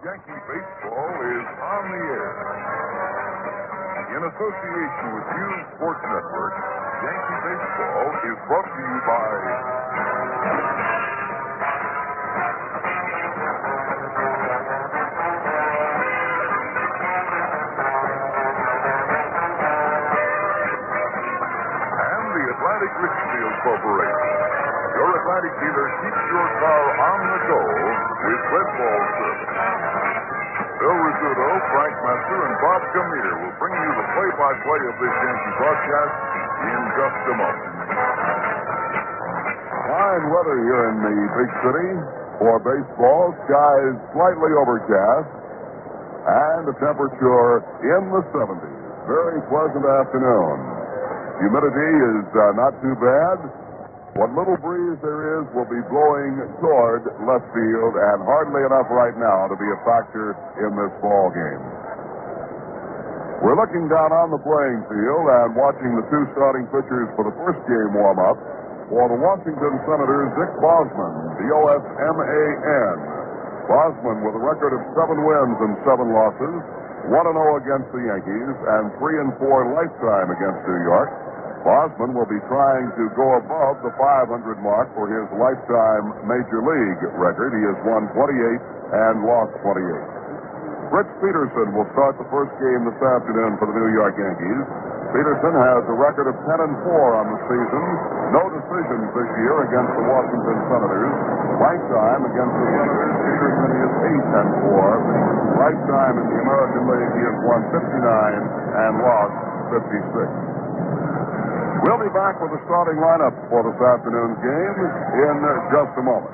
Yankee Baseball is on the air. In association with Hughes Sports Network, Yankee Baseball is brought to you by and the Atlantic Richfield Corporation. Your Atlantic dealer keeps your car on the go with red ball service. Phil Rizzuto, Frank Messer, and Bob Gamir will bring you the play-by-play of this Yankee broadcast in just a moment. Fine weather here in the big city for baseball. Skies slightly overcast and the temperature in the 70s. Very pleasant afternoon. Humidity is not too bad. What little breeze there is will be blowing toward left field and hardly enough right now to be a factor in this ball game. We're looking down on the playing field and watching the two starting pitchers for the first game warm-up. For the Washington Senators, Dick Bosman, B-O-S-M-A-N. Bosman with a record of 7 wins and 7 losses, 1-0 against the Yankees, and 3-4 lifetime against New York. Bosman will be trying to go above the 500 mark for his lifetime Major League record. He has won 28 and lost 28. Fritz Peterson will start the first game this afternoon for the New York Yankees. Peterson has a record of 10-4 on the season. No decisions this year against the Washington Senators. Lifetime against the Senators, Peterson is 8-4. Lifetime in the American League, he has won 59 and lost 56. We'll be back with the starting lineup for this afternoon's game in just a moment.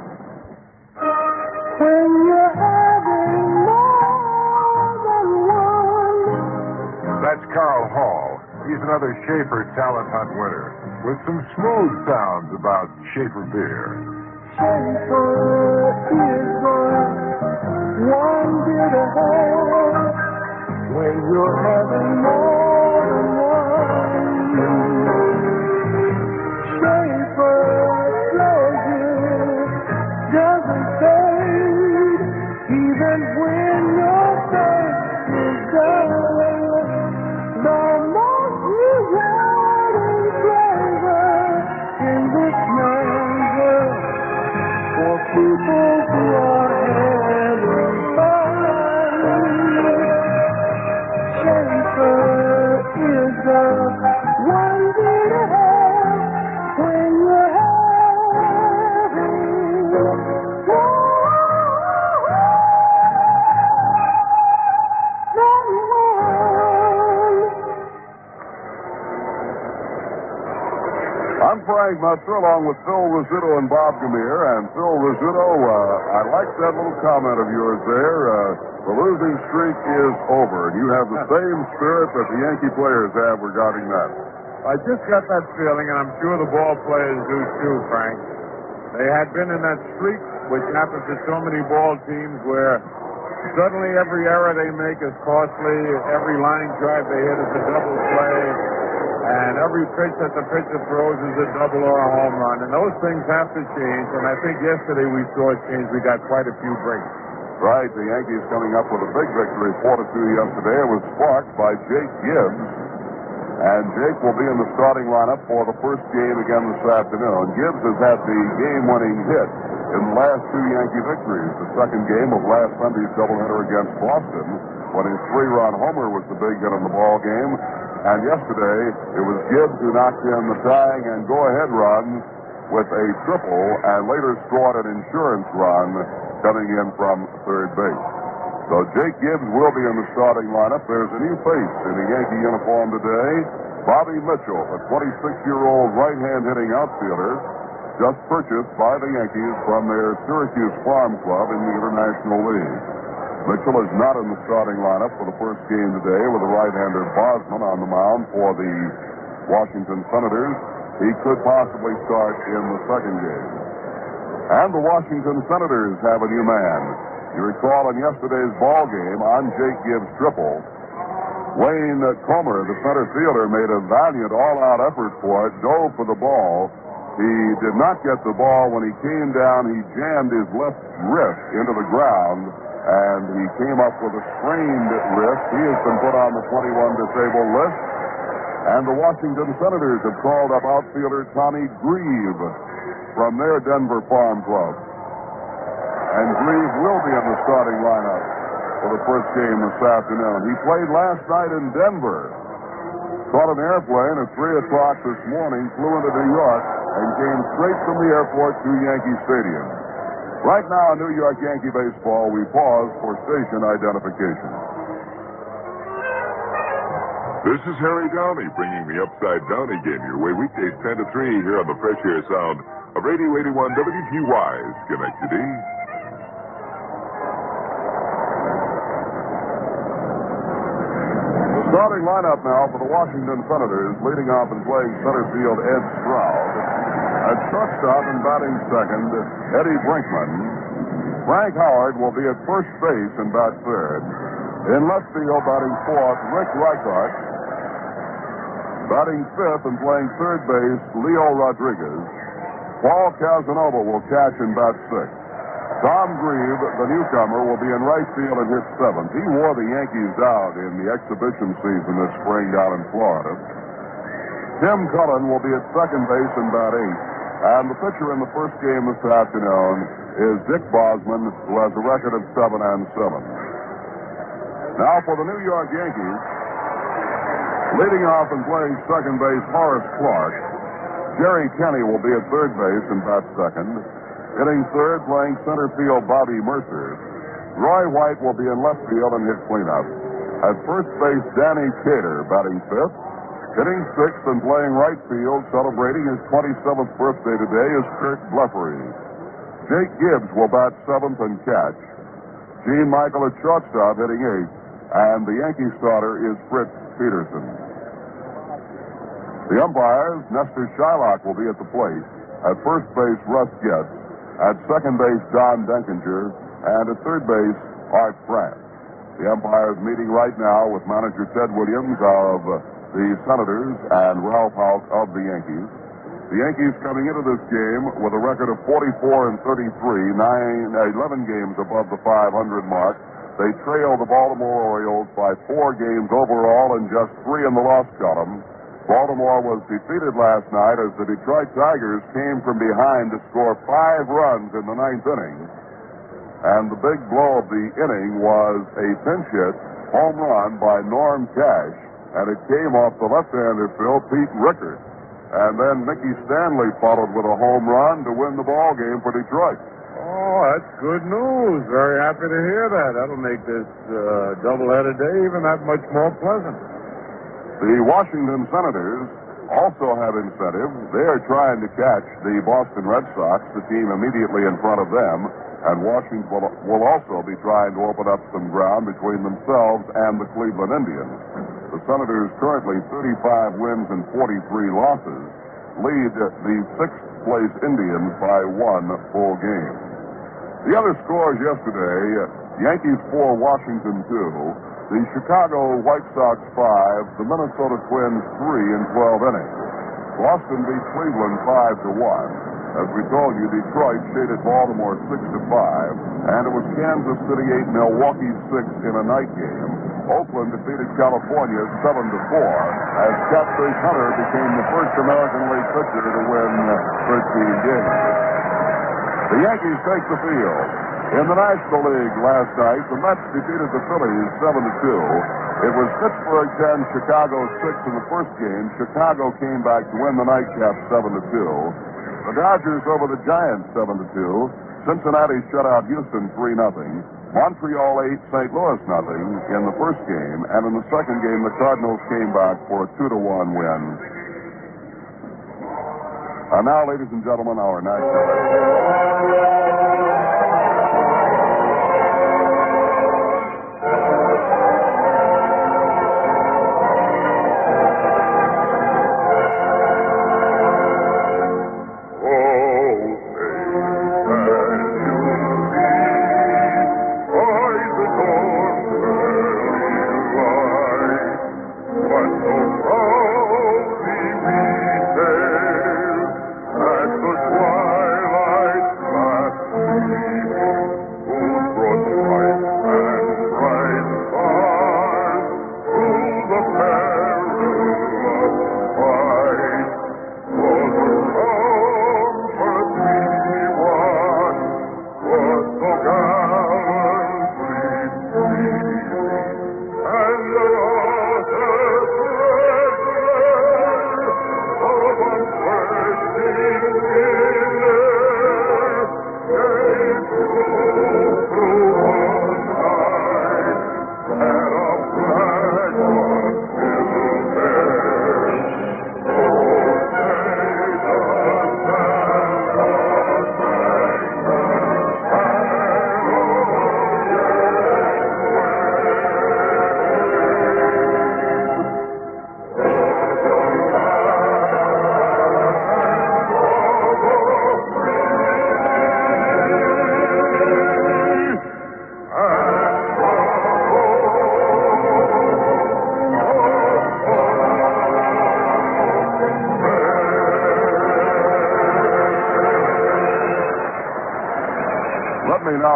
When you're having more than one. That's Carl Hall. He's another Schaefer Talent Hunt winner with some smooth sounds about Schaefer beer. Schaefer is the one bit ahead. When you're having more than one. Schaefer pleasure doesn't fade, even when your thirst is done. The most rewarding flavor in this man's world for people who are having fun. Schaefer is the one bit ahead. When you're having I'm Frank Messer along with Phil Rizzuto and Bob Gamir. And Phil Rizzuto, I like that little comment of yours there. The losing streak is over. And you have the same spirit that the Yankee players have regarding that. I just got that feeling, and I'm sure the ball players do too, Frank. They had been in that streak, which happens to so many ball teams, where suddenly every error they make is costly, every line drive they hit is a double play, and every pitch that the pitcher throws is a double or a home run. And those things have to change, and I think yesterday we saw it change. We got quite a few breaks. Right, the Yankees coming up with a big victory, 4-2 yesterday. It was sparked by Jake Gibbs. And Jake will be in the starting lineup for the first game again this afternoon. Gibbs has had the game-winning hit in the last 2 Yankee victories. The second game of last Sunday's doubleheader against Boston, when his 3-run homer was the big hit in the ball game. And yesterday, it was Gibbs who knocked in the tying and go-ahead runs with a triple, and later scored an insurance run coming in from third base. So Jake Gibbs will be in the starting lineup. There's a new face in the Yankee uniform today. Bobby Mitchell, a 26-year-old right-hand hitting outfielder, just purchased by the Yankees from their Syracuse Farm Club in the International League. Mitchell is not in the starting lineup for the first game today with the right-hander Bosman on the mound for the Washington Senators. He could possibly start in the second game. And the Washington Senators have a new man. You recall in yesterday's ball game on Jake Gibbs' triple, Wayne Comer, the center fielder, made a valiant all-out effort for it, dove for the ball. He did not get the ball. When he came down, he jammed his left wrist into the ground and he came up with a sprained wrist. He has been put on the 21 disabled list. And the Washington Senators have called up outfielder Tommy Grieve from their Denver farm club. And Grieve will be in the starting lineup for the first game this afternoon. He played last night in Denver. Caught an airplane at 3 o'clock this morning, flew into New York, and came straight from the airport to Yankee Stadium. Right now in New York Yankee baseball, we pause for station identification. This is Harry Downey bringing the Upside Down again your way weekdays 10 to 3 here on the fresh air sound of Radio 81 WGY Schenectady. The starting lineup now for the Washington Senators, leading off and playing center field Ed Stroud. At shortstop and batting second, Eddie Brinkman. Frank Howard will be at first base and bat third. In left field, batting fourth, Rick Reichart. Batting fifth and playing third base, Leo Rodriguez. Paul Casanova will catch and bat sixth. Tom Grieve, the newcomer, will be in right field and hit seventh. He wore the Yankees out in the exhibition season this spring down in Florida. Tim Cullen will be at second base and bat eighth. And the pitcher in the first game this afternoon is Dick Bosman, who has a record of 7-7. Now for the New York Yankees, leading off and playing second base, Horace Clark. Jerry Kenney will be at third base and bat second. Hitting third, playing center field, Bobby Mercer. Roy White will be in left field and hit cleanup. At first base, Danny Cater batting fifth. Hitting sixth and playing right field, celebrating his 27th birthday today, is Kurt Bleffery. Jake Gibbs will bat seventh and catch. Gene Michael at shortstop hitting eighth. And the Yankee starter is Fritz Peterson. The umpires, Nestor Shylock will be at the plate. At first base, Russ Getz. At second base, Don Denkinger. And at third base, Art Frank. The umpires meeting right now with manager Ted Williams of the Senators and Ralph Houk of the Yankees. The Yankees coming into this game with a record of 44-33, 11 games above the 500 mark. They trail the Baltimore Orioles by 4 games overall and just 3 in the loss column. Baltimore was defeated last night as the Detroit Tigers came from behind to score 5 runs in the 9th inning. And the big blow of the inning was a pinch hit home run by Norm Cash, and it came off the left-hander Phil Pete Rickard. And then Mickey Stanley followed with a home run to win the ball game for Detroit. Oh, that's good news. Very happy to hear that. That'll make this doubleheader day even that much more pleasant. The Washington Senators also have incentive. They are trying to catch the Boston Red Sox, the team immediately in front of them, and Washington will also be trying to open up some ground between themselves and the Cleveland Indians. The Senators, currently 35 wins and 43 losses, lead the 6th-place Indians by 1 full game. The other scores yesterday, Yankees 4, Washington 2. The Chicago White Sox 5, the Minnesota Twins 3 in 12 innings. Boston beat Cleveland 5-1. As we told you, Detroit shaded Baltimore 6-5, and it was Kansas City 8, Milwaukee 6 in a night game. Oakland defeated California 7-4, as Catfish Hunter became the first American League pitcher to win 13 games. The Yankees take the field. In the National League last night, the Mets defeated the Phillies 7-2. It was Pittsburgh 10, Chicago 6 in the first game. Chicago came back to win the nightcap 7-2. The Dodgers over the Giants 7-2. Cincinnati shut out Houston 3-0. Montreal 8, St. Louis 0 in the first game. And in the second game, the Cardinals came back for a 2-1 win. And now, ladies and gentlemen, our national.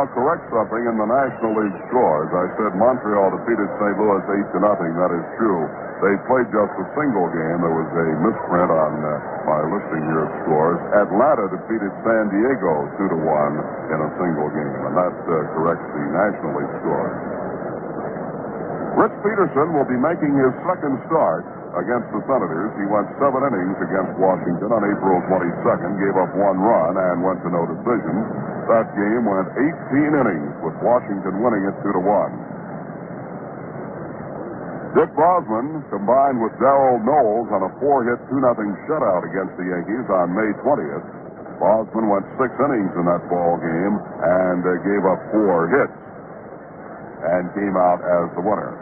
now correct something in the National League scores. I said Montreal defeated St. Louis 8-0. That is true. They played just a single game. There was a misprint on my listing here of scores. Atlanta defeated San Diego 2-1 in a single game, and that corrects the National League score. Rich Peterson will be making his second start against the Senators. He went 7 innings against Washington on April 22nd, gave up 1 run, and went to no decision. That game went 18 innings, with Washington winning it 2-1. Dick Bosman combined with Darrell Knowles on a 4-hit 2-0 shutout against the Yankees on May 20th. Bosman went 6 innings in that ball game and gave up 4 hits and came out as the winner.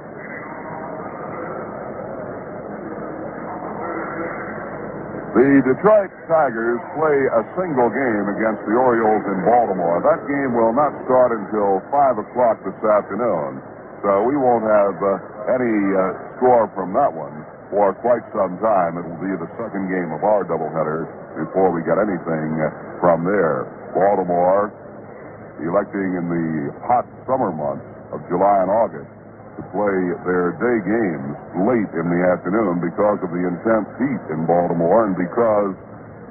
The Detroit Tigers play a single game against the Orioles in Baltimore. That game will not start until 5 o'clock this afternoon, so we won't have any score from that one for quite some time. It will be the second game of our doubleheader before we get anything from there. Baltimore electing in the hot summer months of July and August to play their day games late in the afternoon because of the intense heat in Baltimore and because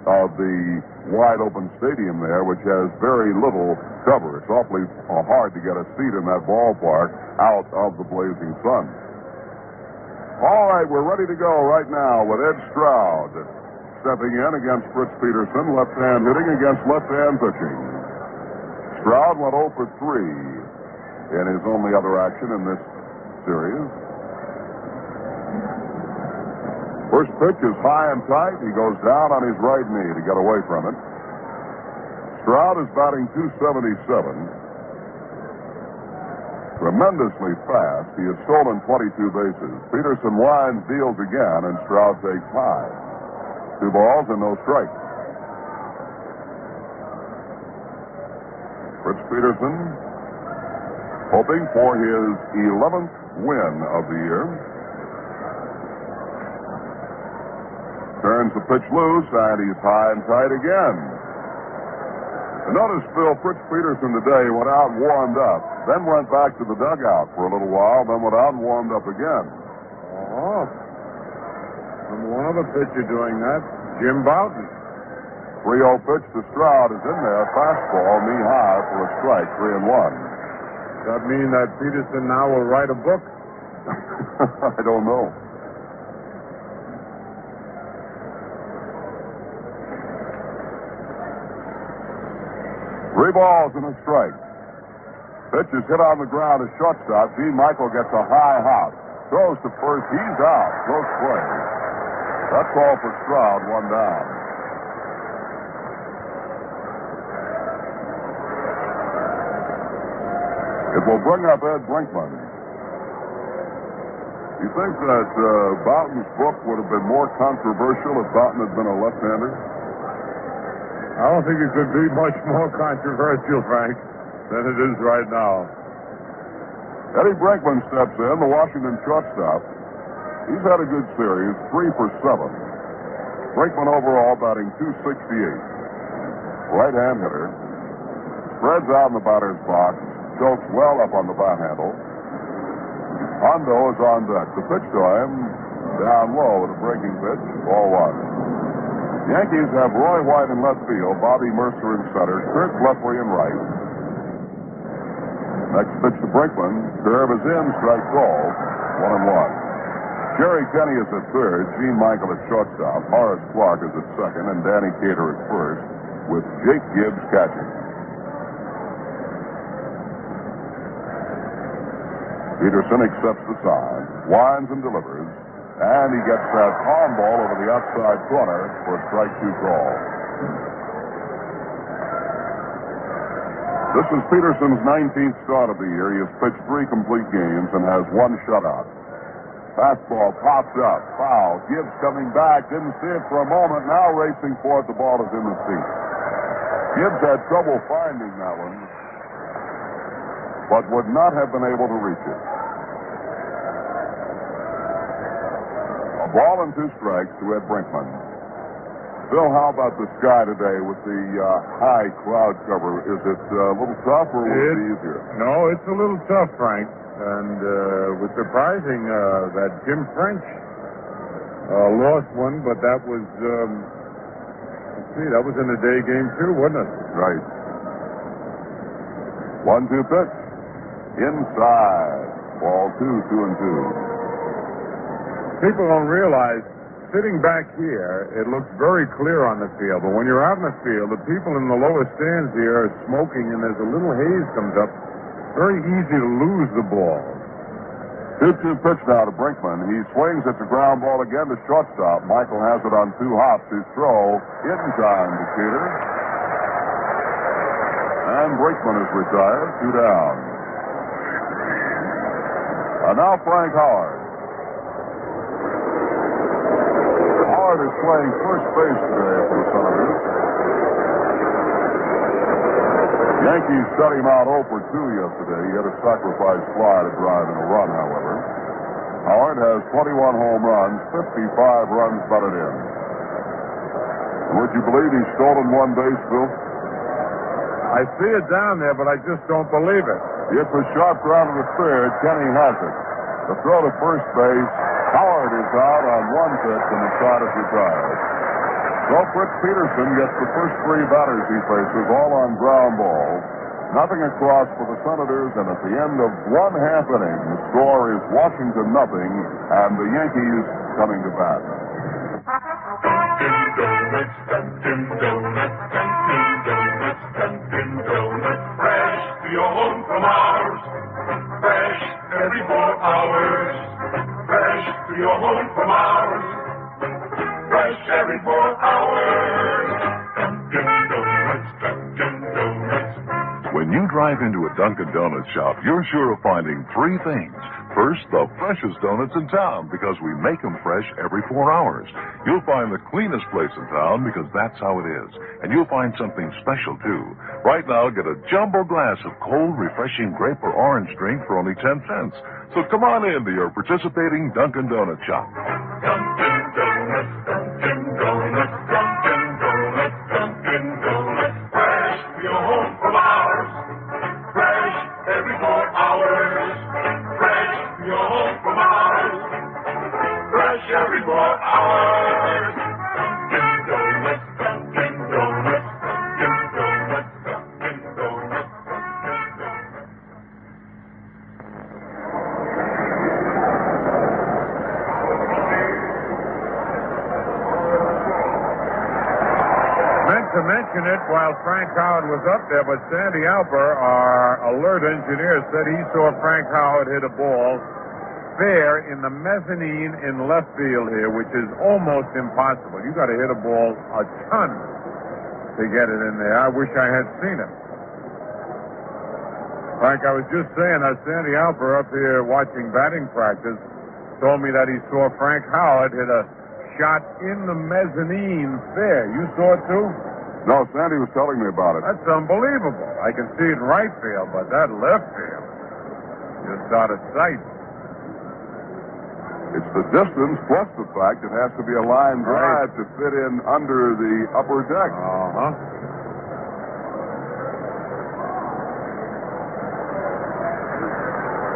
of the wide open stadium there, which has very little cover. It's awfully hard to get a seat in that ballpark out of the blazing sun. All right, we're ready to go right now with Ed Stroud stepping in against Fritz Peterson, left-hand hitting against left-hand pitching. Stroud went 0 for 3 in his only other action in this series. First pitch is high and tight. He goes down on his right knee to get away from it. Stroud is batting .277. Tremendously fast. He has stolen 22 bases. Peterson winds, deals again, and Stroud takes high. 2 balls and no strikes. Fritz Peterson hoping for his 11th win of the year. Turns the pitch loose, and he's high and tight again. And notice, Phil, Fritz Peterson today went out and warmed up, then went back to the dugout for a little while, then went out and warmed up again. Oh. And one other pitcher doing that, Jim Bouton. 3-0 pitch to Stroud is in there. Fastball, knee high for a strike, 3-1. Does that mean that Peterson now will write a book? I don't know. Three balls and a strike. Pitch is hit on the ground at shortstop. Gene Michael gets a high hop. Throws to first. He's out. Close play. That's all for Stroud. 1 down. It will bring up Ed Brinkman. You think that Bouton's book would have been more controversial if Bouton had been a left-hander? I don't think it could be much more controversial, Frank, than it is right now. Eddie Brinkman steps in, the Washington shortstop. He's had a good series, 3 for 7. Brinkman overall batting .268. Right-hand hitter. Spreads out in the batter's box. Chokes well up on the bat handle. Hondo is on deck. The pitch to him, down low with a breaking pitch, ball 1. Yankees have Roy White in left field, Bobby Mercer in center, Kurt Lefley in right. Next pitch to Brinkman. Curve is in, strike called, 1-1. Jerry Kenny is at third, Gene Michael at shortstop, Horace Clark is at second, and Danny Cater at first, with Jake Gibbs catching. Peterson accepts the sign, winds and delivers, and he gets that arm ball over the outside corner for a strike 2 call. This is Peterson's 19th start of the year. He has pitched 3 complete games and has 1 shutout. Fastball popped up, foul. Gibbs coming back, didn't see it for a moment. Now racing for it, the ball is in the seats. Gibbs had trouble finding that one, but would not have been able to reach it. A ball and 2 strikes to Ed Brinkman. Bill, how about the sky today with the high cloud cover? Is it a little tough or will it be easier? No, it's a little tough, Frank. And it was surprising that Jim French lost one, but that was, that was in the day game too, wasn't it? Right. 1-2 pitch. Inside. Ball 2, 2-2. People don't realize, sitting back here, it looks very clear on the field. But when you're out in the field, the people in the lower stands here are smoking, and there's a little haze comes up. Very easy to lose the ball. 2-2 pitch now to Brinkman. He swings. It's a ground ball again to shortstop. Michael has it on 2 hops. His throw in time to Peter. And Brinkman is retired. 2 down. And now Frank Howard. Howard is playing first base today for the Senators. Yankees shut him out 0 for 2 yesterday. He had a sacrifice fly to drive in a run, however. Howard has 21 home runs, 55 runs batted in. Would you believe he's stolen 1 base, Bill? I see it down there, but I just don't believe it. It's a sharp ground to the third. Kenny has it. The throw to first base. Howard is out on 1 pitch, and the side is retired. So Fritz Peterson gets the first 3 batters he faces, all on ground balls. Nothing across for the Senators, and at the end of 1/2 inning, the score is Washington 0, and the Yankees coming to bat. Dunkin' Donuts, Dunkin' Donuts, Dunkin' Donuts, Dunkin' Donuts, fresh to your home from ours. Fresh every 4 hours. Fresh to your home from ours. Fresh every 4 hours. Dunkin' Donuts, Dunkin' Donuts. When you drive into a Dunkin' Donuts shop, you're sure of finding 3 things. First, the freshest donuts in town because we make them fresh every 4 hours. You'll find the cleanest place in town because that's how it is. And you'll find something special, too. Right now, get a jumbo glass of cold, refreshing grape or orange drink for only 10 cents. So come on in to your participating Dunkin' Donut shop. Dunkin' Donuts, Dunkin' Donuts, Dunkin' Donuts, Dunkin' Donuts, fresh to your home from ours. Fresh every 4 hours. Fresh to your home from ours. Fresh every 4 hours. Dunkin' Donuts, Dunkin' Donuts, Dunkin' Donuts, Dunkin' Donuts, Dunkin' Donuts. Meant to mention it while Frank Howard was up there, but Sandy Alper, our alert engineer, said he saw Frank Howard hit a ball fair in the mezzanine in left field here, which is almost impossible. You got to hit a ball a ton to get it in there. I wish I had seen it. Frank, I was just saying that Sandy Alper up here watching batting practice told me that he saw Frank Howard hit a shot in the mezzanine fair. You saw it too? No, Sandy was telling me about it. That's unbelievable. I can see it in right field, but that left field, just out of sight. It's the distance plus the fact it has to be a line drive to fit in under the upper deck. Uh-huh.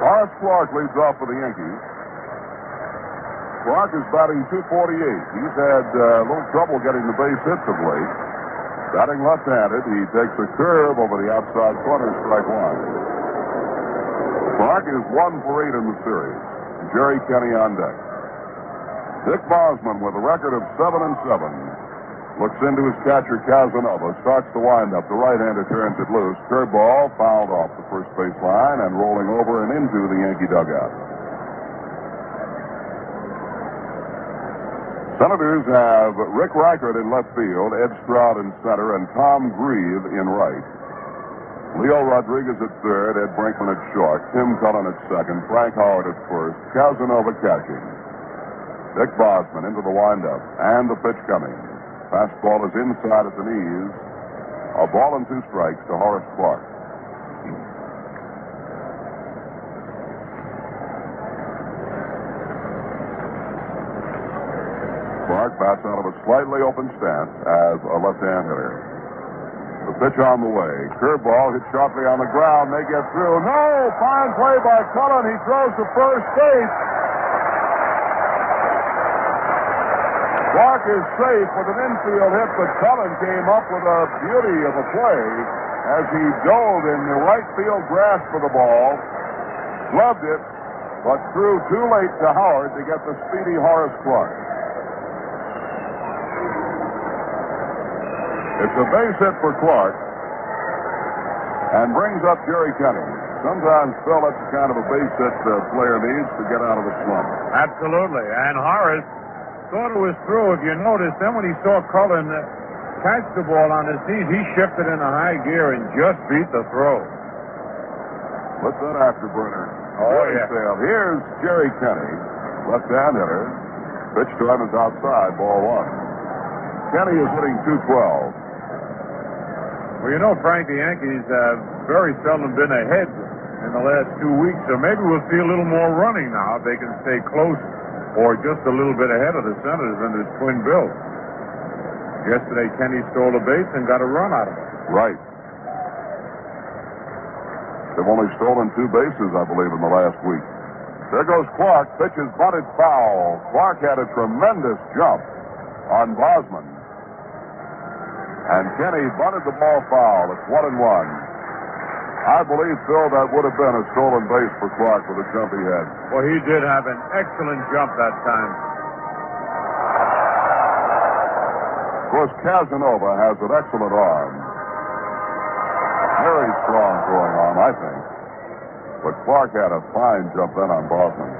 Horace Clark leads off for the Yankees. Clark is batting .248. He's had a little trouble getting the base hits of late. Batting left-handed, he takes a curve over the outside corner, strike 1. Clark is 1 for 8 in the series. Jerry Kenny on deck. Dick Bosman with a record of 7-7. Looks into his catcher, Casanova. Starts the windup. The right-hander turns it loose. Curveball fouled off the first base line and rolling over and into the Yankee dugout. Senators have Rick Reichert in left field, Ed Stroud in center, and Tom Grieve in right. Leo Rodriguez at third, Ed Brinkman at short, Tim Cullen at second, Frank Howard at first, Casanova catching. Dick Bosman into the windup, and the pitch coming. Fastball is inside at the knees. A ball and 2 strikes to Horace Clark. Clark Clark bats out of a slightly open stance as a left-hand hitter. The pitch on the way. Curveball hit sharply on the ground. They get through. No! Fine play by Cullen. He throws to first base. Clark is safe with an infield hit, but Cullen came up with a beauty of a play as he dove in the right field grasp for the ball, gloved it, but threw too late to Howard to get the speedy Horace Clark. It's a base hit for Clark and brings up Jerry Kenny. Sometimes, Phil, that's the kind of a base hit the player needs to get out of a slump. Absolutely. And Horace thought it was through. If you notice, then when he saw Cullen catch the ball on his knees, he shifted into high gear and just beat the throw. What's that afterburner? Oh, yeah. Sale. Here's Jerry Kenny, left-hand hitter. Pitch to him is outside, ball one. Kenny is hitting .212. Well, you know, Frank, the Yankees have very seldom been ahead in the last 2 weeks, so maybe we'll see a little more running now if they can stay close or just a little bit ahead of the Senators and the twin bill. Yesterday, Kenny stole a base and got a run out of it. Right. They've only stolen 2 bases, I believe, in the last week. There goes Clark. Pitch is bunted foul. Clark had a tremendous jump on Bosman. And Kenny bunted the ball foul. It's 1-1. I believe, Phil, that would have been a stolen base for Clark with the jump he had. Well, he did have an excellent jump that time. Of course, Casanova has an excellent arm. Very strong going on, I think. But Clark had a fine jump then on Bosman.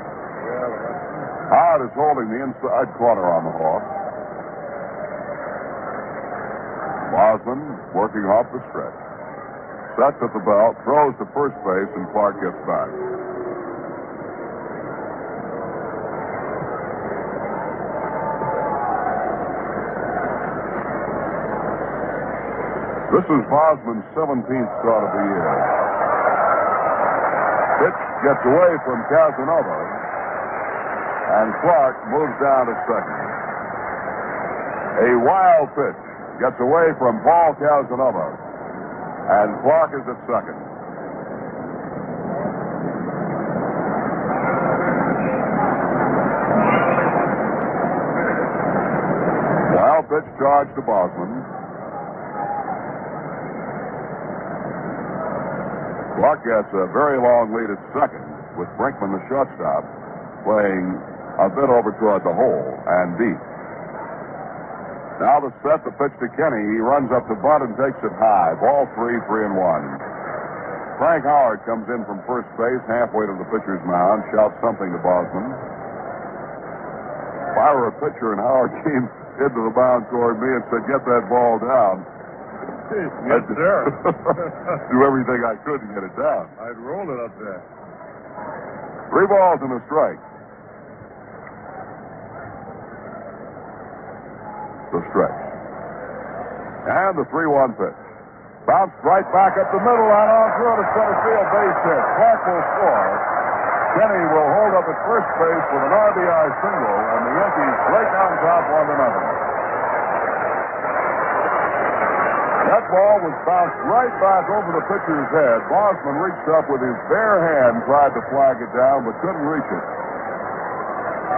Howard is holding the inside corner on the Hawk. Bosman working off the stretch. Sets at the belt, throws to first base, and Clark gets back. This is Bosman's 17th start of the year. Pitch gets away from Casanova, and Clark moves down to second. A wild pitch gets away from Paul Casanova, and Clark is at second. Wild pitch charge to Bosman. Clark gets a very long lead at second, with Brinkman, the shortstop, playing a bit over toward the hole and deep. Now the set, the pitch to Kenny. He runs up to bunt and takes it high. Ball 3, 3-1. Frank Howard comes in from first base, halfway to the pitcher's mound, shouts something to Bosman. If I were a pitcher and Howard came into the mound toward me and said, "Get that ball down," Yes, sir. do everything I could to get it down. I'd roll it up there. 3 balls and a strike. The stretch. And the 3-1 pitch. Bounced right back up the middle and on through to center field, base hit. Clark will score. Kenny will hold up at first base with an RBI single, and the Yankees break on top 1-0. That ball was bounced right back over the pitcher's head. Bosman reached up with his bare hand, tried to flag it down, but couldn't reach it.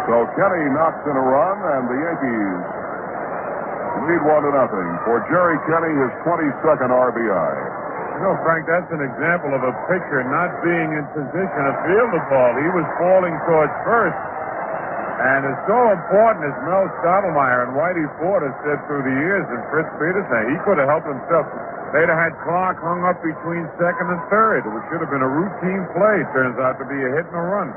So Kenny knocks in a run, and the Yankees lead 1-0 for Jerry Kenny, his 22nd RBI. You know, Frank, that's an example of a pitcher not being in position to field the ball. He was falling towards first. And it's so important, as Mel Stottlemyre and Whitey Ford have said through the years, and Fritz Peterson, he could have helped himself. They'd have had Clark hung up between second and third, which should have been a routine play. Turns out to be a hit and a run.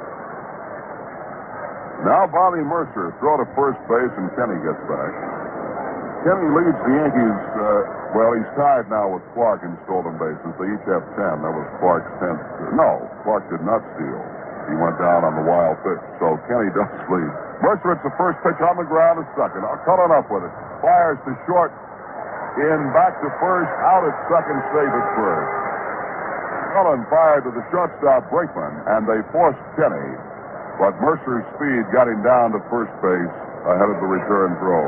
Now Bobby Mercer throw to first base, and Kenny gets back. Kenny leads the Yankees. He's tied now with Clark in stolen bases. They each have 10. That was Clark's 10th. No, Clark did not steal. He went down on the wild pitch, so Kenny does lead. Mercer, it's the first pitch on the ground to second. Cullen up with it. Fires to short. In back to first. Out at second. Safe at first. Cullen fired to the shortstop Brinkman, and they forced Kenny. But Mercer's speed got him down to first base ahead of the return throw.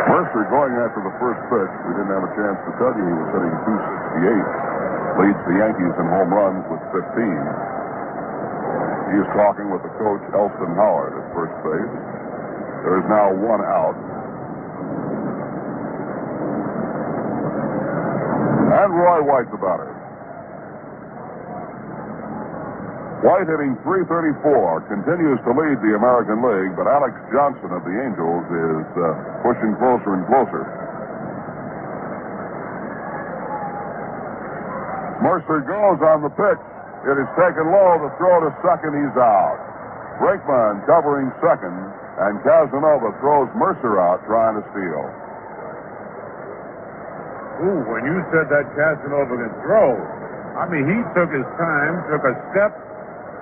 Mercer going after the first pitch. We didn't have a chance to tell you he was hitting .268. Leads the Yankees in home runs with 15. He is talking with the coach, Elston Howard, at first base. There is now one out. And Roy White's the batter. White hitting .334, continues to lead the American League, but Alex Johnson of the Angels is pushing closer and closer. Mercer goes on the pitch. It is taken low. The throw to second. He's out. Brakeman covering second, and Casanova throws Mercer out trying to steal. Ooh, when you said that Casanova can throw, I mean, he took his time, took a step,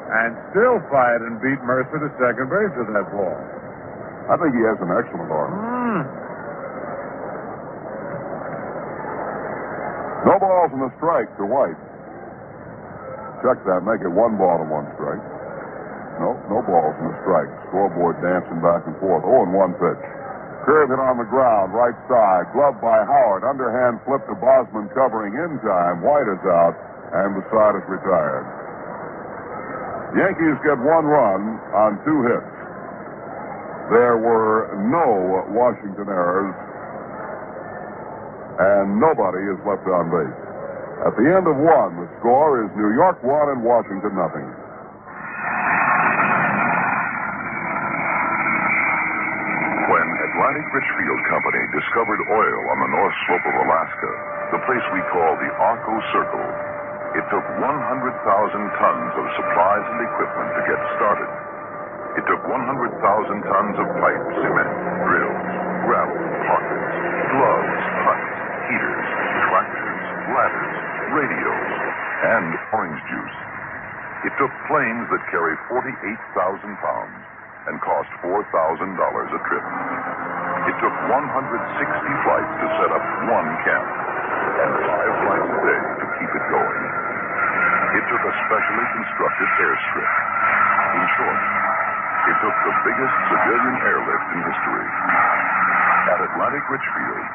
and still fired and beat Mercer to second base with that ball. I think he has an excellent arm. No balls and a strike to White. Check that, make it 1 ball and 1 strike. No balls and a strike. Scoreboard dancing back and forth. 0-1 pitch. Curve hit on the ground, right side. Gloved by Howard. Underhand flip to Bosman covering in time. White is out, and the side is retired. Yankees get 1 run on 2 hits. There were no Washington errors, and nobody is left on base. At the end of 1, the score is New York 1 and Washington nothing. When Atlantic Richfield Company discovered oil on the North Slope of Alaska, the place we call the Arco Circle, it took 100,000 tons of supplies and equipment to get started. It took 100,000 tons of pipe, cement, drills, gravel, pockets, gloves, huts, heaters, tractors, ladders, radios, and orange juice. It took planes that carry 48,000 pounds and cost $4,000 a trip. It took 160 flights to set up 1 camp and 5 flights a day to keep it going. It took a specially constructed airstrip. In short, it took the biggest civilian airlift in history. At Atlantic Richfield,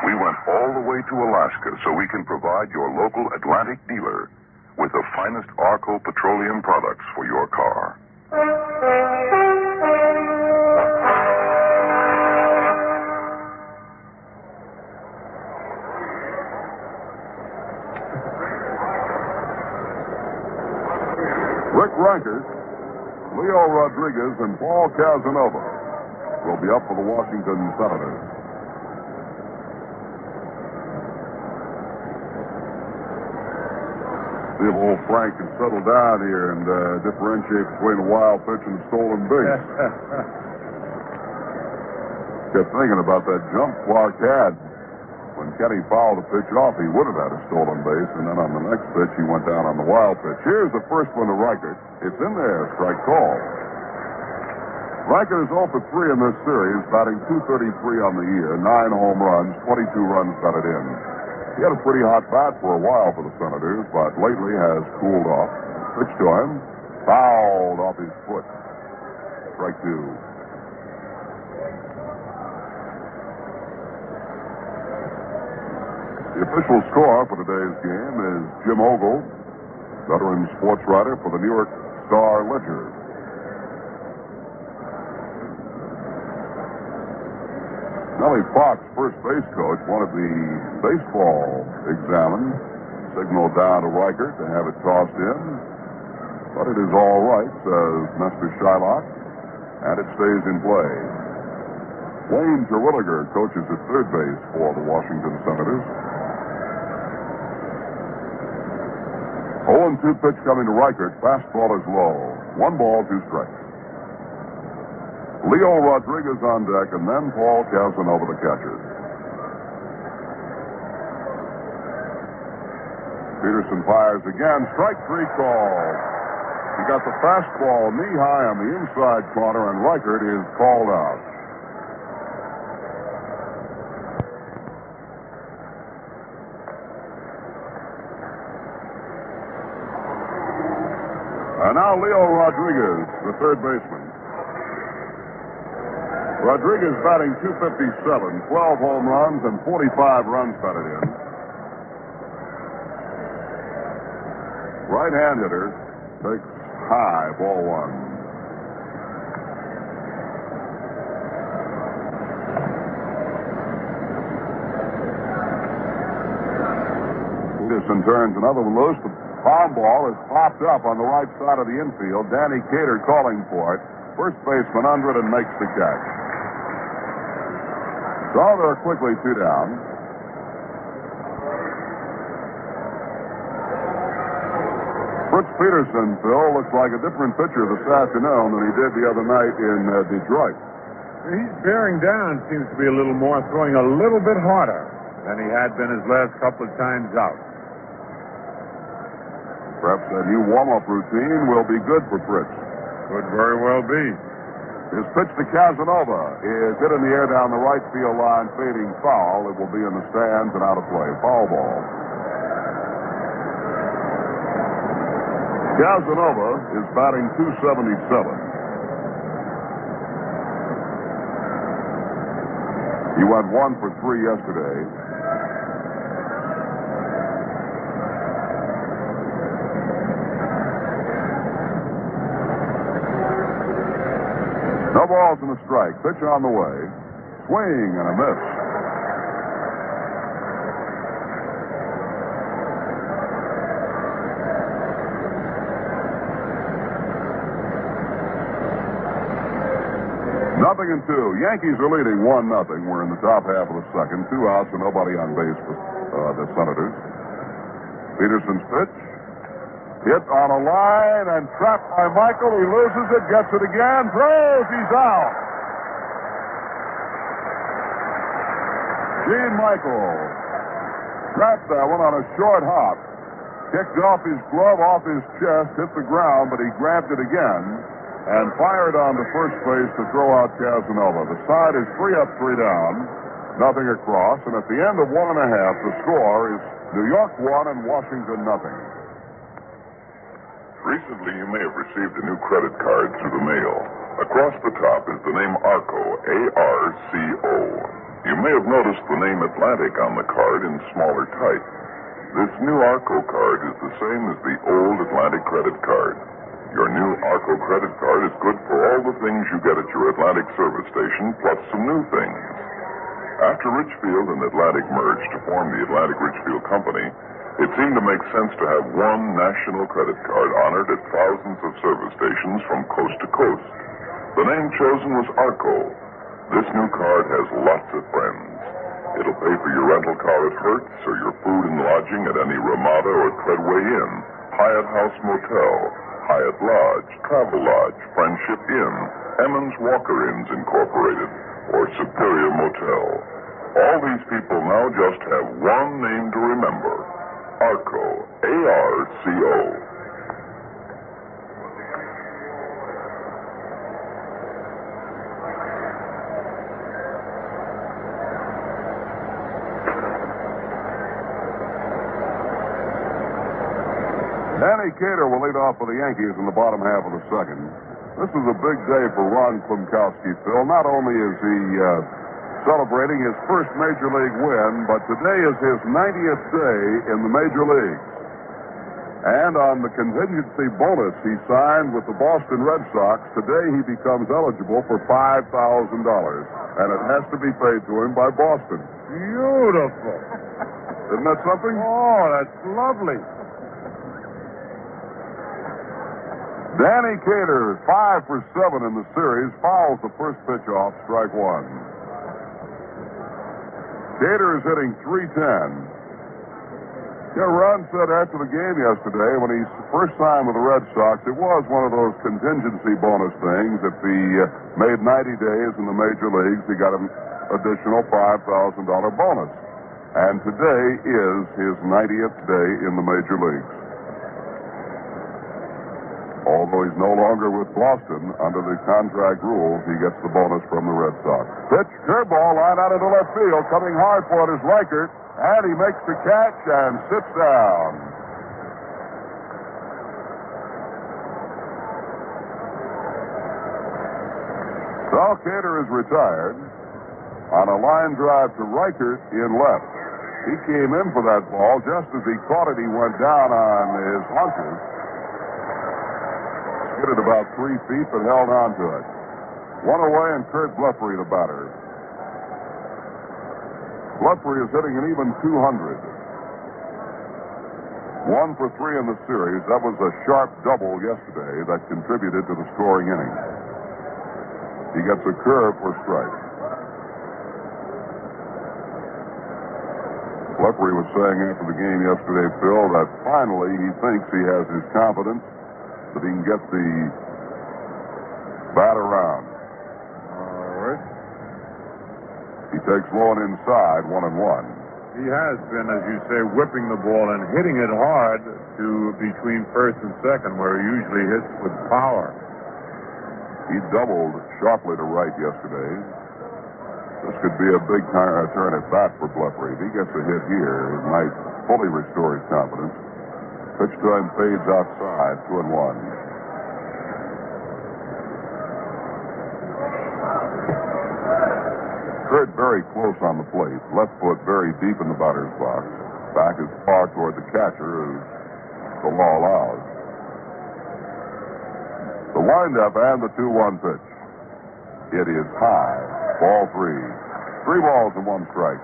we went all the way to Alaska so we can provide your local Atlantic dealer with the finest Arco petroleum products for your car. Rick Reichert, Leo Rodriguez, and Paul Casanova will be up for the Washington Senators. See if old Frank can settle down here and differentiate between a wild pitch and a stolen base. Kept thinking about that jump Clark had. When Kenny fouled the pitch off, he would have had a stolen base, and then on the next pitch, he went down on the wild pitch. Here's the first one to Reichert. It's in there, strike call. Reichert is 0 for 3 in this series, batting .233 on the year, 9 home runs, 22 runs batted in. He had a pretty hot bat for a while for the Senators, but lately has cooled off. Pitch to him, fouled off his foot. Strike 2. The official score for today's game is Jim Ogle, veteran sports writer for the New York Star-Ledger. Nellie Fox, first base coach, wanted the baseball examined, signaled down to Reichert to have it tossed in. But it is all right, says Mr. Shylock, and it stays in play. Wayne Terwilliger coaches at third base for the Washington Senators. 0-2 pitch coming to Reichert. Fastball is low. 1 ball, 2 strikes. Leo Rodriguez on deck, and then Paul Casanova, the catcher. Peterson fires again. Strike 3 call. He got the fastball knee-high on the inside corner, and Reichert is called out. And now Leo Rodriguez, the third baseman. Rodriguez batting .257, 12 home runs and 45 runs batted in. Right-hand hitter, takes high, ball one. Peterson turns another one loose. The foul ball is popped up on the right side of the infield. Danny Cater calling for it. First baseman under it and makes the catch. So they're quickly two down. Fritz Peterson, Phil, looks like a different pitcher this afternoon than he did the other night in Detroit. He's bearing down, seems to be a little more, throwing a little bit harder than he had been his last couple of times out. Perhaps that new warm-up routine will be good for Fritz. Could very well be. His pitch to Casanova is hit in the air down the right field line, fading foul. It will be in the stands and out of play. Foul ball. Casanova is batting .277. He went 1 for 3 yesterday. No balls and a strike. Pitch on the way. Swing and a miss. Nothing and 2. Yankees are leading 1-0. We're in the top half of the second. 2 outs and nobody on base for the Senators. Peterson's pitch. Hit on a line and trapped by Michael. He loses it, gets it again, throws, he's out. Gene Michael trapped that one on a short hop. Kicked off his glove, off his chest, hit the ground, but he grabbed it again and fired on to first base to throw out Casanova. The side is 3 up, 3 down, nothing across, and at the end of 1 1/2, the score is New York 1 and Washington nothing. Recently, you may have received a new credit card through the mail. Across the top is the name ARCO, A-R-C-O. You may have noticed the name Atlantic on the card in smaller type. This new ARCO card is the same as the old Atlantic credit card. Your new ARCO credit card is good for all the things you get at your Atlantic service station, plus some new things. After Richfield and Atlantic merged to form the Atlantic Richfield Company, it seemed to make sense to have one national credit card honored at thousands of service stations from coast to coast. The name chosen was ARCO. This new card has lots of friends. It'll pay for your rental car at Hertz or your food and lodging at any Ramada or Treadway Inn, Hyatt House Motel, Hyatt Lodge, Travel Lodge, Friendship Inn, Emmons Walker Inns Incorporated, or Superior Motel. All these people now just have one name to remember. ARCO, A-R-C-O. Danny Cater will lead off for the Yankees in the bottom half of the second. This is a big day for Ron Klimkowski, Phil. Not only is he celebrating his first Major League win, but today is his 90th day in the Major Leagues. And on the contingency bonus he signed with the Boston Red Sox, today he becomes eligible for $5,000. And it has to be paid to him by Boston. Beautiful. Isn't that something? Oh, that's lovely. Danny Cater, 5 for 7 in the series, fouls the first pitch off, strike 1. Cater is hitting .310. Ron said after the game yesterday, when he's first time with the Red Sox, it was one of those contingency bonus things. If he made 90 days in the major leagues, he got an additional $5,000 bonus. And today is his 90th day in the major leagues. Although he's no longer with Boston, under the contract rules, he gets the bonus from the Red Sox. Pitch, curveball, line out into left field. Coming hard for it is Reichert, and he makes the catch and sits down. Val Cater is retired on a line drive to Reichert in left. He came in for that ball. Just as he caught it, he went down on his haunches. Hit it about 3 feet, but held on to it. One away, and Kurt Blefary, the batter. Blefary is hitting an even 200. 1 for 3 in the series. That was a sharp double yesterday that contributed to the scoring inning. He gets a curve for strike. Blefary was saying after the game yesterday, Phil, that finally he thinks he has his confidence that he can get the bat around. All right. He takes low and inside, 1-1. He has been, as you say, whipping the ball and hitting it hard to between first and second, where he usually hits with power. He doubled sharply to right yesterday. This could be a big turn at bat for Blefary. If he gets a hit here, it might fully restore his confidence. Pitch to him fades outside, 2-1. Kurt very close on the plate. Left foot very deep in the batter's box. Back as far toward the catcher as the law allows. The windup and the 2-1 pitch. It is high. Ball 3. 3 balls and 1 strike.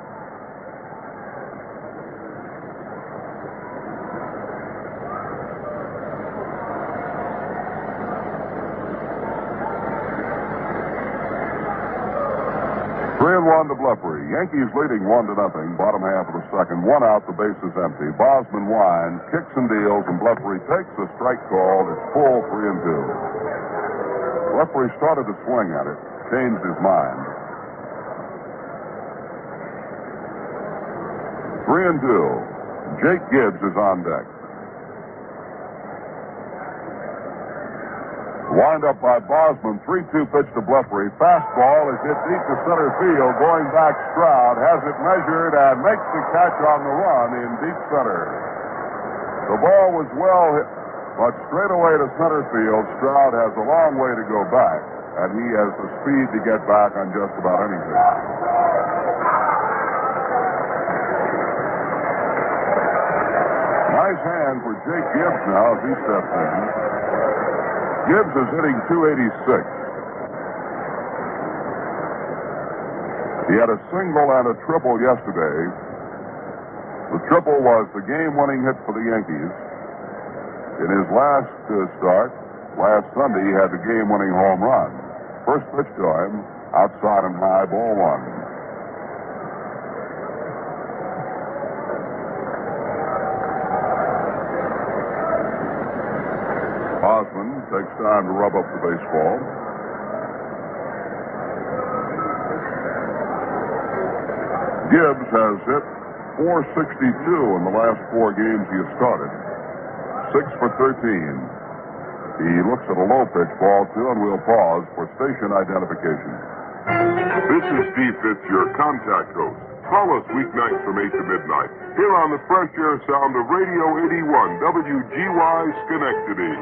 One to Blefary. Yankees leading 1-0. Bottom half of the second. 1 out. The base is empty. Bosman winds, kicks and deals, and Blefary takes a strike call. It's full 3-2. Blefary started to swing at it, changed his mind. 3-2. Jake Gibbs is on deck. Wind up by Bosman. 3-2 pitch to Blefary. Fastball is hit deep to center field. Going back, Stroud has it measured and makes the catch on the run in deep center. The ball was well hit, but straight away to center field. Stroud has a long way to go back, and he has the speed to get back on just about anything. Nice hand for Jake Gibbs now as he steps in. Gibbs is hitting .286. He had a single and a triple yesterday. The triple was the game-winning hit for the Yankees. In his last start, last Sunday, he had the game-winning home run. First pitch to him, outside and high, ball 1. Bosman takes time to rub up the baseball. Gibbs has hit .462 in the last 4 games he has started. 6 for 13. He looks at a low pitch, ball 2, and we'll pause for station identification. This is Steve Fitz, your contact host. Call us weeknights from 8 to midnight here on the fresh air sound of Radio 81 WGY Schenectady.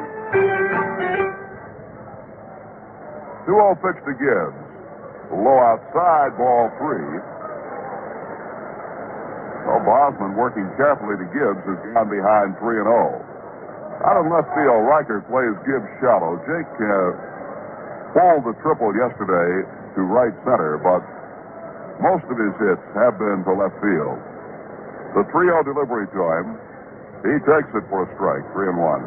2-0 pitch to Gibbs. Low outside, ball 3. Well, Bosman working carefully to Gibbs has gone behind 3-0. Out of left field, Reichert plays Gibbs shallow. Jake pulled the triple yesterday to right center, but most of his hits have been to left field. The 3-0 delivery to him. He takes it for a strike, 3-1.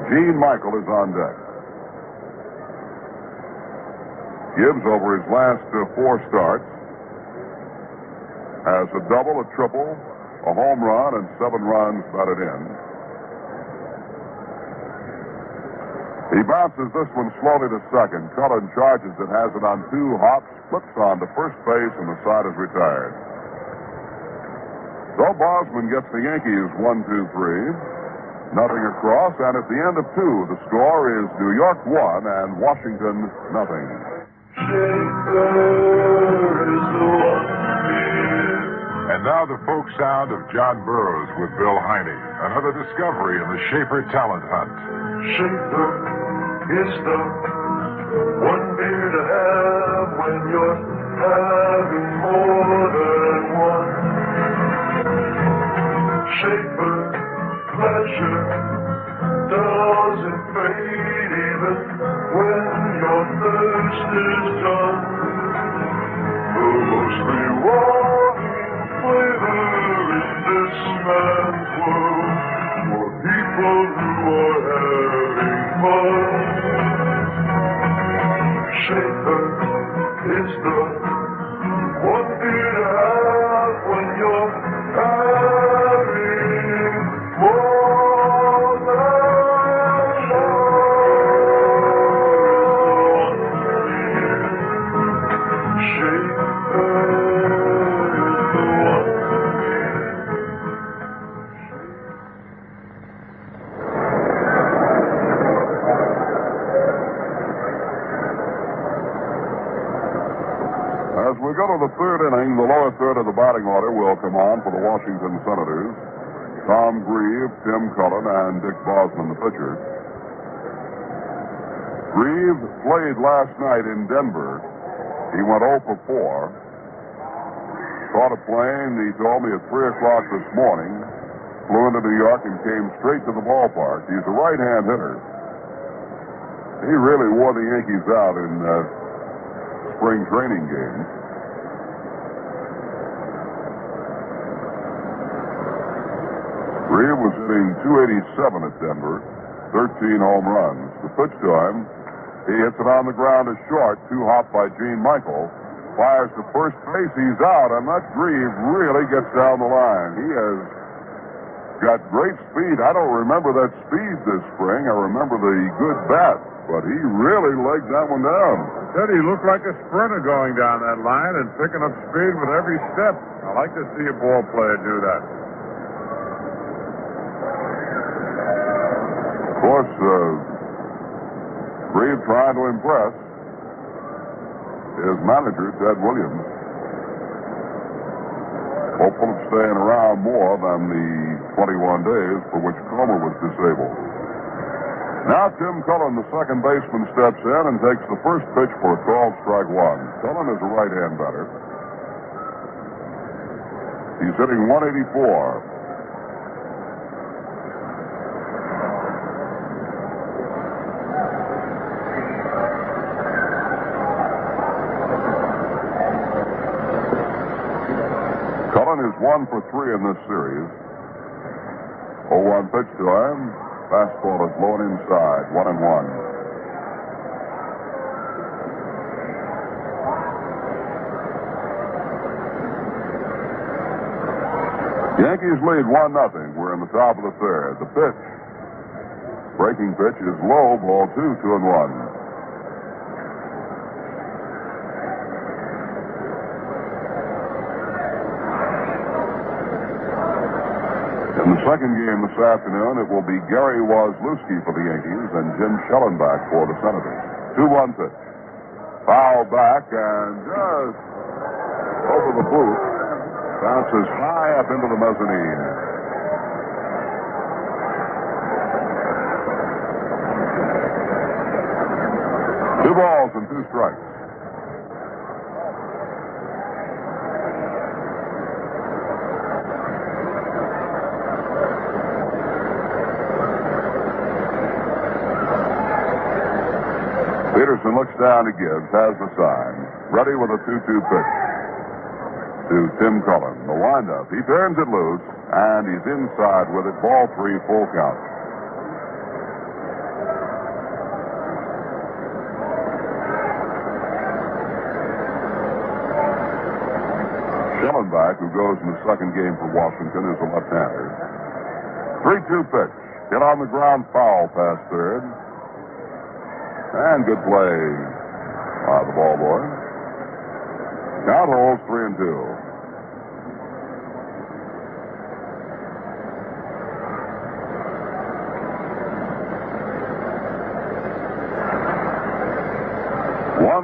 Gene Michael is on deck. Gibbs, over his last 4 starts, has a double, a triple, a home run, and 7 runs batted in. He bounces this one slowly to second. Cullen charges it, has it on 2 hops, flips on to first base, and the side is retired. So Bosman gets the Yankees 1-2-3. Nothing across, and at the end of 2, the score is New York 1 and Washington nothing. And now the folk sound of John Burroughs with Bill Heine. Another discovery in the Schaefer talent hunt. Schaefer is the one beer to have. when you're having more than one. Shaper, pleasure doesn't fade even when your thirst is done. The most rewarding flavor in this man's world for people who are having fun. Shaper is the one beer to have when you're having more than one. Shaper is the one beer. As we go to the third inning, the lower third of the batting order will come on for the Washington Senators. Tom Grieve, Tim Cullen, and Dick Bosman, the pitcher. Grieve played last night in Denver. He went 0 for 4. Caught a plane, he told me, at 3 o'clock this morning. Flew into New York and came straight to the ballpark. He's a right-hand hitter. He really wore the Yankees out in spring training games. Grieve was hitting .287 at Denver, 13 home runs. The pitch to him, he hits it on the ground to short, too hot by Gene Michael. Fires to first base, he's out, and that Grieve really gets down the line. He has got great speed. I don't remember that speed this spring. I remember the good bat, but he really legged that one down. Said he looked like a sprinter going down that line and picking up speed with every step. I like to see a ball player do that. Of course, Grieve trying to impress his manager, Ted Williams. Hopeful of staying around more than the 21 days for which Comer was disabled. Now Tim Cullen, the second baseman, steps in and takes the first pitch for a called strike one. Cullen is a right-hand batter. He's hitting .184. Cullen is 1 for 3 in this series. 0-1 pitch to him. Fastball is low and inside, 1-1. Yankees lead 1-0. We're in the top of the third. The pitch. Breaking pitch is low, ball 2, 2-1. In the second game this afternoon, it will be Gary Wozlewski for the Yankees and Jim Schellenbach for the Senators. 2-1 pitch. Foul back and just over the booth. Bounces high up into the mezzanine. Two balls and 2 strikes. Peterson looks down to Gibbs, has the sign. Ready with a 2-2 pitch to Tim Cullen. The windup. He turns it loose, and he's inside with it. Ball 3, full count. Schellenbach, who goes in the second game for Washington, is a left-hander. 3-2 pitch. Hit on the ground, foul past third. And good play by the ball boy. Count holds 3-2.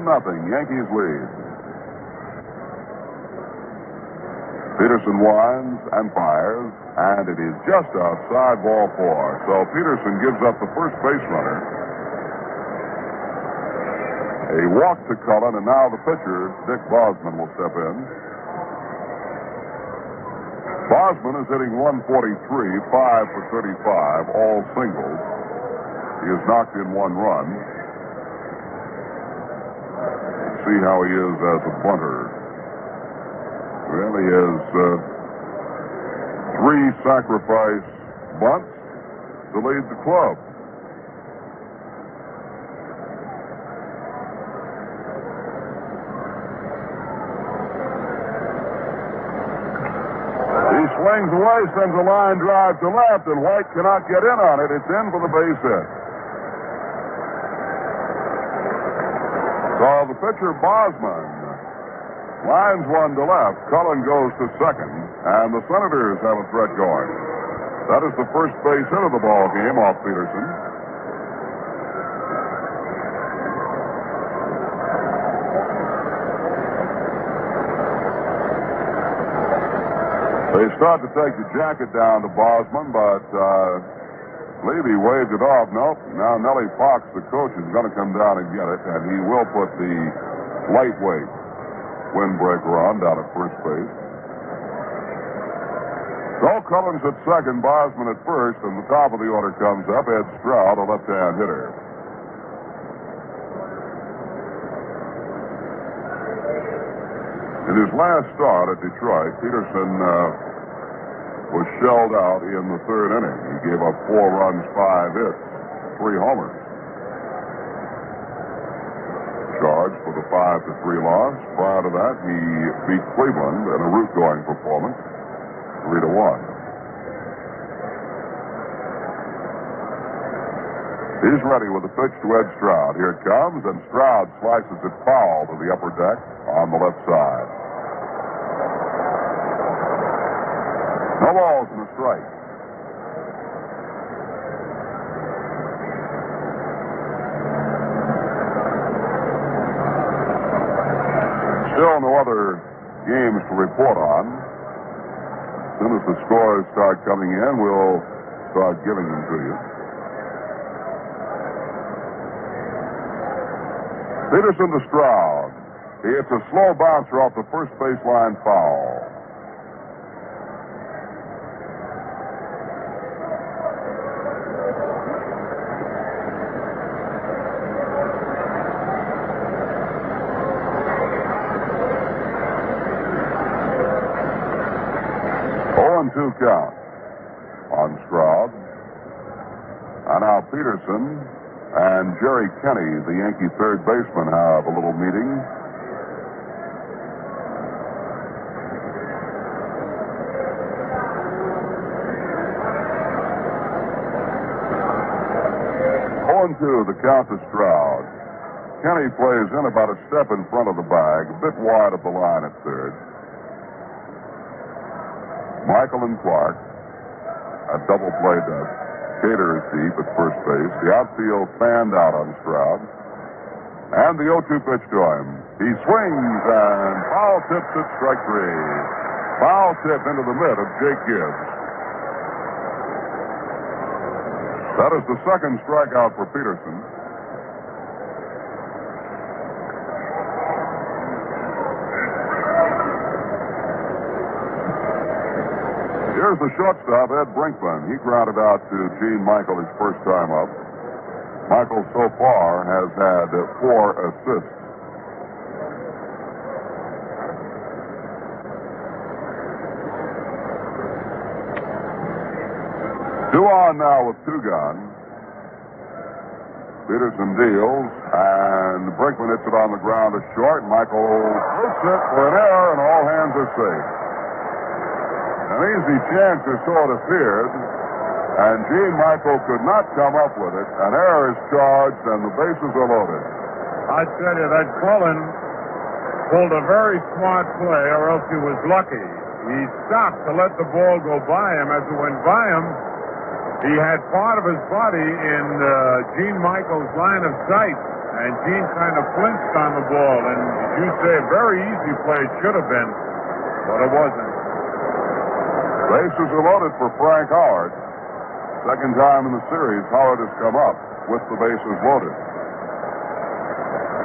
Nothing. Yankees lead. Peterson winds and fires, and it is just outside ball 4. So Peterson gives up the first base runner. A A walk to Cullen, and now the pitcher, Dick Bosman, will step in. Bosman is hitting 143, 5 for 35, all singles. He has knocked in one run. Let's see how he is as a bunter. Well, he has 3 sacrifice bunts to lead the club. Swings away, sends a line drive to left, and White cannot get in on it. It's in for the base hit. So the pitcher, Bosman, lines one to left. Cullen goes to second, and the Senators have a threat going. That is the first base hit of the ball game off Peterson. They start to take the jacket down to Bosman, but Levy waved it off. Nope. Now Nellie Fox, the coach, is going to come down and get it, and he will put the lightweight windbreaker on down at first base. So Cullen's at second, Bosman at first, and the top of the order comes up. Ed Stroud, a left-hand hitter. In his last start at Detroit, Peterson was shelled out in the third inning. He gave up 4 runs, 5 hits, 3 homers. Charged for the 5-3 loss. Prior to that, he beat Cleveland in a route-going performance, 3-1. He's ready with the pitch to Ed Stroud. Here it comes, and Stroud slices it foul to the upper deck on the left side. No balls and a strike. Still no other games to report on. As soon as the scores start coming in, we'll start giving them to you. Peterson to Stroud. It's a slow bouncer off the first baseline foul. Two count on Stroud. And now Peterson and Jerry Kenny, the Yankee third baseman, have a little meeting. Oh, 2, the count to Stroud. Kenny plays in about a step in front of the bag, a bit wide of the line at third. Michael and Clark at double play desk. Cater is deep at first base. The outfield fanned out on Stroud. And the 0-2 pitch to him. He swings and foul tips at strike 3. Foul tip into the mid of Jake Gibbs. That is the second strikeout for Peterson. Here's the shortstop, Ed Brinkman. He grounded out to Gene Michael his first time up. Michael so far has had 4 assists. Two on now with 2 gone. Peterson deals, and Brinkman hits it on the ground to short. Michael hits it for an error, and all hands are safe. An easy chance, or so it appeared, and Gene Michael could not come up with it. An error is charged, and the bases are loaded. I tell you, that Cullen pulled a very smart play, or else he was lucky. He stopped to let the ball go by him. As it went by him, he had part of his body in Gene Michael's line of sight, and Gene kind of flinched on the ball. And as you say, a very easy play it should have been, but it wasn't. Bases are loaded for Frank Howard. Second time in the series, Howard has come up with the bases loaded.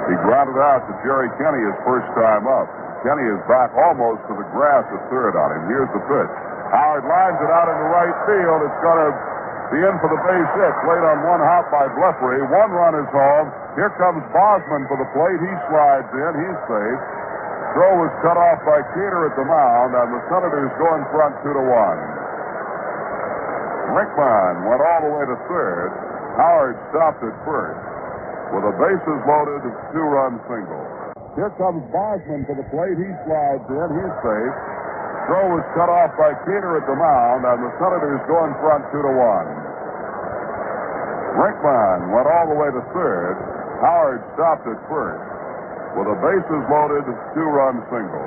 He grounded out to Jerry Kenny his first time up. Kenny is back almost to the grass at third on him. Here's the pitch. Howard lines it out into right field. It's going to be in for the base hit. Played on one hop by Bleffery. One run is home. Here comes Bosman for the plate. He slides in. He's safe. Throw was cut off by Cater at the mound, and the Senators go in front 2-1. Rickman went all the way to third. Howard stopped at first. With a bases loaded, 2-run single. Here comes Bosman for the plate. He slides in. He's safe. Throw was cut off by Cater at the mound, and the Senators go in front 2-1. Rickman went all the way to third. Howard stopped at first. With a bases loaded, 2-run single.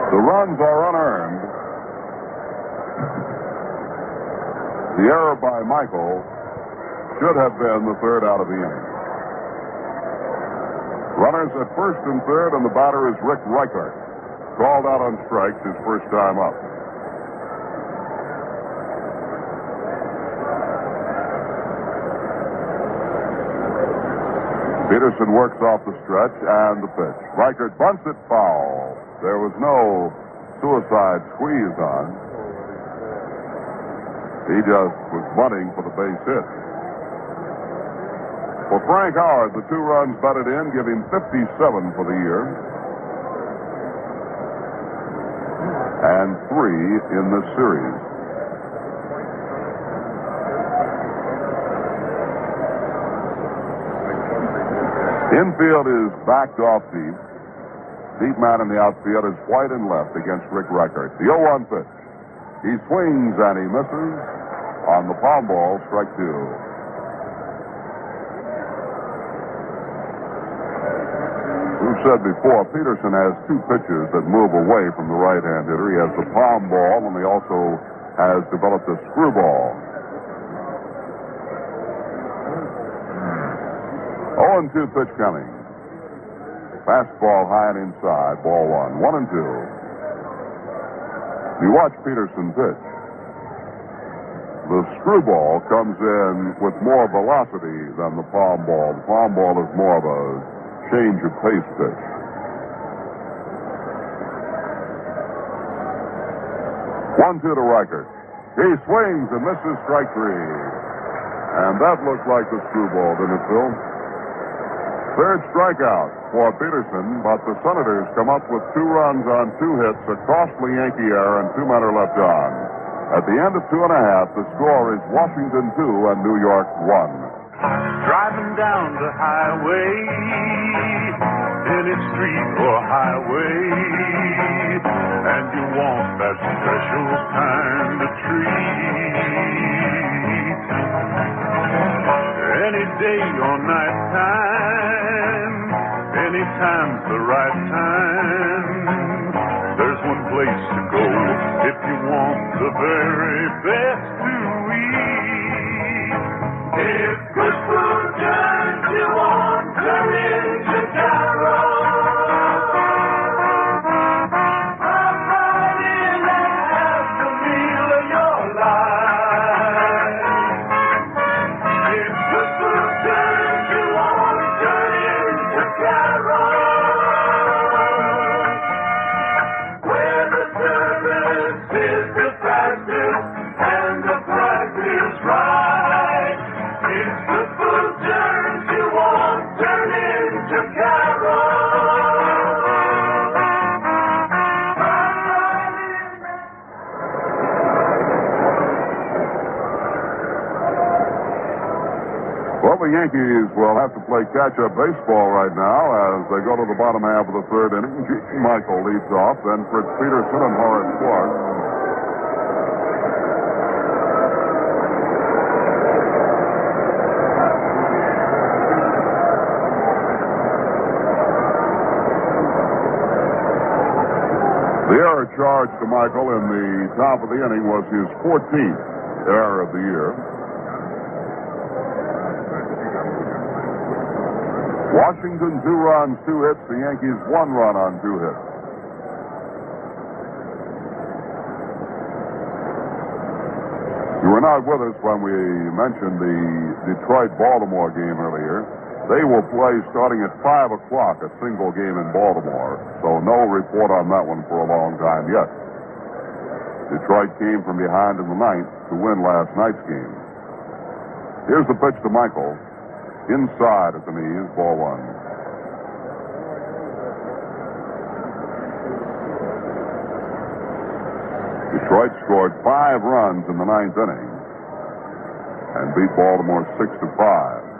The runs are unearned. The error by Michael should have been the third out of the inning. Runners at first and third, and the batter is Rick Reichert. Called out on strikes his first time up. Peterson works off the stretch and the pitch. Reichert bunts it foul. There was no suicide squeeze on. He just was bunting for the base hit. For Frank Howard, the 2 runs batted in give him 57 for the year. And 3 in this series. Infield is backed off deep. Deep man in the outfield is White and left against Rick Reichert. The 0-1 pitch. He swings and he misses on the palm ball, strike 2. We've said before, Peterson has 2 pitches that move away from the right-hand hitter. He has the palm ball, and he also has developed a screwball. 0-2 pitch coming. Fastball high and inside, ball 1. 1-2. You watch Peterson pitch. The screwball comes in with more velocity than the palm ball. The palm ball is more of a change of pace pitch. 1-2 to Reichert. He swings and misses, strike 3. And that looked like the screwball, didn't it, Phil? Third strikeout for Peterson, but the Senators come up with 2 runs on 2 hits, a costly Yankee error, and 2 men are left on. At the end of 2.5, the score is Washington 2 and New York 1. Driving down the highway, any street or highway, and you want that special kind of treat. Any day or night time, anytime's the right time. There's one place to go if you want the very best to eat. If good food turns you on, turn into Carol. Come right in and have the meal of your life. If good food turns you on, turn into Carol. Where the service is the fastest and the price is right. If the food turns you on, turn into Carol. Well, the Yankees will have to play catch-up baseball right now as they go to the bottom half of the third inning. G. Michael leads off, then Fritz Peterson and Horace Clark. The error charged to Michael in the top of the inning was his 14th error of the year. Washington 2 runs, 2 hits. The Yankees 1 run on 2 hits. You were not with us when we mentioned the Detroit-Baltimore game earlier. They will play starting at 5 o'clock, a single game in Baltimore. So no report on that one for a long time yet. Detroit came from behind in the ninth to win last night's game. Here's the pitch to Michael. Inside at the knees, ball one. Detroit scored 5 runs in the ninth inning and beat Baltimore 6-5.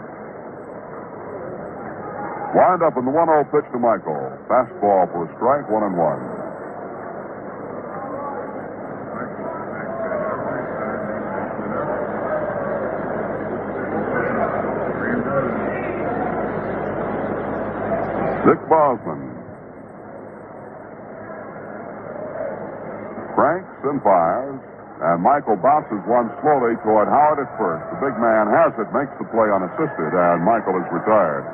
Wind up in the 1-0 pitch to Michael. Fastball for a strike, 1-1. Dick Bosman cranks and fires, and Michael bounces one slowly toward Howard at first. The big man has it, makes the play unassisted, and Michael is retired.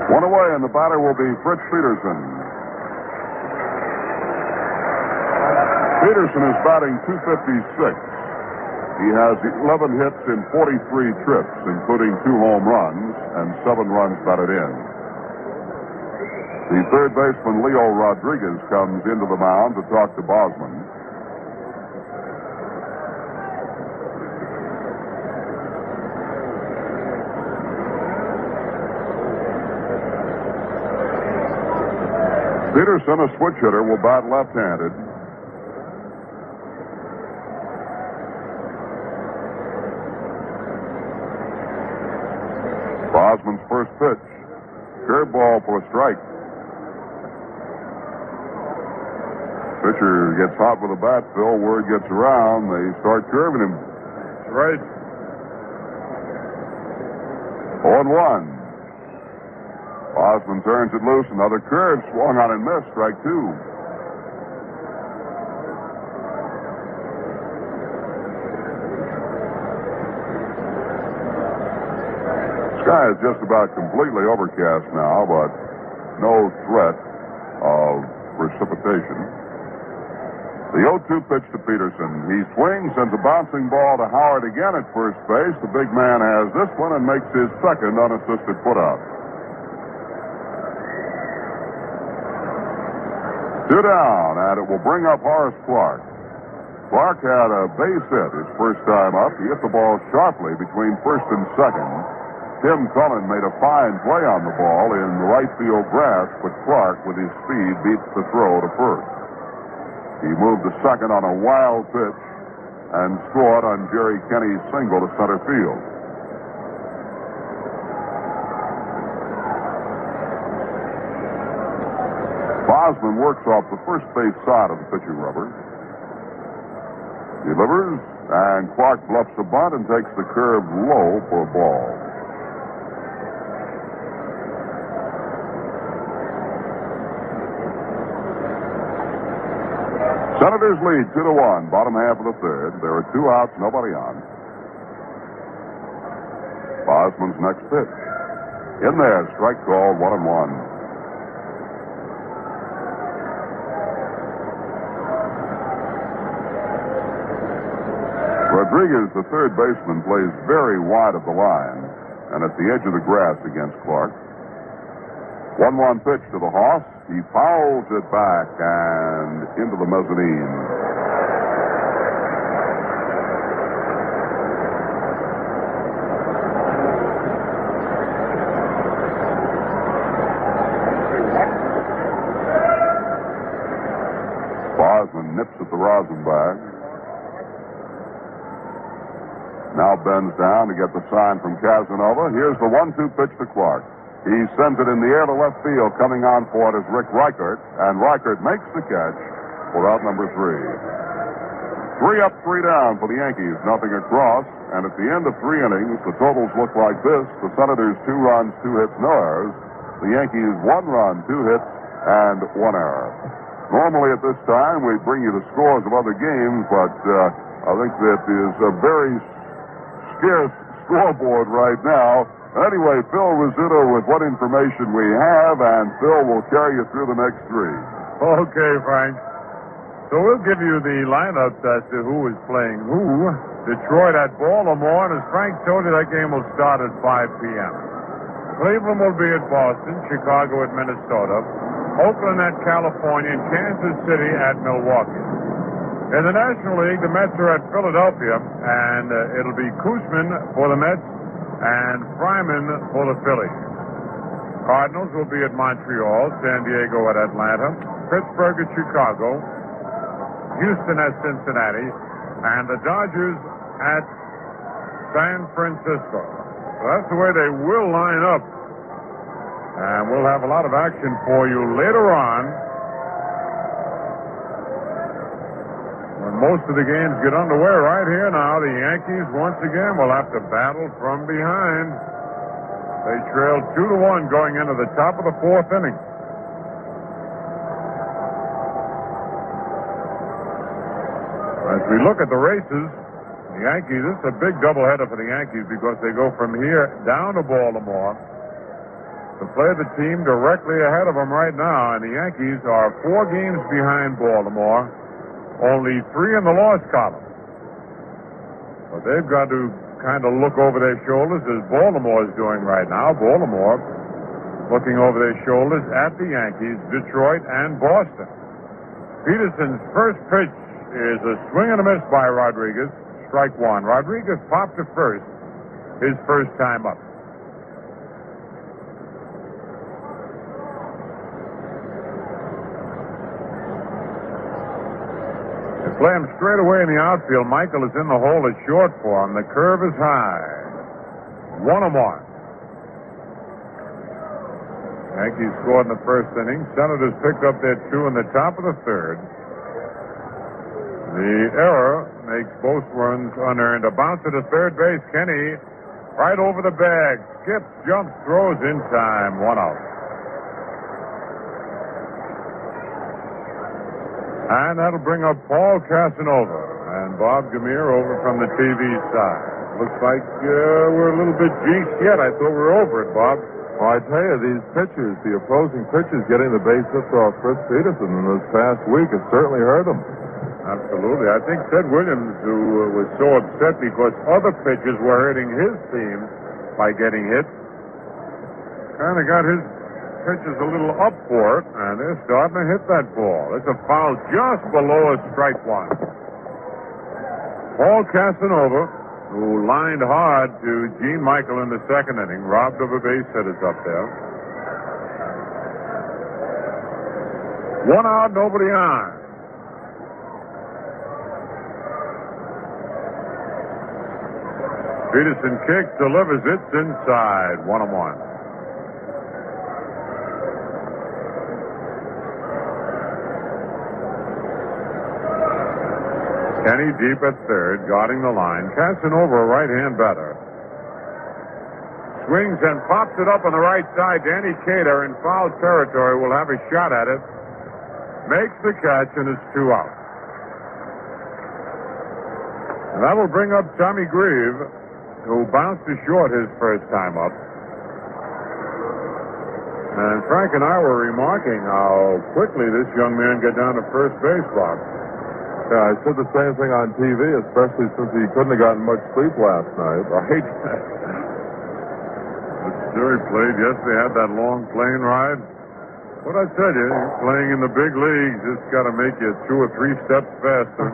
One away, and the batter will be Fritz Peterson. Peterson is batting .256. He has 11 hits in 43 trips, including 2 home runs and 7 runs batted in. The third baseman, Leo Rodriguez, comes into the mound to talk to Bosman. Peterson, a switch hitter, will bat left-handed. Bosman's first pitch. Curveball for a strike. Pitcher gets hot with a bat, Phil. Word gets around. They start curving him. That's right. 0-1. Bosman turns it loose. Another curve swung on and missed. Strike 2. Sky is just about completely overcast now, but no threat of precipitation. The 0-2 pitch to Peterson. He swings, sends a bouncing ball to Howard again at first base. The big man has this one and makes his second unassisted putout. 2 down, and it will bring up Horace Clark. Clark had a base hit his first time up. He hit the ball sharply between first and second. Tim Cullen made a fine play on the ball in the right field grass, but Clark, with his speed, beats the throw to first. He moved to second on a wild pitch and scored on Jerry Kenny's single to center field. Bosman works off the first base side of the pitching rubber. Delivers, and Clark bluffs a bunt and takes the curve low for a ball. Senators lead 2-1, bottom half of the third. There are 2 outs, nobody on. Bosman's next pitch. In there, strike called, 1-1. Rodriguez, the third baseman, plays very wide of the line and at the edge of the grass against Clark. 1-1 pitch to the Hoss. He fouls it back and into the mezzanine. Bosman nips at the rosin bag. Now bends down to get the sign from Casanova. Here's the 1-2 pitch to Clark. He sends it in the air to left field. Coming on for it is Rick Reichert, and Reichert makes the catch for out number 3. 3 up, 3 down for the Yankees, nothing across. And at the end of 3 innings, the totals look like this. The Senators 2 runs, 2 hits, no errors. The Yankees 1 run, 2 hits, and 1 error. Normally at this time, we bring you the scores of other games, but I think that is a very scarce scoreboard right now. Anyway, Phil Rizzuto with what information we have, and Phil will carry you through the next 3. Okay, Frank. So we'll give you the lineups as to who is playing who. Detroit at Baltimore, and as Frank told you, that game will start at 5 p.m. Cleveland will be at Boston, Chicago at Minnesota, Oakland at California, and Kansas City at Milwaukee. In the National League, the Mets are at Philadelphia, and it'll be Koosman for the Mets and Fryman for the Phillies. Cardinals will be at Montreal, San Diego at Atlanta, Pittsburgh at Chicago, Houston at Cincinnati, and the Dodgers at San Francisco. So that's the way they will line up. And we'll have a lot of action for you later on when most of the games get underway. Right here now, the Yankees once again will have to battle from behind. They trail 2-1 going into the top of the fourth inning. As we look at the races, the Yankees, this is a big doubleheader for the Yankees because they go from here down to Baltimore to play the team directly ahead of them right now. And the Yankees are 4 games behind Baltimore, only 3 in the loss column. But they've got to kind of look over their shoulders as Baltimore is doing right now. Baltimore looking over their shoulders at the Yankees, Detroit, and Boston. Peterson's first pitch is a swing and a miss by Rodriguez. Strike one. Rodriguez popped to first his first time up. They play him straight away in the outfield. Michael is in the hole. It's short for him. The curve is high. 1-1. Yankees scored in the first inning. Senators picked up their 2 in the top of the third. The error makes both runs unearned. A bounce to the third base. Kenny right over the bag. Skips, jumps, throws in time. 1 out. And that'll bring up Paul Casanova and Bob Gamere over from the TV side. Looks like we're a little bit jinxed yet. I thought we were over it, Bob. Well, I tell you, these pitchers, the opposing pitchers getting the base hits off Fritz Peterson in this past week has certainly hurt him. Absolutely. I think Ted Williams, who was so upset because other pitchers were hurting his team by getting hit, kind of got his pitchers a little up for it, and they're starting to hit that ball. It's a foul just below a strike one. Paul Casanova, who lined hard to Gene Michael in the second inning, robbed of a base hit, is up there. 1 out, nobody on. Peterson kicks, delivers, it's inside. 1-1. Kenny deep at third, guarding the line. Casanova, a right-hand batter. Swings and pops it up on the right side. Danny Cater in foul territory will have a shot at it. Makes the catch, and it's 2 out. And that will bring up Tommy Grieve, who bounced to short his first time up. And Frank and I were remarking how quickly this young man got down to first base, Bob. Yeah, I said the same thing on TV, especially since he couldn't have gotten much sleep last night. Right. Missouri played yesterday, had that long plane ride. What I tell you, playing in the big leagues, it's got to make you 2 or 3 steps faster.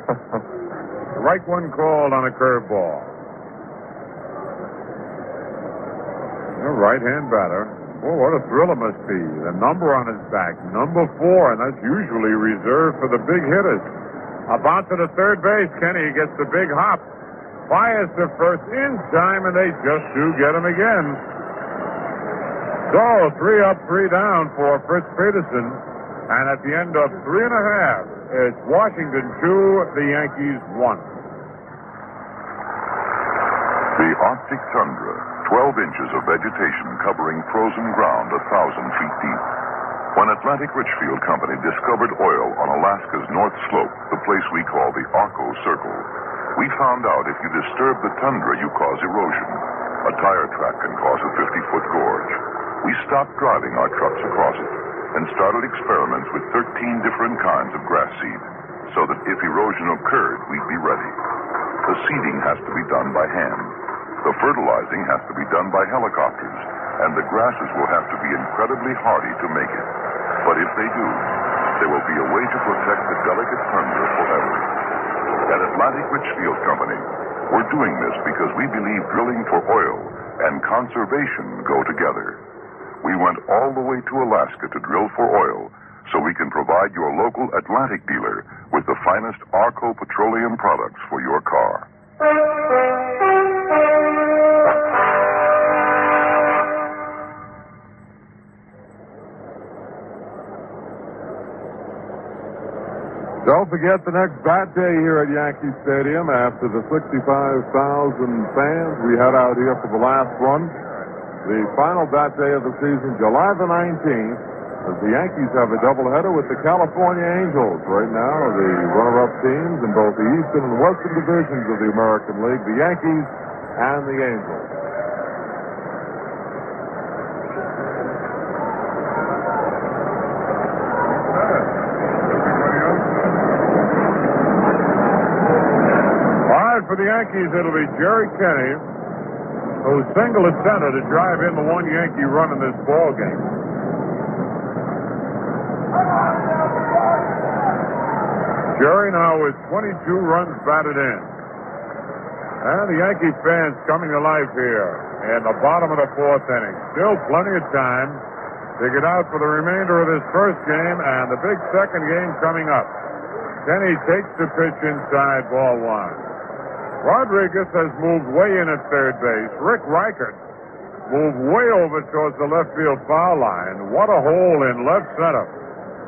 Right one called on a curveball. A right-hand batter. Boy, what a thrill it must be. The number on his back, number 4, and that's usually reserved for the big hitters. A bounce to the third base. Kenny gets the big hop. Fires to first in time, and they just do get him again. So, 3 up, 3 down for Fritz Peterson. And at the end of 3.5, it's Washington 2, the Yankees 1. The Arctic tundra, 12 inches of vegetation covering frozen ground 1,000 feet deep. When Atlantic Richfield Company discovered oil on Alaska's North Slope, the place we call the Arco Circle, we found out if you disturb the tundra, you cause erosion. A tire track can cause a 50-foot gorge. We stopped driving our trucks across it and started experiments with 13 different kinds of grass seed. so that if erosion occurred, we'd be ready. The seeding has to be done by hand. The fertilizing has to be done by helicopters, and the grasses will have to be incredibly hardy to make it. But if they do, there will be a way to protect the delicate tundra forever. At Atlantic Richfield Company, we're doing this because we believe drilling for oil and conservation go together. We went all the way to Alaska to drill for oil so we can provide your local Atlantic dealer with the finest Arco petroleum products for your car. Don't forget the next bat day here at Yankee Stadium. After the 65,000 fans we had out here for the last one, the final bat day of the season, July the 19th, as the Yankees have a doubleheader with the California Angels. Right now, the runner-up teams in both the Eastern and Western divisions of the American League, the Yankees and the Angels. For the Yankees, it'll be Jerry Kenney, who singled at center to drive in the one Yankee run in this ball game. Jerry now with 22 runs batted in. And the Yankee fans coming to life here in the bottom of the fourth inning. Still plenty of time to get out for the remainder of this first game and the big second game coming up. Kenney takes the pitch inside, ball one. Rodriguez has moved way in at third base. Rick Reichert moved way over towards the left field foul line. What a hole in left center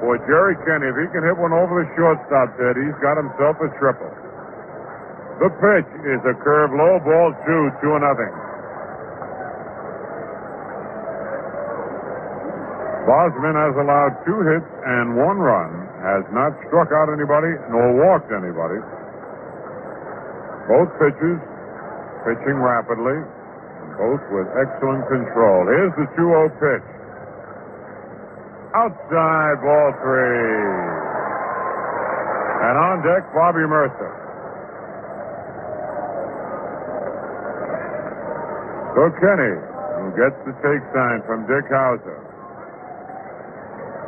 for Jerry Kenney. If he can hit one over the shortstop, Ted, he's got himself a triple. The pitch is a curve low, ball 2-0. Bosman has allowed 2 hits and 1 run, has not struck out anybody nor walked anybody. Both pitchers pitching rapidly, both with excellent control. Here's the 2-0 pitch. Outside, ball 3. And on deck, Bobby Mercer. So Kenney, who gets the take sign from Dick Hauser.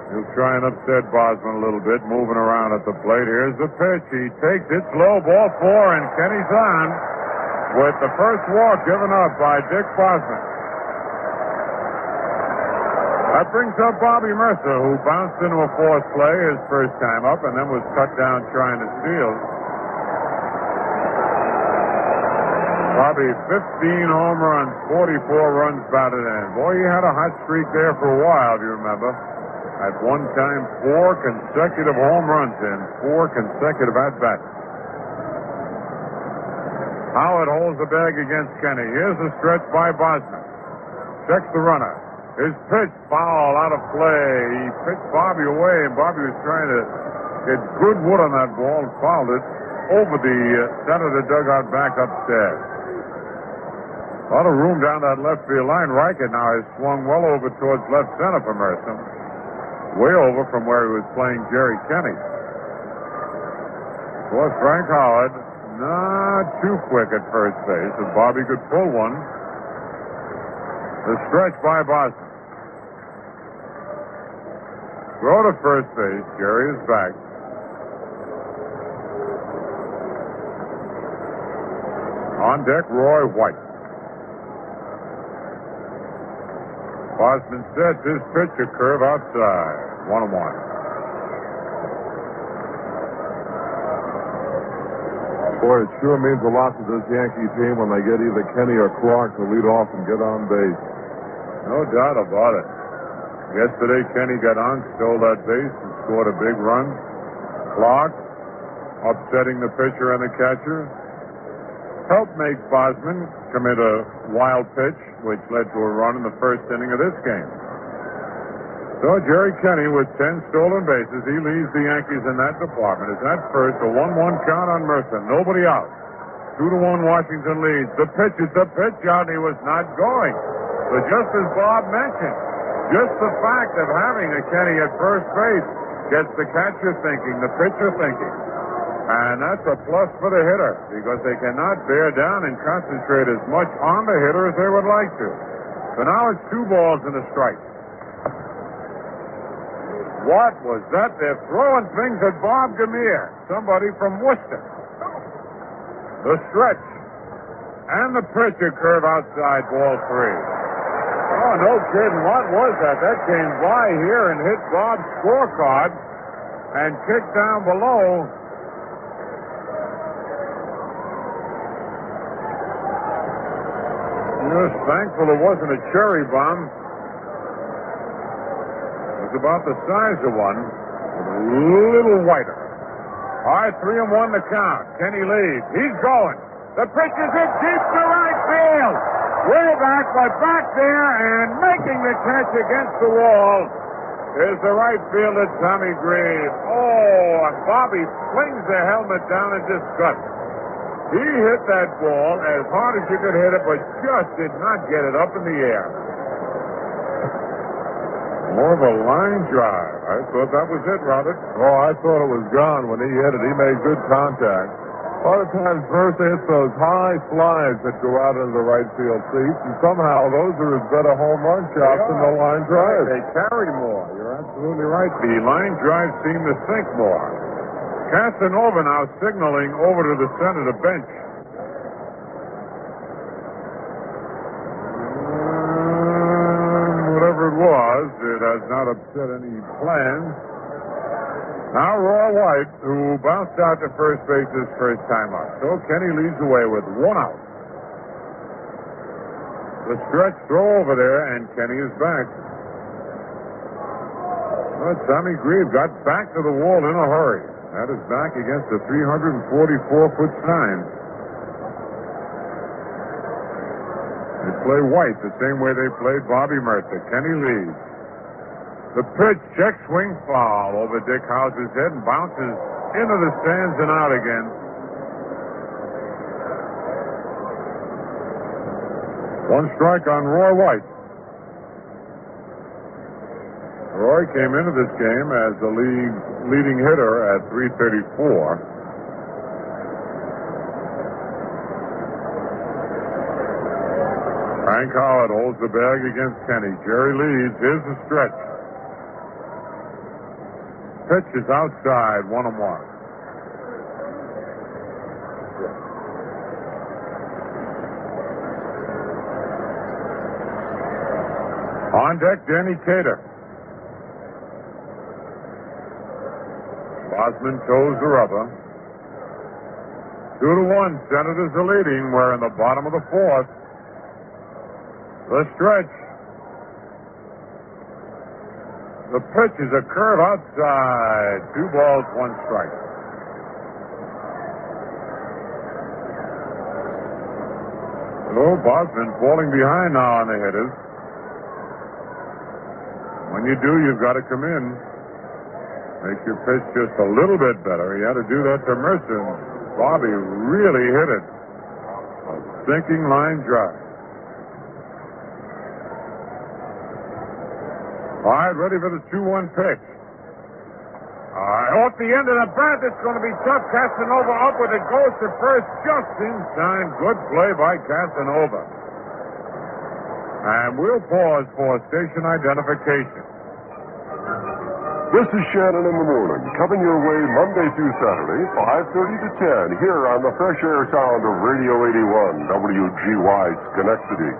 He'll try and upset Bosman a little bit, moving around at the plate. Here's the pitch. He takes it slow, ball 4, and Kenney's on with the first walk given up by Dick Bosman. That brings up Bobby Mercer, who bounced into a fourth play his first time up and then was cut down trying to steal. Bobby, 15 home runs, 44 runs batted in. Boy, he had a hot streak there for a while, if you remember. At one time, 4 consecutive home runs and 4 consecutive at-bats. Howard holds the bag against Kenney. Here's a stretch by Bosman. Checks the runner. His pitch, foul, out of play. He pitched Bobby away, and Bobby was trying to get good wood on that ball and fouled it over the center of the dugout back upstairs. A lot of room down that left field line. Reichert now has swung well over towards left center for Mercer. Way over from where he was playing Jerry Kenney. Boy, Frank Howard, not too quick at first base, and Bobby could pull one. The stretch by Boston. Throw to first base. Jerry is back. On deck, Roy White. Bosman sets his pitch, a curve outside. 1-1. Boy, it sure means a lot to this Yankee team when they get either Kenney or Clark to lead off and get on base. No doubt about it. Yesterday, Kenney got on, stole that base, and scored a big run. Clark, upsetting the pitcher and the catcher, helped make Bosman commit a wild pitch, which led to a run in the first inning of this game. So Jerry Kenney with 10 stolen bases, he leads the Yankees in that department. It's at first, a 1-1 count on Mercer. Nobody out. 2-1 Washington leads. The pitch is the pitch out, and he was not going. But just as Bob mentioned, just the fact of having a Kenney at first base gets the catcher thinking, the pitcher thinking. And that's a plus for the hitter because they cannot bear down and concentrate as much on the hitter as they would like to. So now it's 2 balls and a strike. What was that? They're throwing things at Bob Gamere, somebody from Worcester. The stretch. And the pitch, a curve outside, ball 3. Oh, no kidding. What was that? That came by here and hit Bob's scorecard and kicked down below. Just thankful it wasn't a cherry bomb. It was about the size of one, but a little whiter. All right, 3-1 the count. Kenny leads. He's going. The pitch is in deep to right field. Way back, but back there and making the catch against the wall is the right fielder, Tommy Grieve. Oh, and Bobby flings the helmet down in disgust. He hit that ball as hard as you could hit it, but just did not get it up in the air. More of a line drive. I thought that was it, Robert. Oh, I thought it was gone when he hit it. He made good contact. A lot of times, first they hit those high flies that go out into the right field seats, and somehow those are as good a home run shots than the line drive. They carry more. You're absolutely right. The line drives seem to sink more. Casanova now signaling over to the center of the bench. Whatever it was, it has not upset any plans. Now Roy White, who bounced out to first base his first time out. So Kenny leads away with 1 out. The stretch throw over there, and Kenny is back. Well, Tommy Grieve got back to the wall in a hurry. That is back against the 344-foot sign. They play White the same way they played Bobby Mercer. Kenny leads. The pitch, check swing foul over Dick House's head and bounces into the stands and out again. One strike on Roy White. Roy came into this game as the league's leading hitter at .334. Frank Howard holds the bag against Kenny. Jerry leads. Here's the stretch. Pitch is outside, 1-1. On deck, Danny Cater. Bosman toes the rubber. 2-1. Senators are leading. We're in the bottom of the 4th. The stretch. The pitch is a curve outside. 2 balls, 1 strike. Oh, Bosman falling behind now on the hitters. When you do, you've got to come in. Make your pitch just a little bit better. He had to do that to Mercer. Bobby really hit it. A sinking line drive. All right, ready for the 2-1 pitch. All right, off the end of the bat, it's going to be tough. Casanova up with it, goes to first just in time. Good play by Casanova. And we'll pause for station identification. This is Shannon in the morning, coming your way Monday through Saturday, 5:30 to 10, here on the fresh air sound of Radio 81, WGY Schenectady.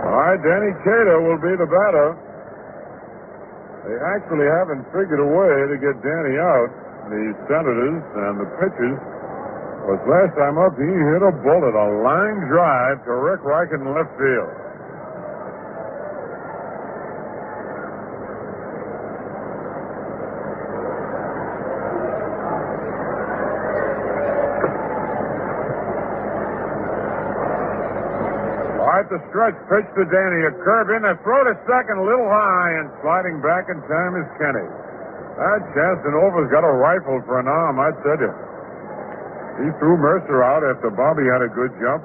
All right, Danny Cater will be the batter. They actually haven't figured a way to get Danny out, the Senators and the pitchers. But last time up, he hit a bullet, a line drive to Rick Reich in left field. All right, the stretch pitch to Danny. A curve in there, throw to second, a little high, and sliding back in time is Kenny. That Casanova's got a rifle for an arm, I tell you. He threw Mercer out after Bobby had a good jump.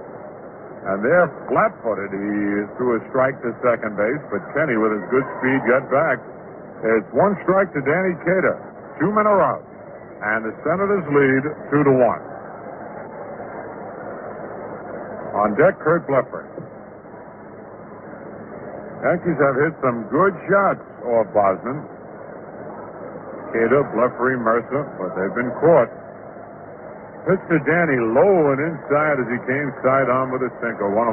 And there, flat-footed, he threw a strike to second base, but Kenny, with his good speed, got back. It's 1 strike to Danny Cater. 2 men are out. And the Senators lead 2-1. On deck, Kurt Bleffer. Yankees have hit some good shots off Bosman. Cater, Bleffer, Mercer, but they've been caught. Pitch to Danny, low and inside as he came side on with a sinker, 1-1.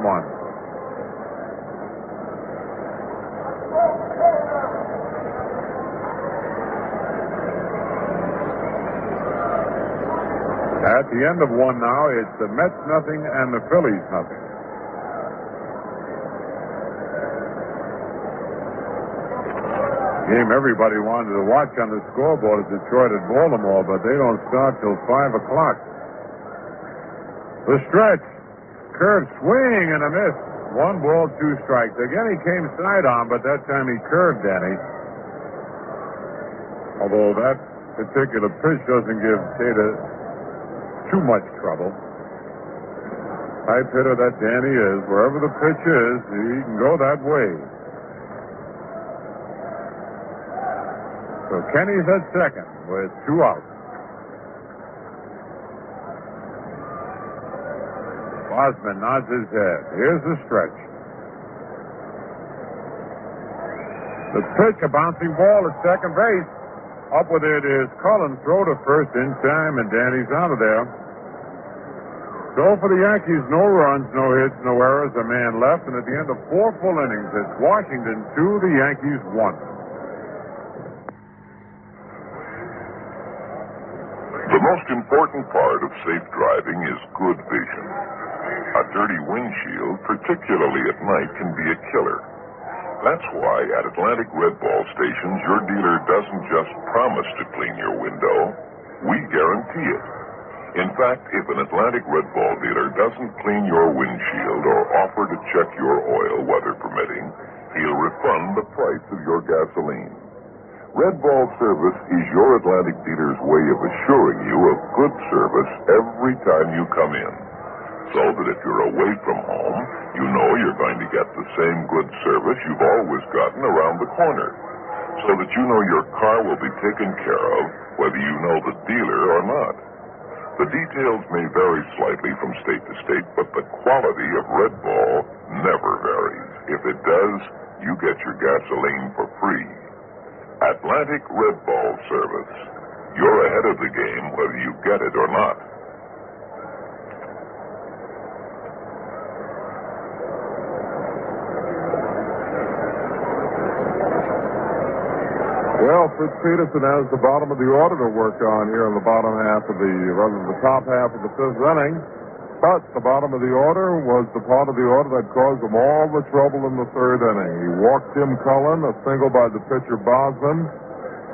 At the end of 1 now, it's the Mets nothing and the Phillies nothing. Game everybody wanted to watch on the scoreboard is Detroit at Baltimore, but they don't start till 5 o'clock. The stretch. Curved swing and a miss. 1 ball, 2 strikes. Again, he came side on, but that time he curved Danny. Although that particular pitch doesn't give Cater too much trouble. Type hitter that Danny is, wherever the pitch is, he can go that way. So Kenny's at second with 2 outs. Bosman nods his head. Here's the stretch. The pitch, a bouncing ball at second base. Up with it is Cullen. Throw to first in time, and Danny's out of there. So for the Yankees, no runs, no hits, no errors, a man left, and at the end of 4 full innings, it's Washington 2, the Yankees 1. The most important part of safe driving is good vision. A dirty windshield, particularly at night, can be a killer. That's why at Atlantic Red Ball stations, your dealer doesn't just promise to clean your window, we guarantee it. In fact, if an Atlantic Red Ball dealer doesn't clean your windshield or offer to check your oil, weather permitting, he'll refund the price of your gasoline. Red Ball Service is your Atlantic dealer's way of assuring you of good service every time you come in. So that if you're away from home, you know you're going to get the same good service you've always gotten around the corner. So that you know your car will be taken care of, whether you know the dealer or not. The details may vary slightly from state to state, but the quality of Red Ball never varies. If it does, you get your gasoline for free. Atlantic Red Ball Service. You're ahead of the game whether you get it or not. Well, Fritz Peterson has the bottom of the order to work on here in the bottom half of the top half of the 5th inning. But the bottom of the order was the part of the order that caused him all the trouble in the 3rd inning. He walked Jim Cullen, a single by the pitcher Bosman,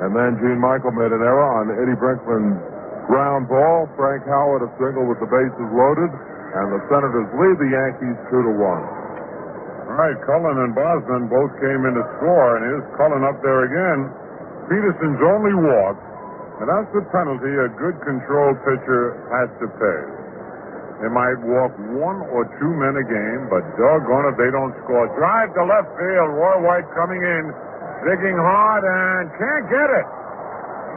and then Gene Michael made an error on Eddie Brinkman's ground ball. Frank Howard a single with the bases loaded, and the Senators lead the Yankees 2-1. All right, Cullen and Bosman both came in to score, and here's Cullen up there again. Peterson's only walk, and that's the penalty a good control pitcher has to pay. They might walk 1 or 2 men a game, but doggone if they don't score. Drive to left field. Roy White coming in, digging hard, and can't get it.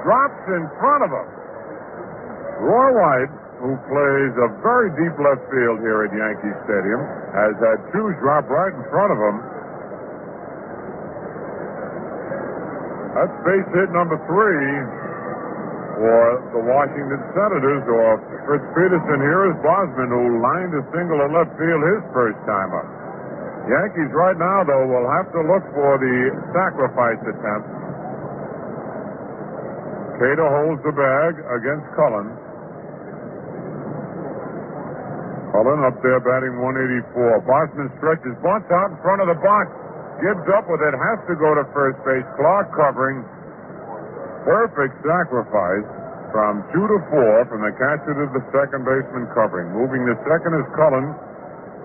Drops in front of him. Roy White, who plays a very deep left field here at Yankee Stadium, has had 2 drop right in front of him. That's base hit number 3 for the Washington Senators, or Fritz Peterson. Here is Bosman, who lined a single at left field his first time up. Yankees right now, though, will have to look for the sacrifice attempt. Cater holds the bag against Cullen. Cullen up there batting 184. Bosman stretches, bunts out in front of the box. Gibbs up with it, has to go to first base. Clark covering. Perfect sacrifice from 2 to 4 from the catcher to the second baseman covering. Moving to second is Cullen.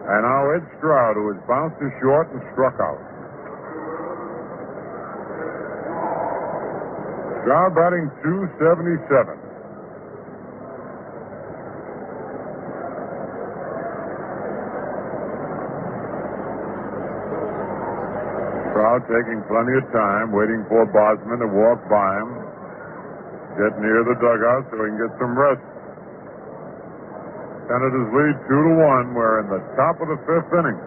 And now Ed Stroud, who has bounced to short and struck out. Stroud batting 277. Crowd taking plenty of time, waiting for Bosman to walk by him, get near the dugout so he can get some rest. Senators lead 2-1. We're in the top of the fifth inning.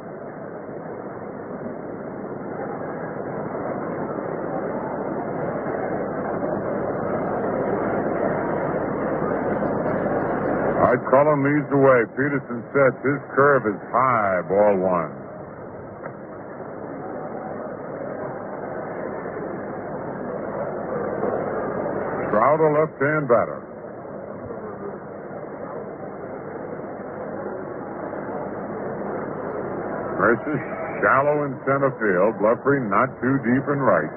Cullen leads the way. Peterson sets. His curve is high. Ball one. Stroud, a left-hand batter. Mercer shallow in center field. Bluffrey not too deep in right.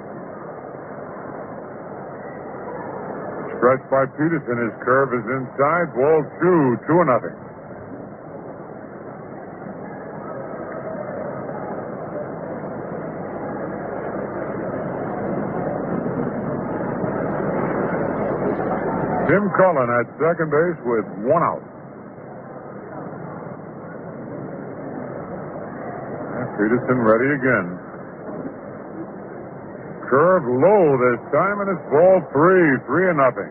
Stretched by Peterson. His curve is inside. Ball 2-0. Tim Cullen at second base with 1 out. And Peterson ready again. Curve low this time, and it's ball 3-0.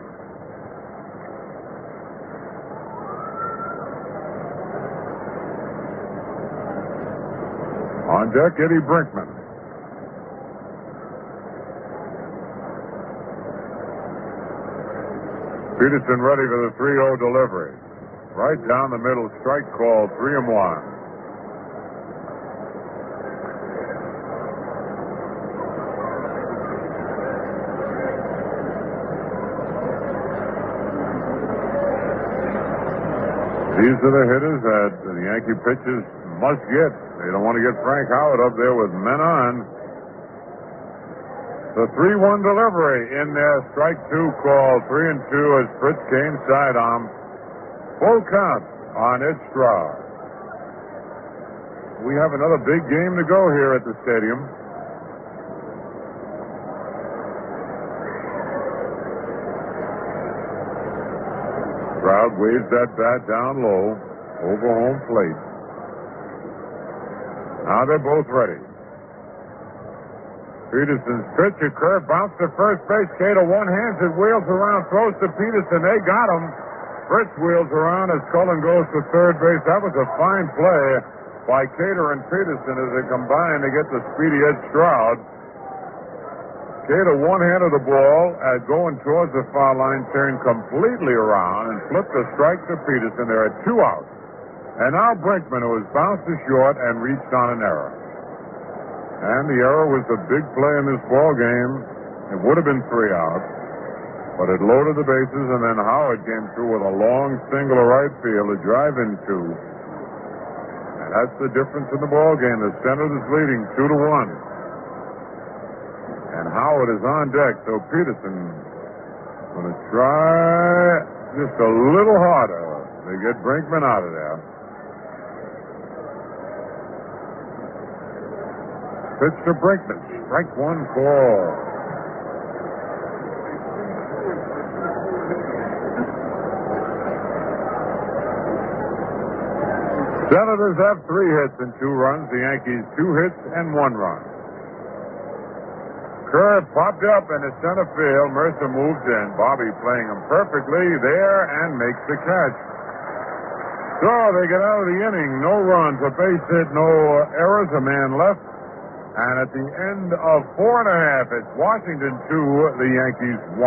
On deck, Eddie Brinkman. Peterson ready for the 3-0 delivery. Right down the middle, strike call, 3-1. These are the hitters that the Yankee pitchers must get. They don't want to get Frank Howard up there with men on. The 3-1 delivery in there. Strike two call. 3-2 as Fritz came sidearm. Full count on Ed Stroud. We have another big game to go here at the stadium. Stroud waves that bat down low over home plate. Now they're both ready. Peterson's pitch, a curve, bounce to first base. Cater one hands it, wheels around, throws to Peterson. They got him. Fritz wheels around as Cullen goes to third base. That was a fine play by Cater and Peterson as they combine to get the speedy Ed Stroud. Cater one-handed the ball going towards the foul line, turned completely around and flipped a strike to Peterson. There are 2 outs. And now Brinkman, who has bounced to short and reached on an error. And the error was the big play in this ball game. It would have been 3 outs, but it loaded the bases, and then Howard came through with a long single to right field to drive into. And that's the difference in the ball game. The Senators leading 2-1. And Howard is on deck, so Peterson going to try just a little harder to get Brinkman out of there. Pitch to Brinkman. Strike one call. Senators have 3 hits and 2 runs. The Yankees 2 hits and 1 run. Curve popped up in the center field. Mercer moves in. Bobby playing him perfectly there and makes the catch. So they get out of the inning. No runs, a base hit, no errors, a man left. And at the end of 4.5, it's Washington 2, the Yankees 1.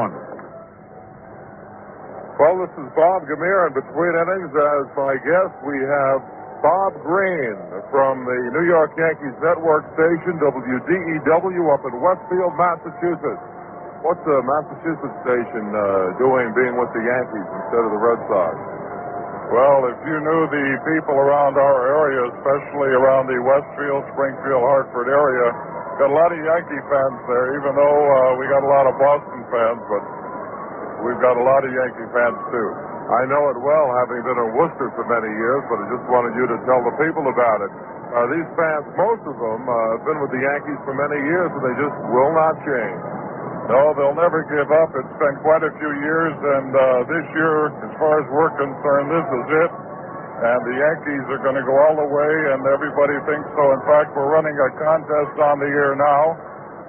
Well, this is Bob Gamere, and between innings, as my guest, we have Bob Green from the New York Yankees network station, WDEW, up in Westfield, Massachusetts. What's the Massachusetts station doing being with the Yankees instead of the Red Sox? Well, if you knew the people around our area, especially around the Westfield, Springfield, Hartford area, got a lot of Yankee fans there, even though we got a lot of Boston fans, but we've got a lot of Yankee fans too. I know it well, having been in Worcester for many years, but I just wanted you to tell the people about it. These fans, most of them, have been with the Yankees for many years, and they just will not change. No, they'll never give up. It's been quite a few years, and this year, as far as we're concerned, this is it. and the Yankees are going to go all the way, and everybody thinks so. In fact, we're running a contest on the air now,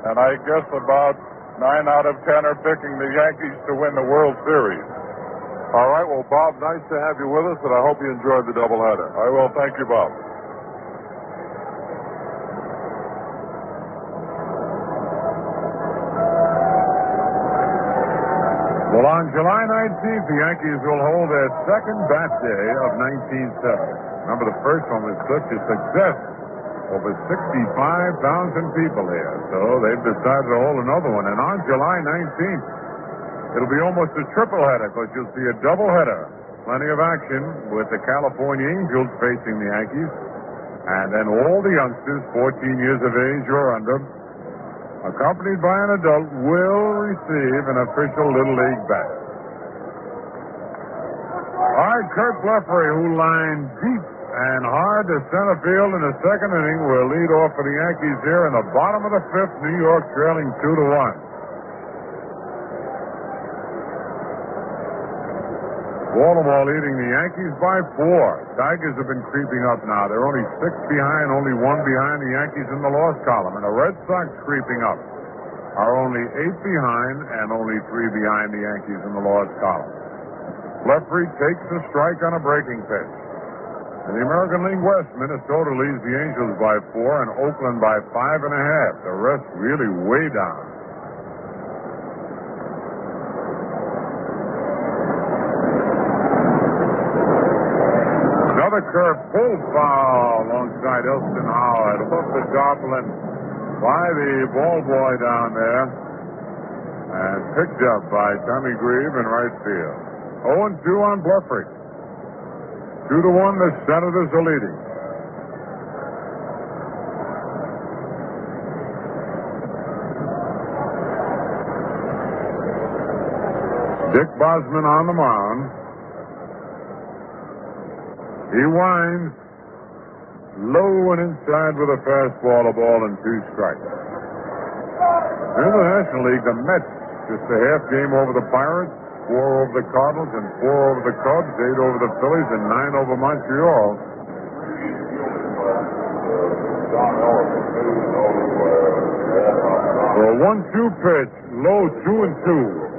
and I guess about 9 out of 10 are picking the Yankees to win the World Series. All right, well, Bob, nice to have you with us, and I hope you enjoyed the doubleheader. I will. Thank you, Bob. Well, on July 19th, the Yankees will hold their second bat day of 1970. Remember, the first one was such a success. Over 65,000 people here. So they've decided to hold another one. And on July 19th, it'll be almost a triple header because you'll see a double header. Plenty of action with the California Angels facing the Yankees. And then all the youngsters, 14 years of age or under, accompanied by an adult, will receive an official Little League bat. All right, Kurt Blefary, who lined deep and hard to center field in the second inning, will lead off for the Yankees here in the bottom of the fifth. New York trailing 2-1. Baltimore leading the Yankees by 4. Tigers have been creeping up now. They're only 6 behind, only 1 behind the Yankees in the loss column. And the Red Sox creeping up are only 8 behind and only 3 behind the Yankees in the loss column. Blefary takes the strike on a breaking pitch. In the American League West, Minnesota leads the Angels by 4 and Oakland by 5.5. The rest really way down. Another curve pull foul alongside Elston Howard. Above the Joplin by the ball boy down there. And picked up by Tommy Grieve in right field. 0-2 on Blefary. 2-1, the Senators are leading. Dick Bosman on the mound. He winds low and inside with a fastball, a ball, and 2 strikes. In the National League, the Mets just a half game over the Pirates, 4 over the Cardinals, and 4 over the Cubs, 8 over the Phillies, and 9 over Montreal. So a 1-2 pitch, low 2-2.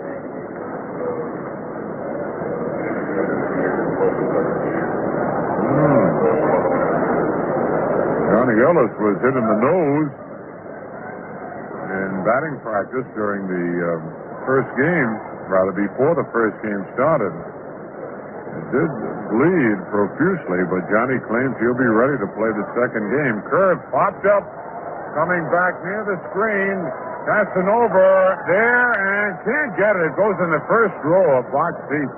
Johnny Ellis was hit in the nose in batting practice during the first game, rather before the first game started. It did bleed profusely, but Johnny claims he'll be ready to play the second game. Curve popped up, coming back near the screen. Casanova there and can't get it. It goes in the first row of box seats.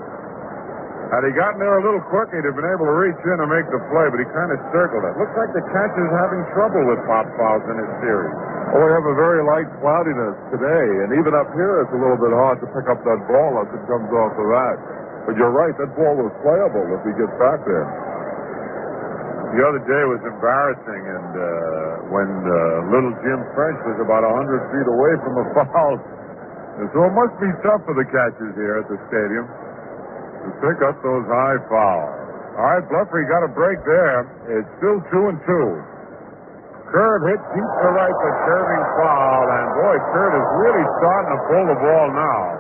Had he gotten there a little quick, he'd have been able to reach in and make the play, but he kind of circled it. Looks like the catcher's having trouble with pop fouls in his series. Well, we have a very light cloudiness today, and even up here it's a little bit hard to pick up that ball as it comes off the bat. But you're right, that ball was playable if he gets back there. The other day was embarrassing, and when little Jim French was about 100 feet away from the foul. And so it must be tough for the catchers here at the stadium to pick up those high fouls. All right, Blefary got a break there. It's still 2-2. Curve hit deep to right, but curving foul. And boy, Curve is really starting to pull the ball now.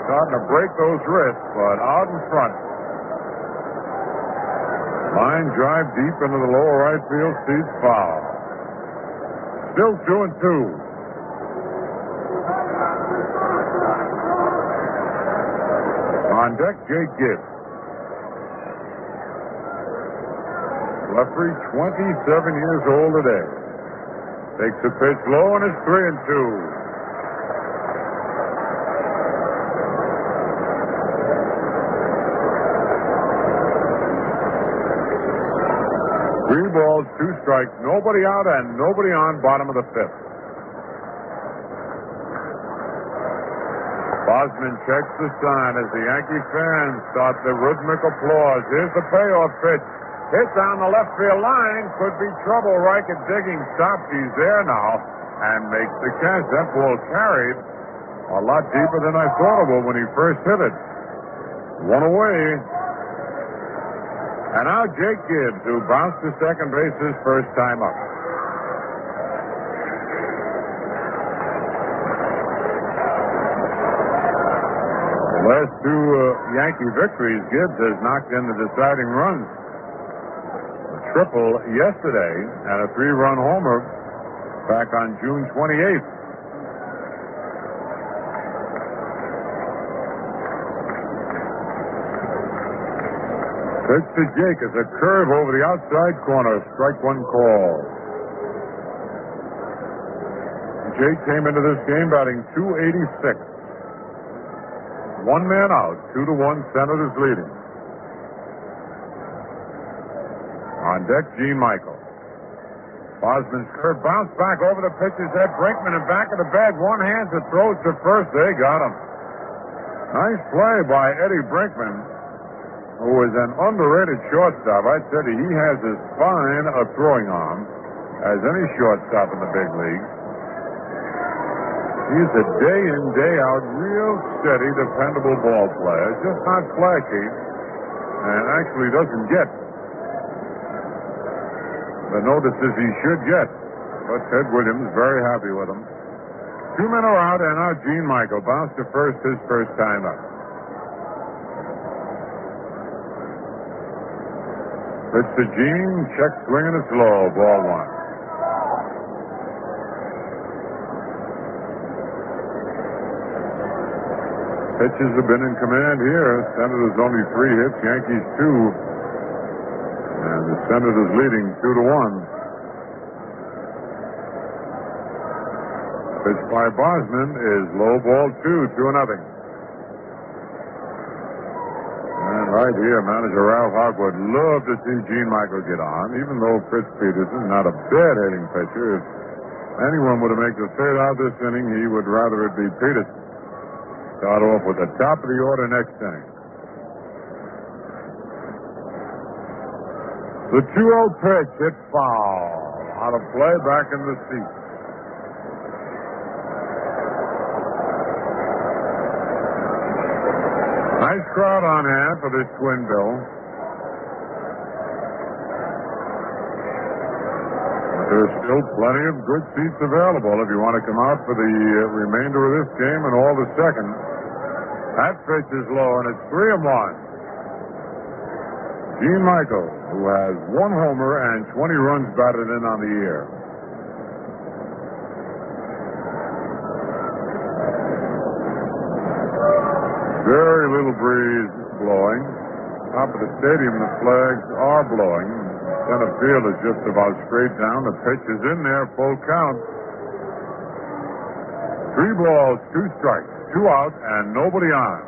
Starting to break those wrists, but out in front. Line drive deep into the lower right field seats, foul. Still 2-2. On deck, Jake Gibbs. Blefary, 27 years old today. Takes a pitch low and it's 3-2. Three balls, 2 strikes, nobody out and nobody on, bottom of the fifth. Bosman checks the sign as the Yankee fans start the rhythmic applause. Here's the payoff pitch. Hit down the left field line. Could be trouble. Riker digging stops. He's there now and makes the catch. That ball carried a lot deeper than I thought it would when he first hit it. One away. And now Jake Gibbs, who bounced to second base his first time up. The last two Yankee victories, Gibbs has knocked in the deciding runs. A triple yesterday and a 3-run homer back on June 28th. Pitch to Jake. It's a curve over the outside corner. Strike one call. Jake came into this game batting .286. 1 man out. 2-1. Senators leading. On deck, Gene Michael. Bosman's curve bounced back over the pitcher's head. Brinkman in back of the bag. One hand to throws to first. They got him. Nice play by Eddie Brinkman, who is an underrated shortstop. I said he has as fine a throwing arm as any shortstop in the big league. He's a day-in, day-out, real steady, dependable ball player. Just not flashy, and actually doesn't get the notices he should get. But Ted Williams very happy with him. 2 men are out, and now Gene Michael bounced to first his first time up. Pitch to Gene, check swinging, it's low, ball one. Pitches have been in command here. Senators only 3 hits, Yankees 2. And the Senators leading 2-1. Pitch by Bosman is low, ball 2, 2-0. And right here, manager Ralph Hogg would love to see Gene Michael get on, even though Fritz Peterson, not a bad hitting pitcher. If anyone would have made the third out this inning, he would rather it be Peterson. Start off with the top of the order next inning. The 2-0 pitch hit foul. Out of play, back in the seat. Nice crowd on hand for this twin bill. There's still plenty of good seats available if you want to come out for the remainder of this game and all the second. That pitch is low, and it's 3-1. Gene Michael, who has 1 homer and 20 runs batted in on the year. Very little breeze blowing. Top of the stadium, the flags are blowing. Center field is just about straight down. The pitch is in there, full count. 3 balls, 2 strikes, 2 out, and nobody on.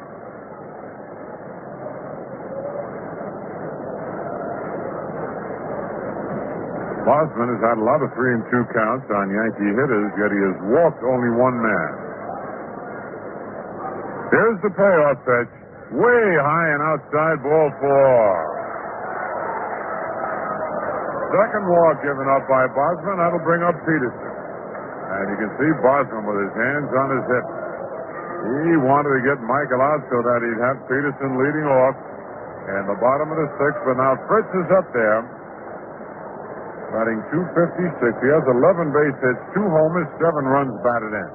Bosman has had a lot of 3-2 counts on Yankee hitters, yet he has walked only 1 man. Here's the payoff pitch. Way high and outside, ball 4. Second walk given up by Bosman. That'll bring up Peterson. And you can see Bosman with his hands on his hips. He wanted to get Michael out so that he'd have Peterson leading off in the bottom of the 6th. But now Fritz is up there, batting .256. He has 11 base hits, 2 homers, 7 runs batted in.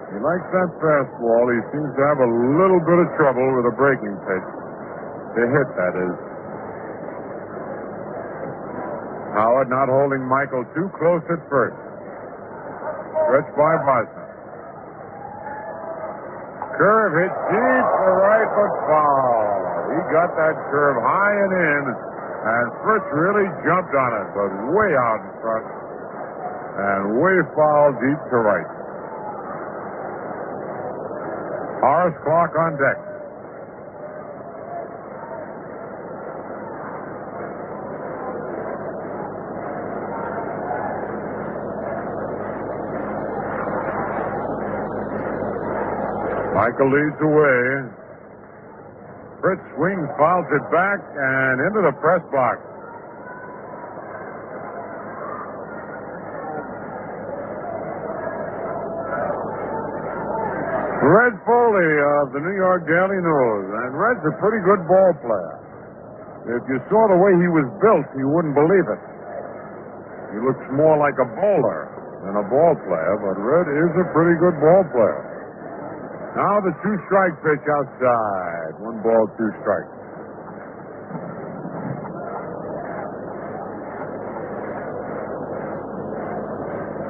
He likes that fastball. He seems to have a little bit of trouble with a breaking pitch. To hit, that is. Howard not holding Michael too close at first. Stretched by Bosman. Curve hit deep to right, but foul. He got that curve high and in, and Fritz really jumped on it, but way out in front, and way foul deep to right. Horace Clark on deck. Michael leads away. Fritz swings, fouls it back, and into the press box. Red Foley of the New York Daily News. And Red's a pretty good ball player. If you saw the way he was built, you wouldn't believe it. He looks more like a bowler than a ball player, but Red is a pretty good ball player. Now the 2-strike pitch outside. 1 ball, 2 strikes.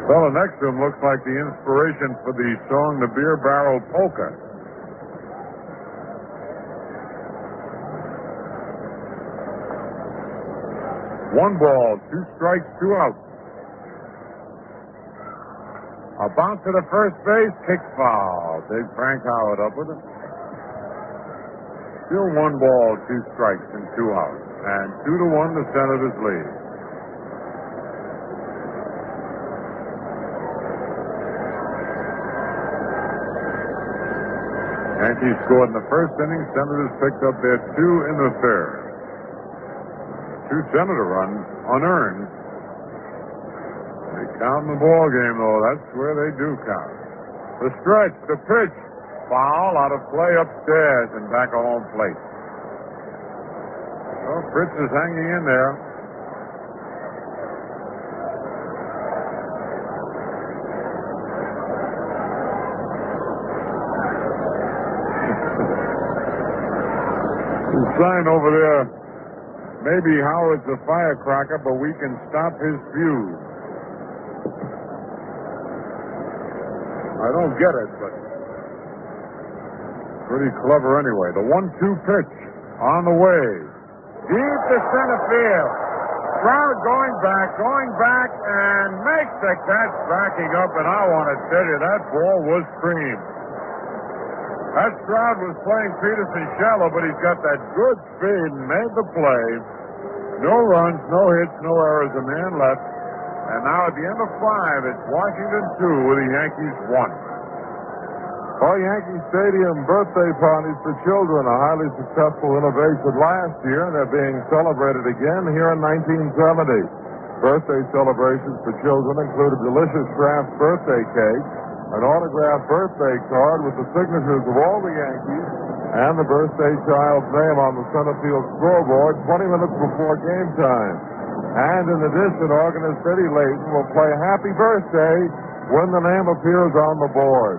Fellow next to him looks like the inspiration for the song The Beer Barrel Polka. One ball, 2 strikes, 2 outs. A bounce to the first base, kick foul. Big Frank Howard up with it. Still 1 ball, 2 strikes, and 2 outs. And 2-1 the Senators lead. Yankees scored in the first inning. Senators picked up their 2 in the third. 2 Senator runs unearned. They count in the ball game, though. That's where they do count. The stretch, the pitch, foul out of play upstairs and back at home plate. Well, Fritz is hanging in there. The sign over there. Maybe Howard's a firecracker, but we can stop his fuse. I don't get it, but pretty clever anyway. The 1-2 pitch on the way. Deep to center field. Crowd going back, and makes the catch backing up, and I want to tell you, that ball was creamed. That Stroud was playing Peterson shallow, but he's got that good speed and made the play. No runs, no hits, no errors, a man left. And now at the end of 5, it's Washington 2 with the Yankees 1. Well, Yankee Stadium birthday parties for children, a highly successful innovation last year, and they're being celebrated again here in 1970. Birthday celebrations for children include a delicious Kraft birthday cake, an autographed birthday card with the signatures of all the Yankees, and the birthday child's name on the center field scoreboard 20 minutes before game time. And in addition, organist Eddie Layton will play Happy Birthday when the name appears on the board.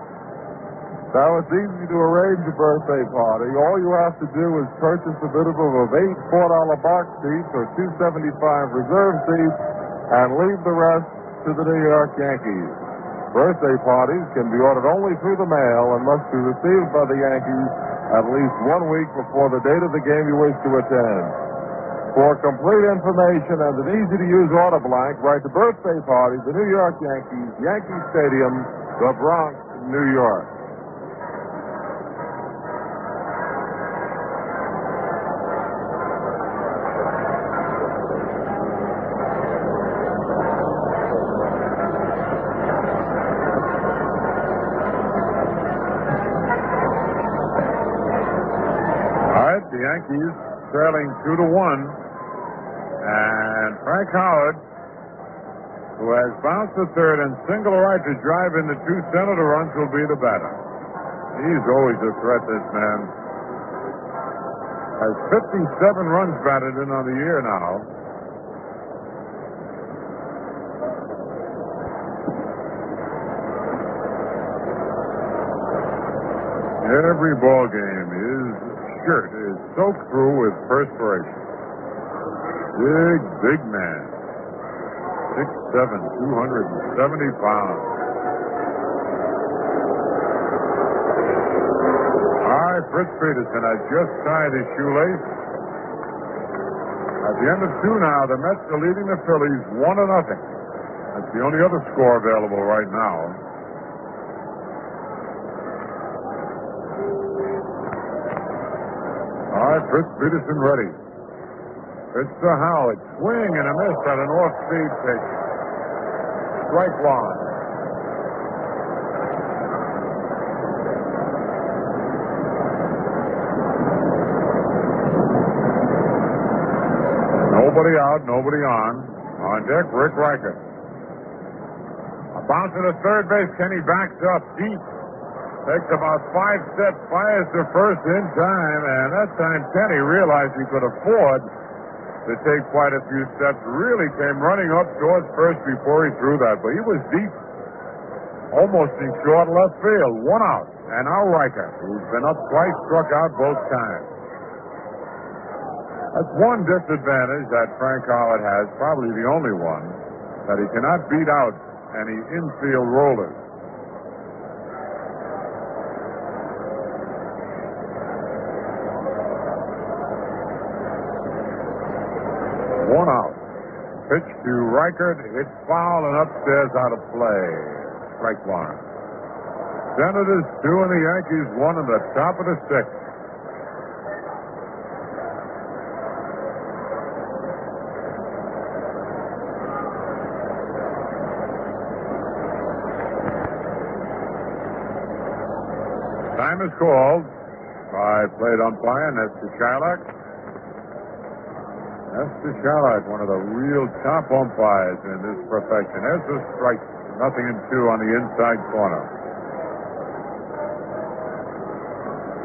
Now, it's easy to arrange a birthday party. All you have to do is purchase a minimum of 8 $4 box seats or 275 reserve seats and leave the rest to the New York Yankees. Birthday parties can be ordered only through the mail and must be received by the Yankees at least 1 week before the date of the game you wish to attend. For complete information and an easy-to-use order blank, write to Birthday Party, the New York Yankees, Yankee Stadium, the Bronx, New York. The Yankees trailing 2-1, and Frank Howard, who has bounced to third and single right to drive in the 2 Senator runs, will be the batter. He's always a threat, this man. Has 57 runs batted in on the year now. Every ball game his shirt is soaked through with perspiration. Big man. 6'7", 270 pounds. All right, Fritz Peterson has just tied his shoelace. At the end of 2 now, the Mets are leading the Phillies 1-0. That's the only other score available right now. All right, Fritz Peterson ready. It's to Howard. Swing and a miss on an off-speed pitch. Strike 1. Nobody out, nobody on. On deck, Rick Riker. A bounce to the third base. Kenny backs up deep. Takes about 5 steps, fires to first in time, and that time Kenny realized he could afford to take quite a few steps, really came running up towards first before he threw that. But he was deep, almost in short left field. One out. And now Riker, who's been up twice, struck out both times. That's one disadvantage that Frank Howard has, probably the only one, that he cannot beat out any infield rollers. One out. Pitch to Reichert, hit foul and upstairs out of play. Strike one. Senators 2 and the Yankees 1 in the top of the 6th. Time is called by plate umpire Nestor Shylock. Nestor Shylock, one of the real top umpires in this profession. There's a strike, 0-2 on the inside corner.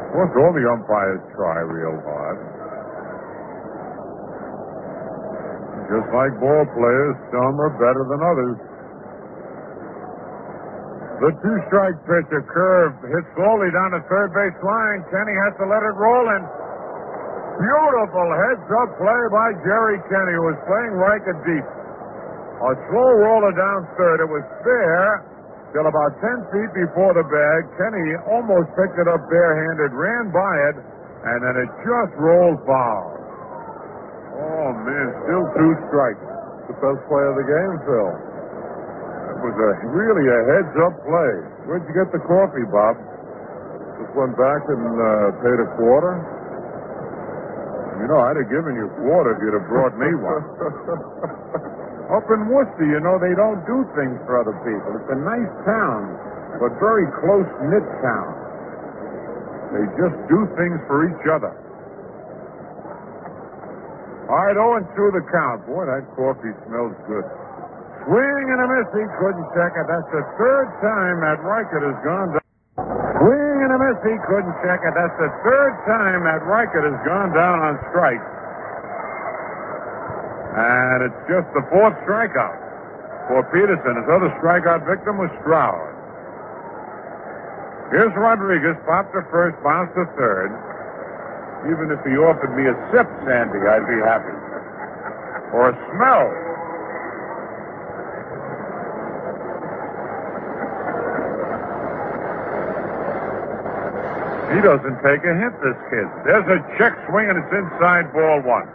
Of course, all the umpires try real hard. Just like ball players, some are better than others. The two-strike pitch, a curve, hit slowly down the third base line. Kenny has to let it roll in. Beautiful heads-up play by Jerry Kenny, who was playing Riker deep. A slow roller down third. It was fair till about 10 feet before the bag. Kenny almost picked it up barehanded, ran by it, and then it just rolled foul. Oh, man, still 2 strikes. The best play of the game, Phil. It was really a heads-up play. Where'd you get the coffee, Bob? Just went back and paid a quarter. You know, I'd have given you a quarter if you'd have brought me one. Up in Worcester, you know, they don't do things for other people. It's a nice town, but very close-knit town. They just do things for each other. All right, 0-2 the count. Boy, that coffee smells good. Swing and a miss. He couldn't check it. That's the third time that Reichert has gone down. Swing and a miss. He couldn't check it. That's the third time that Reichert has gone down on strikes. And it's just the 4th strikeout for Peterson. His other strikeout victim was Stroud. Here's Rodriguez. Popped to first, bounced to third. Even if he offered me a sip, Sandy, I'd be happy. Or a smell. He doesn't take a hint, this kid. There's a check swing, and it's inside ball 1.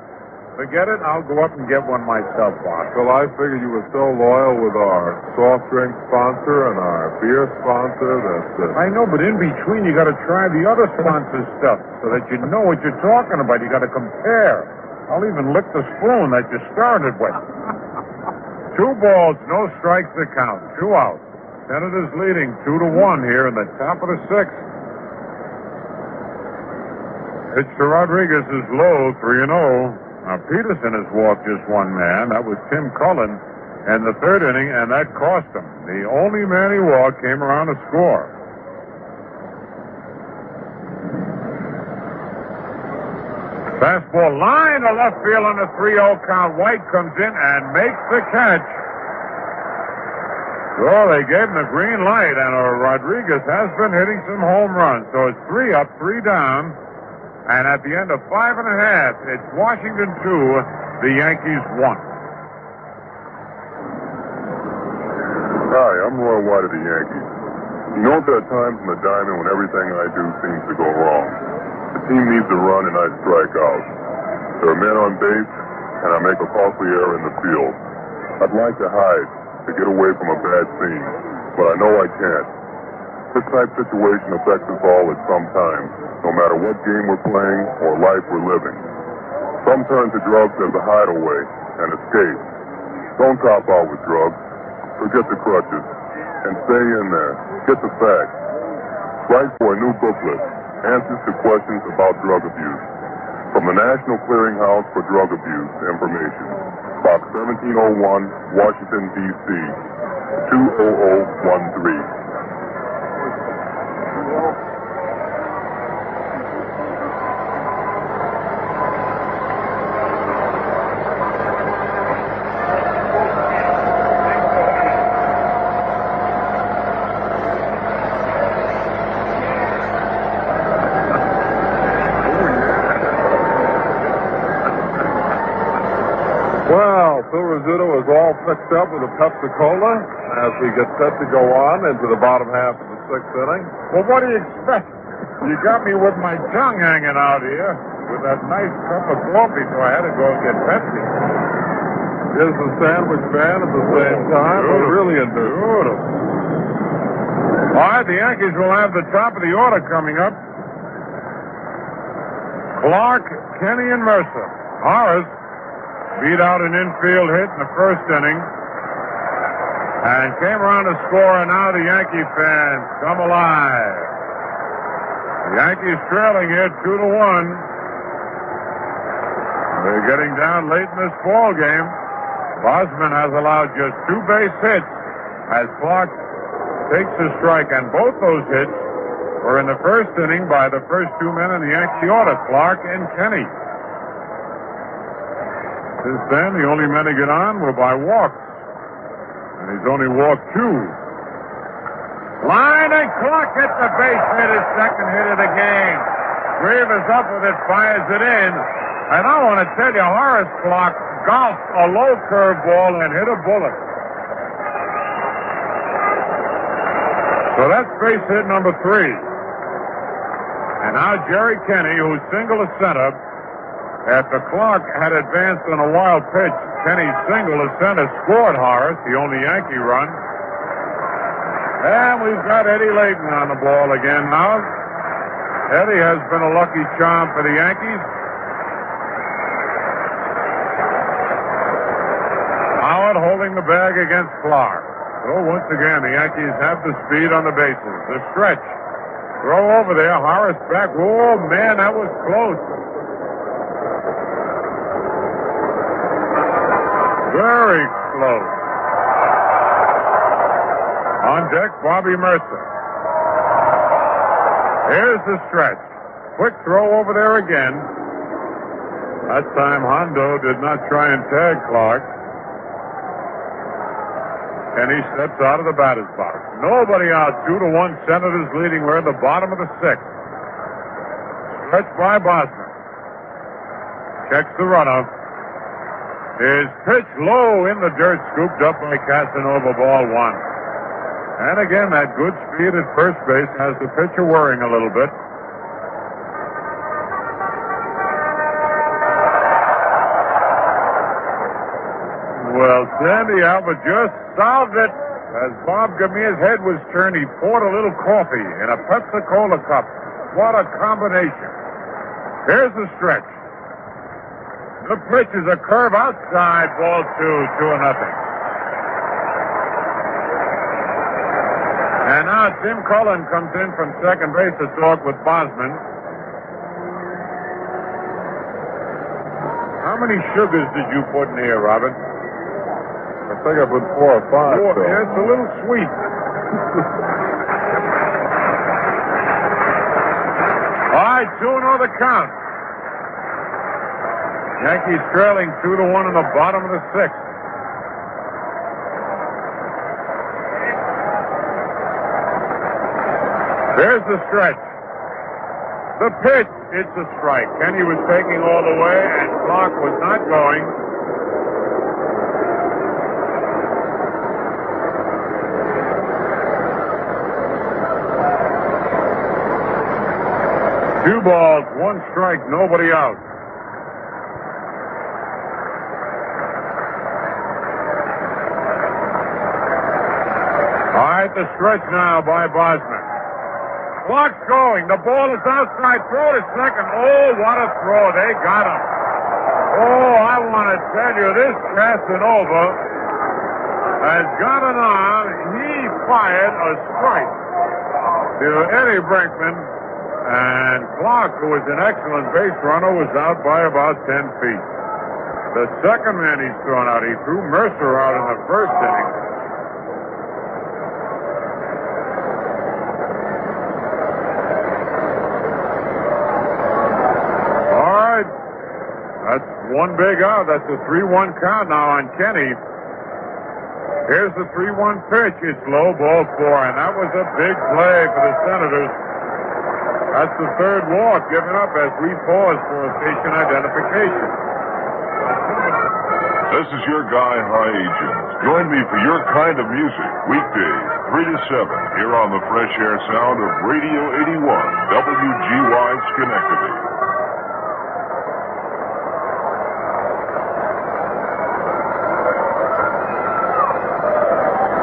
Forget it. I'll go up and get one myself, Bob. Well, I figured you were so loyal with our soft drink sponsor and our beer sponsor that... I know, but in between, you got to try the other sponsor stuff so that you know what you're talking about. You got to compare. I'll even lick the spoon that you started with. 2 balls, no strikes to count. 2 outs. Senators leading 2-1 here in the top of the 6th. Pitch to Rodriguez is low, 3-0. Now, Peterson has walked just one man. That was Tim Cullen in the 3rd inning, and that cost him. The only man he walked came around to score. Fastball line to left field on the 3-0 count. White comes in and makes the catch. Well, they gave him the green light, and Rodriguez has been hitting some home runs. So it's 3 up, 3 down. And at the end of 5 1/2, it's Washington 2, the Yankees 1. Hi, I'm Roy White of the Yankees. You know, there are times in the diamond when everything I do seems to go wrong. The team needs a run and I strike out. There are men on base, and I make a costly error in the field. I'd like to hide, to get away from a bad scene, but I know I can't. This type of situation affects us all at some time, no matter what game we're playing or life we're living. Some turn to drugs as a hideaway, an escape. Don't cop out with drugs. Forget the crutches, and stay in there. Get the facts. Write for a new booklet, Answers to Questions About Drug Abuse, from the National Clearinghouse for Drug Abuse Information, Box 1701, Washington, D.C., 20013. Well, Phil Rizzuto is all fixed up with a Pepsi-Cola as we get set to go on into the bottom half of the sixth inning. Well, what do you expect? You got me with my tongue hanging out here with that nice cup of coffee, so I had to go and get Pepsi. Here's the sandwich man at the same time. We're really in business. Beautiful. All right, the Yankees will have the top of the order coming up. Clark, Kenny, and Mercer. Horace beat out an infield hit in the first inning and came around to score, and now the Yankee fans come alive. The Yankees trailing here 2-1. They're getting down late in this ball game. Bosman has allowed just 2 base hits as Clark takes a strike, and both those hits were in the first inning by the first 2 men in the Yankee order, Clark and Kenny. Since then, the only men to get on were by walks, and he's only walked 2. Line, and Clark hits the base hit, his second hit of the game. Grieve is up with it, fires it in. And I want to tell you, Horace Clark golfed a low curveball and hit a bullet. So that's base hit number 3. And now Jerry Kenny, who singled to center, after Clark had advanced on a wild pitch, Kenny singled to center, scored Horace, the only Yankee run. And we've got Eddie Layton on the ball again now. Eddie has been a lucky charm for the Yankees. Howard holding the bag against Clark. So once again, the Yankees have the speed on the bases. The stretch. Throw over there. Horace back. Oh, man, that was close. Very close. On deck, Bobby Mercer. Here's the stretch. Quick throw over there again. That time Hondo did not try and tag Clark. And he steps out of the batter's box. Nobody out. 2-1. Senators leading. We're at the bottom of the 6th. Stretch by Bosman. Checks the runoff. His pitch low in the dirt, scooped up by Casanova, ball 1. And again, that good speed at first base has the pitcher worrying a little bit. Well, Sandy Albert just solved it. As Bob Gamir's head was turned, he poured a little coffee in a Pepsi-Cola cup. What a combination. Here's the stretch. The pitch is a curve outside, ball 2-0. And now Tim Cullen comes in from second base to talk with Bosman. How many sugars did you put in here, Robert? I think I put 4 or 5. Yeah, it's a little sweet. All right, 2-0 the count. Yankees trailing 2-1 in the bottom of the 6th. There's the stretch. The pitch, it's a strike. Kenny was taking all the way, and Clark was not going. Two balls, 1 strike, nobody out. All right, the stretch now by Bosman. Clock's going. The ball is outside. Throw to second. Oh, what a throw. They got him. Oh, I want to tell you, this Casanova has got an arm. He fired a strike to Eddie Brinkman. And Clark, who was an excellent base runner, was out by about 10 feet. The second man he's thrown out, he threw Mercer out in the first inning. All right. That's 1 big out. That's a 3-1 count now on Kenny. Here's the 3-1 pitch. It's low, ball 4, and that was a big play for the Senators. That's the 3rd walk given up as we pause for a station identification. This is your Guy High Agent. Join me for your kind of music, weekdays, 3 to 7, here on the fresh air sound of Radio 81, WGY Schenectady.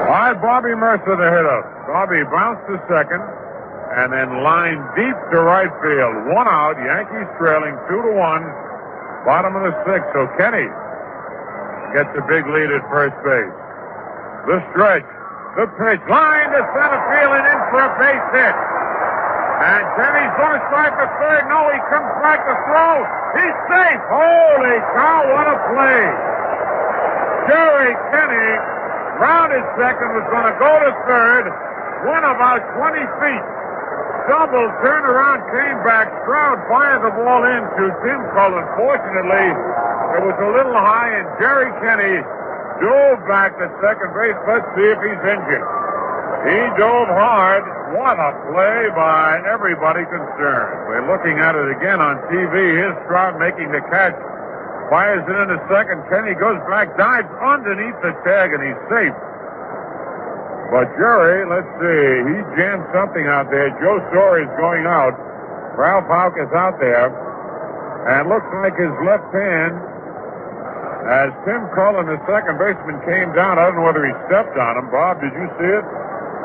All right, Bobby Mercer, the hitter. Bobby bounced to second and then lined deep to right field. 1 out, Yankees trailing 2-1, bottom of the 6th. So Kenny gets a big lead at first base. The stretch, the pitch, line to center field and in for a base hit. And Kenny's going to strike the third. No, he comes back to throw. He's safe. Holy cow, what a play. Jerry Kenny rounded second, was going to go to third, went about 20 feet. Double, turned around, came back. Stroud fired the ball in to Tim Cullen. Fortunately, it was a little high, and Jerry Kenny dove back to second base. Let's see if he's injured. He dove hard. What a play by everybody concerned. We're looking at it again on TV. Here's Stroud making the catch. Fires it into second. Kenny goes back, dives underneath the tag, and he's safe. But Jerry, let's see, he jammed something out there. Joe Story's going out. Ralph Houck is out there. And looks like his left hand, as Tim Cullen, the second baseman, came down. I don't know whether he stepped on him. Bob, did you see it?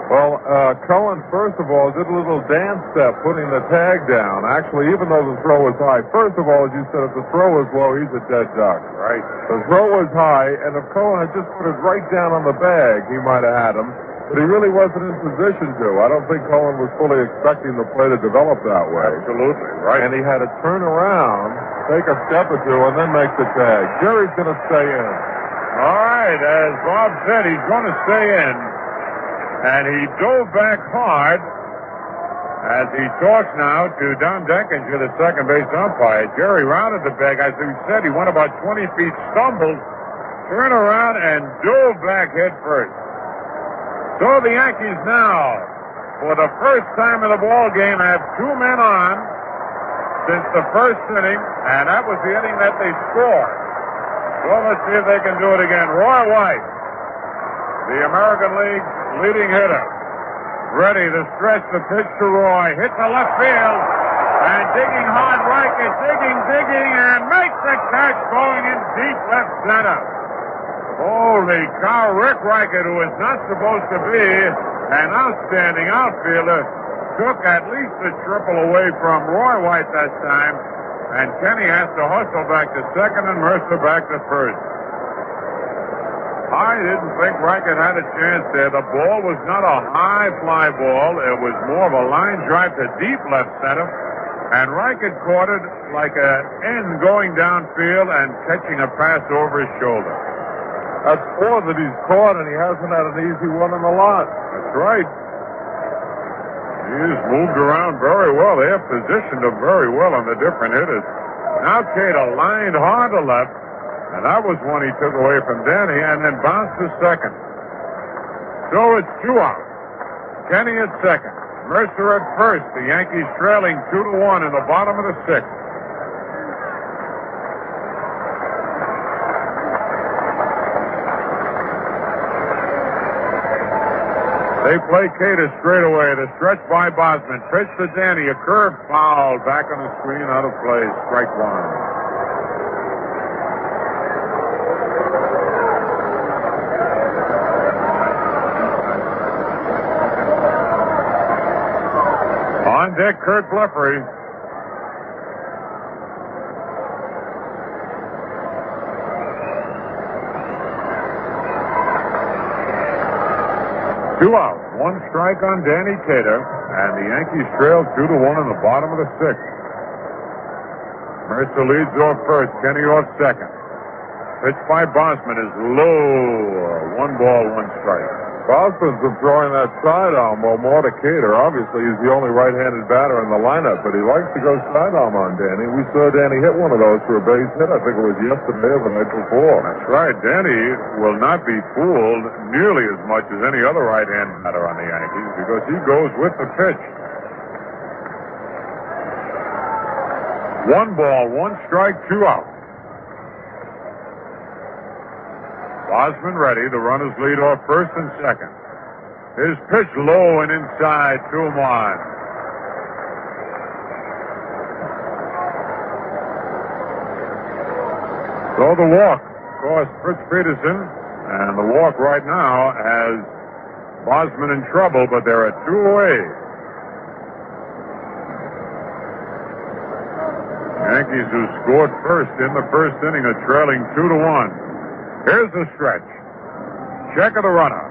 Well, Cullen, first of all, did a little dance step putting the tag down. Actually, even though the throw was high. First of all, as you said, if the throw was low, he's a dead duck. Right. The throw was high, and if Cullen had just put it right down on the bag, he might have had him. But he really wasn't in position to. I don't think Cullen was fully expecting the play to develop that way. Absolutely, right. And he had to turn around, take a step or two, and then make the tag. Jerry's going to stay in. All right, as Bob said, he's going to stay in. And he dove back hard as he talks now to Don Denkinger, the second base umpire. Jerry rounded the bag. As we said, he went about 20 feet, stumbled, turned around, and dove back head first. So the Yankees now, for the first time in the ball game, have 2 men on since the first inning, and that was the inning that they scored. So let's see if they can do it again. Roy White, the American League's leading hitter. Ready to stretch the pitch to Roy. Hit to left field. And digging hard, Riker digging, and makes the catch going in deep left center. Holy cow, Rick Riker, who is not supposed to be an outstanding outfielder, took at least a triple away from Roy White that time. And Kenny has to hustle back to second and Mercer back to first. I didn't think Riker had a chance there. The ball was not a high fly ball. It was more of a line drive to deep left center. And Riker caught it like an end going downfield and catching a pass over his shoulder. That's 4 that he's caught, and he hasn't had an easy one in the lot. That's right. He's moved around very well. They have positioned him very well on the different hitters. Now Cater lined hard to left. And that was one he took away from Danny and then bounced to second. So it's 2 out. Kenny at second. Mercer at first. The Yankees trailing 2-1 in the bottom of the 6th. They play Cater straight away. The stretch by Bosman. Pitch to Danny. A curve foul. Back on the screen. Out of play. Strike 1. On deck, Kurt Bleffery. Two out. 1 strike on Danny Cater. And the Yankees trail 2-1 in the bottom of the 6th. Mercer leads off first. Kenny off second. Pitch by Bosman is low. 1 ball, 1 strike. Bosman's been throwing that sidearm more to Cater. Obviously, he's the only right-handed batter in the lineup, but he likes to go sidearm on Danny. We saw Danny hit one of those for a base hit. I think it was yesterday or the night before. That's right. Danny will not be fooled nearly as much as any other right-handed batter on the Yankees because he goes with the pitch. 1 ball, 1 strike, 2 out. Bosman ready. The runners lead off first and second. His pitch low and inside, 2-1. So the walk cost Fritz Peterson, and the walk right now has Bosman in trouble, but they're at 2 away. Yankees, who scored first in the first inning, are trailing 2-1. Here's the stretch. Check of the runner.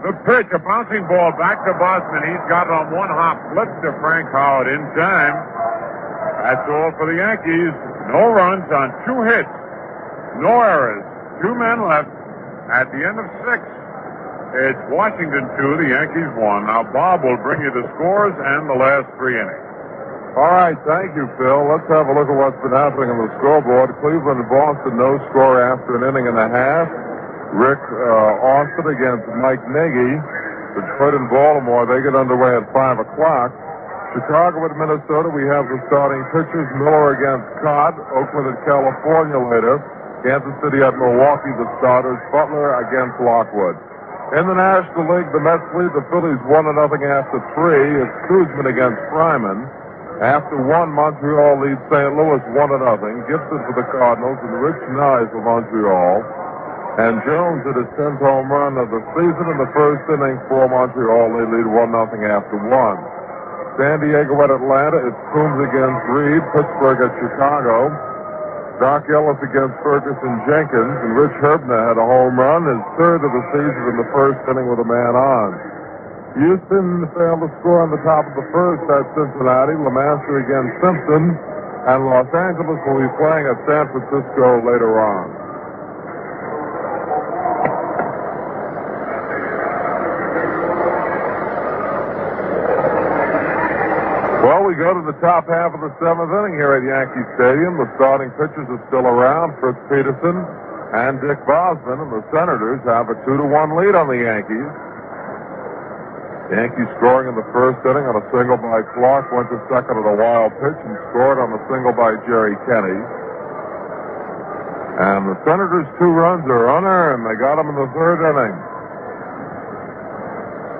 The pitch, a bouncing ball back to Bosman. He's got it on one hop, flipped to Frank Howard in time. That's all for the Yankees. No runs on 2 hits. No errors. 2 men left. At the end of 6, it's Washington 2, the Yankees 1. Now Bob will bring you the scores and the last 3 innings. All right, thank you, Phil. Let's have a look at what's been happening on the scoreboard. Cleveland and Boston, no score after an inning and a half. Rick Austin against Mike Nagy. Detroit and Baltimore, they get underway at 5 o'clock. Chicago at Minnesota, we have the starting pitchers. Miller against Codd. Oakland at California later. Kansas City at Milwaukee, the starters. Butler against Lockwood. In the National League, the Mets lead the Phillies 1-0 after 3. It's Kuzman against Fryman. After 1, Montreal leads St. Louis 1-0. Gibson for the Cardinals and Rich Nye for Montreal. And Jones at his 10th home run of the season in the first inning for Montreal. They lead 1-0 after 1. San Diego at Atlanta. It's Coombs against Reed. Pittsburgh at Chicago. Doc Ellis against Ferguson Jenkins. And Rich Herbner had a home run, his 3rd of the season in the first inning with a man on. Houston failed to score on the top of the first at Cincinnati. LeMaster against Simpson. And Los Angeles will be playing at San Francisco later on. Well, we go to the top half of the 7th inning here at Yankee Stadium. The starting pitchers are still around, Fritz Peterson and Dick Bosman, and the Senators have a 2-1 lead on the Yankees. Yankees scoring in the first inning on a single by Clark, went to second on a wild pitch and scored on a single by Jerry Kenney. And the Senators' 2 runs are unearned. They got them in the 3rd inning.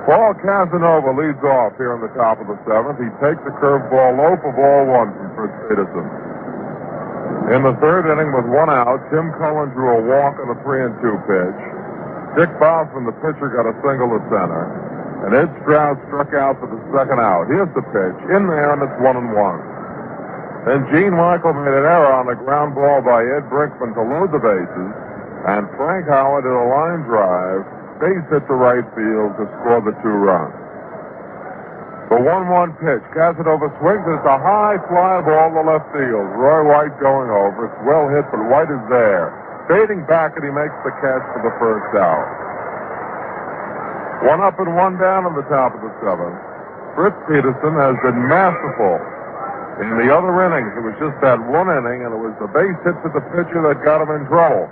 Paul Casanova leads off here in the top of the 7th. He takes a curveball low for ball 1 from Fritz Peterson. In the 3rd inning with 1 out, Tim Cullen drew a walk on the 3-2 pitch. Dick Bosman, the pitcher, got a single to center. And Ed Strauss struck out for the 2nd out. Here's the pitch. In there, and it's 1-1. Then Gene Michael made an error on a ground ball by Ed Brinkman to load the bases. And Frank Howard did a line drive. Base hit to right field to score the 2 runs. The 1-1 pitch. Casanova swings. It's a high fly ball to left field. Roy White going over. It's well hit, but White is there. Fading back, and he makes the catch for the 1st out. 1 up and 1 down on the top of the 7th. Fritz Peterson has been masterful. In the other innings, it was just that 1 inning, and it was the base hit to the pitcher that got him in trouble.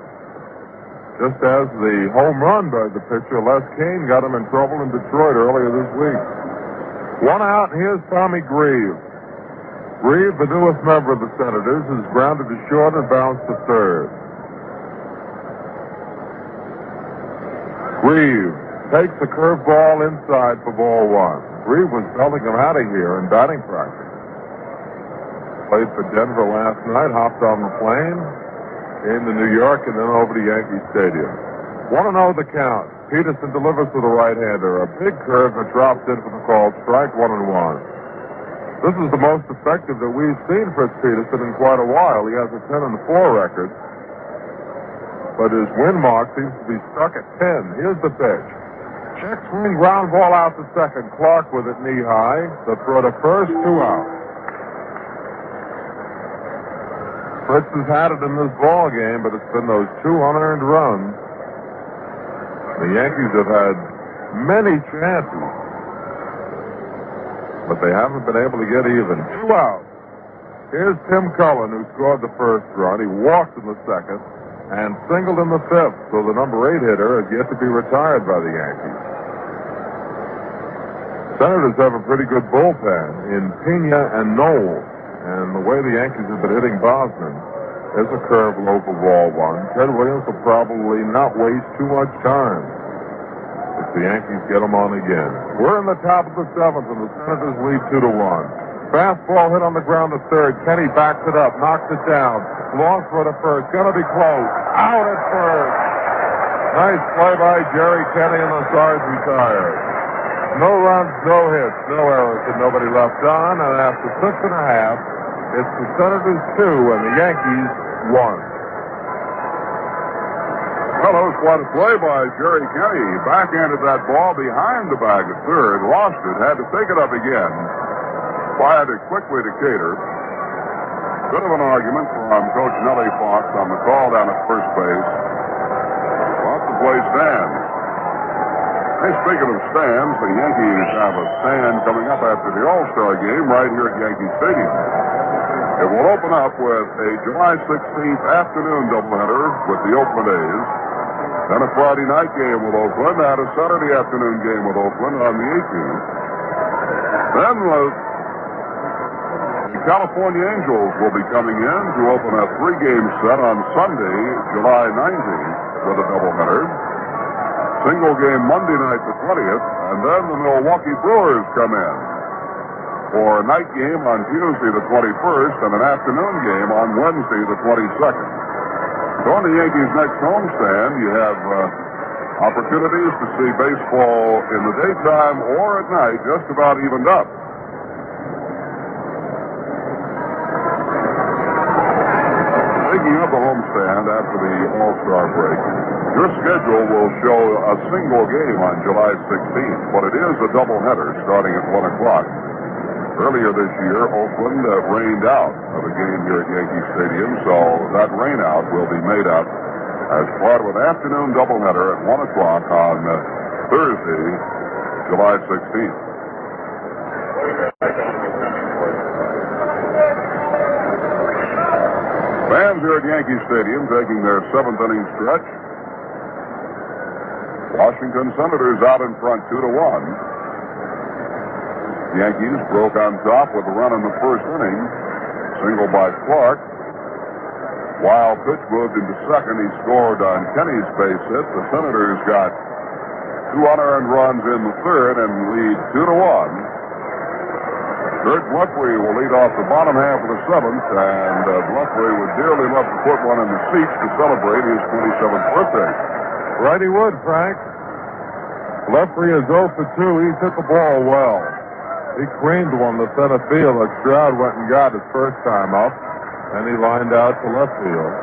Just as the home run by the pitcher, Les Kane, got him in trouble in Detroit earlier this week. 1 out, and here's Tommy Grieve. Grieve, the newest member of the Senators, is grounded to short and bounced to 3rd. Grieve takes the curveball inside for ball 1. Grieve was belting him out of here in batting practice. Played for Denver last night, hopped on the plane into New York, and then over to Yankee Stadium. 1-0 the count. Peterson delivers to the right-hander. A big curve that drops in for the call strike, 1-1. This is the most effective that we've seen Fritz Peterson in quite a while. He has a 10-4 record, but his win mark seems to be stuck at 10. Here's the pitch. Check swing, ground ball out to second. Clark with it knee high. The throw to first, 2 out. Fritz has had it in this ball game, but it's been those 2 unearned runs. The Yankees have had many chances, but they haven't been able to get even. 2 out. Here's Tim Cullen, who scored the 1st run. He walked in the 2nd and singled in the 5th, so the number 8 hitter has yet to be retired by the Yankees. Senators have a pretty good bullpen in Pena and Knowles. And the way the Yankees have been hitting Bosman, There's a curve low for ball one. Ted Williams will probably not waste too much time if the Yankees get him on again. We're in the top of the seventh, and the Senators lead 2-1. Fastball hit on the ground to third. Kenny backs it up, knocks it down. Long for the first. Gonna be close. Out at first. Nice play by Jerry Kenny, and the Sards retired. No runs, no hits, no errors, and nobody left on. And after 6.5, it's the Senators 2 and the Yankees 1. Well, that was quite a play by Jerry Kenny. Backhanded that ball behind the bag at third, lost it, had to take it up again. Fired it quickly to Cater. Bit of an argument from Coach Nellie Fox on the call down at first base. Lots of play stands. Hey, speaking of stands, the Yankees have a stand coming up after the All-Star game right here at Yankee Stadium. It will open up with a July 16th afternoon doubleheader with the Oakland A's. Then a Friday night game with Oakland and a Saturday afternoon game with Oakland on the 18th. Then the California Angels will be coming in to open a 3-game set on Sunday, July 19th with a doubleheader. Single game Monday night the 20th, and then the Milwaukee Brewers come in for a night game on Tuesday the 21st and an afternoon game on Wednesday the 22nd. So on the Yankees' next homestand, you have opportunities to see baseball in the daytime or at night just about evened up. Speaking of the homestand after the All-Star break, your schedule will show a single game on July 16th, but it is a doubleheader starting at 1 o'clock. Earlier this year, Oakland rained out of a game here at Yankee Stadium, so that rain out will be made up as part of an afternoon doubleheader at 1 o'clock on Thursday, July 16th. Fans here at Yankee Stadium taking their 7th inning stretch. Washington Senators out in front 2-1. Yankees broke on top with a run in the first inning. Single by Clark. Wild pitch moved into second. He scored on Kenny's base hit. The Senators got 2 unearned runs in the third and lead 2-1. Kurt Bluffrey will lead off the bottom half of the 7th, and Bluffrey would dearly love to put one in the seats to celebrate his 27th birthday. Right he would, Frank. Bluffrey is 0 for 2. He took the ball well. He creamed one to center field that Stroud went and got his first time up, and he lined out to left field.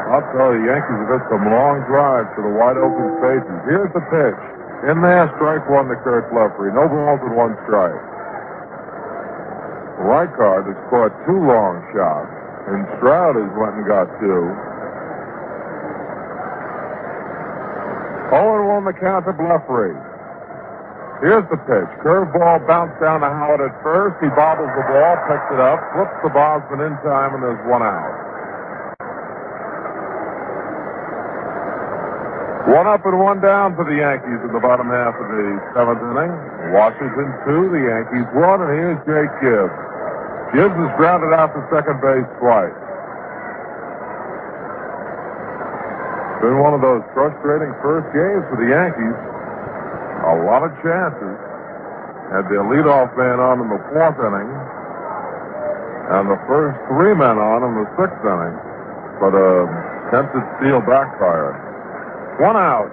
I'll tell you, Yankees have hit some long drives to the wide open spaces. Here's the pitch. In there, strike 1 to Kurt Bluffrey. No balls and 1 strike. Reichard has scored 2 long shots, and Stroud has went and got 2. 0-1 the count to Bluffrey. Here's the pitch. Curveball bounced down to Howard at first. He bobbles the ball, picks it up, flips the Bosman in time, and there's 1 out. 1 up and 1 down for the Yankees in the bottom half of the 7th inning. Washington 2, the Yankees 1, and here's Jake Gibbs. Gibbs is grounded out to second base twice. Been one of those frustrating first games for the Yankees. A lot of chances. Had their leadoff man on in the 4th inning, and the first 3 men on in the 6th inning, but a attempted steal backfired. 1 out.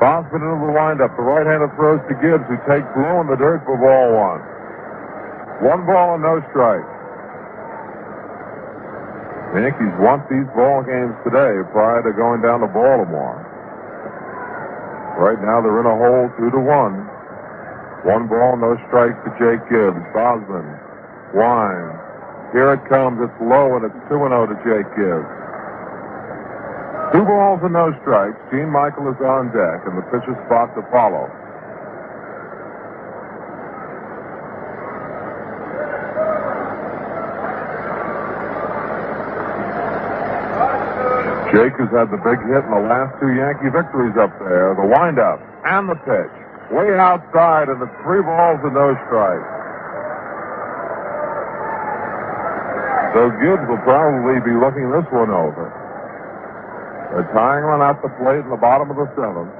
Bosman into the windup. The right-hander throws to Gibbs, who takes low in the dirt for ball 1. 1 ball and no strike. The Yankees want these ball games today prior to going down to Baltimore. Right now they're in a hole 2-1. 1 ball, no strikes to Jake Gibbs. Bosman winds. Here it comes. It's low, and it's 2-0 to Jake Gibbs. 2 balls and no strikes. Gene Michael is on deck, and the pitcher's spot to follow. Jake has had the big hit in the last 2 Yankee victories up there. The windup and the pitch. Way outside, and it's 3 balls and no strikes. So Gibbs will probably be looking this one over. They're tying one at the plate in the bottom of the seventh.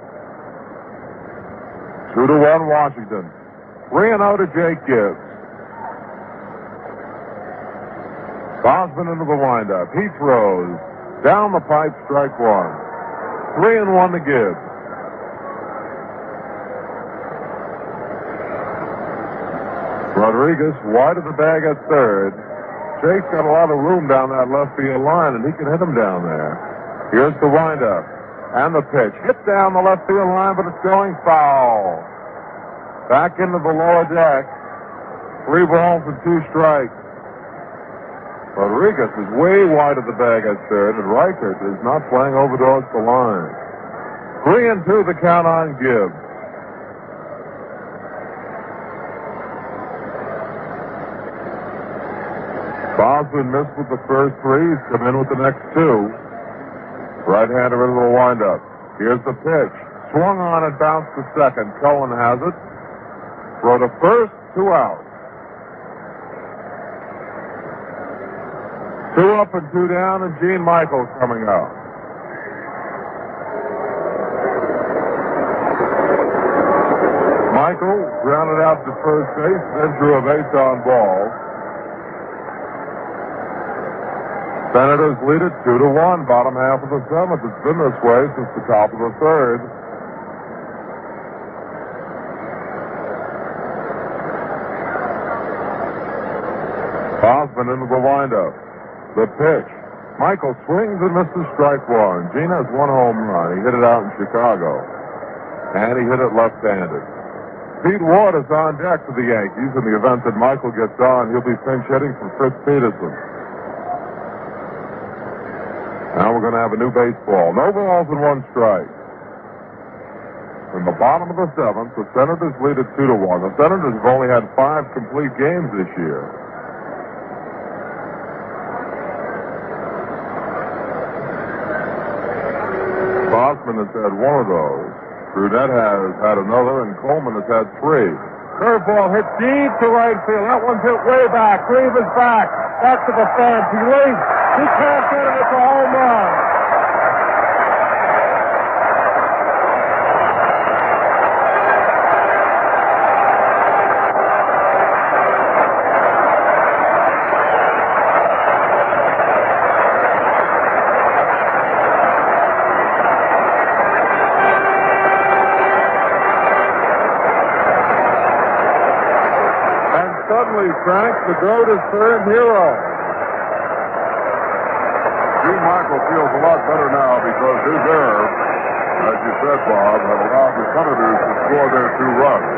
2-1 Washington. 3-0 to Jake Gibbs. Bosman into the windup. He throws. Down the pipe, strike one. 3-1 to Gibbs. Rodriguez wide of the bag at third. Jake's got a lot of room down that left field line, and he can hit him down there. Here's the windup. And the pitch. Hit down the left field line, but it's going foul. Back into the lower deck. 3 balls and 2 strikes. Rodriguez is way wide of the bag at third, and Reichert is not playing over towards the line. 3-2 the count on Gibbs. Bosman missed with the first 3. He's come in with the next 2. Right-hander into the windup. Here's the pitch. Swung on and bounced to second. Cohen has it. Throw to first, 2 out. 2 up and 2 down, and Gene Michael coming out. Michael grounded out to first base, then drew a base on ball. Senators lead it 2-1, bottom half of the seventh. It's been this way since the top of the third. Bosman into the windup. The pitch. Michael swings and misses strike one. Gene has 1 home run. He hit it out in Chicago. And he hit it left-handed. Pete Ward is on deck for the Yankees. In the event that Michael gets on, he'll be pinch hitting for Fritz Peterson. Now we're going to have a new baseball. No balls and 1 strike. In the bottom of the seventh, the Senators lead it 2-1. The Senators have only had 5 complete games this year. Bosman has had 1 of those. Brunette has had another, and Coleman has had 3. Curveball hit deep to right field. That one's hit way back. Reeve is back. Back to the fence. He leaps. He can't get it. It's a home run. Frank, the GOAT is third hero. Gene Michael feels a lot better now because his error, as you said, Bob, had allowed the Senators to score their 2 runs.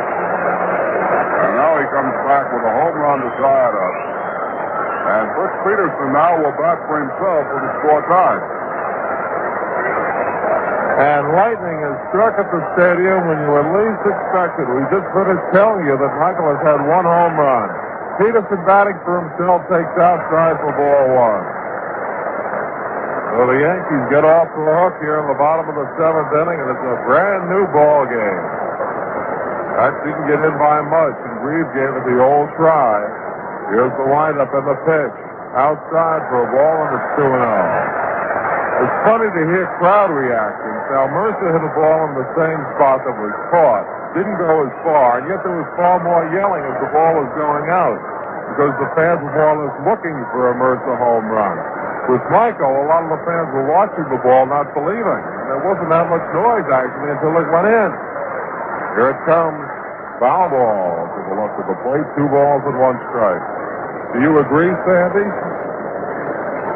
And now he comes back with a home run to tie it up. And Fritz Peterson now will bat for himself with a score tie. And lightning has struck at the stadium when you at least expected. We just finished telling you that Michael has had 1 home run. Peterson batting for himself takes outside for ball 1. So the Yankees get off the hook here in the bottom of the 7th inning, and it's a brand new ball game. That didn't get in by much, and Reeve gave it the old try. Here's the windup and the pitch. Outside for a ball, and it's 2-0. It's funny to hear crowd reactions. Now, Mercer hit a ball in the same spot that was caught. Didn't go as far, and yet there was far more yelling as the ball was going out because the fans were more or less looking for a Mercer home run. With Michael, a lot of the fans were watching the ball, not believing. And there wasn't that much noise, actually, until it went in. Here it comes. Foul ball to the left of the plate. 2 balls and 1 strike. Do you agree, Sandy?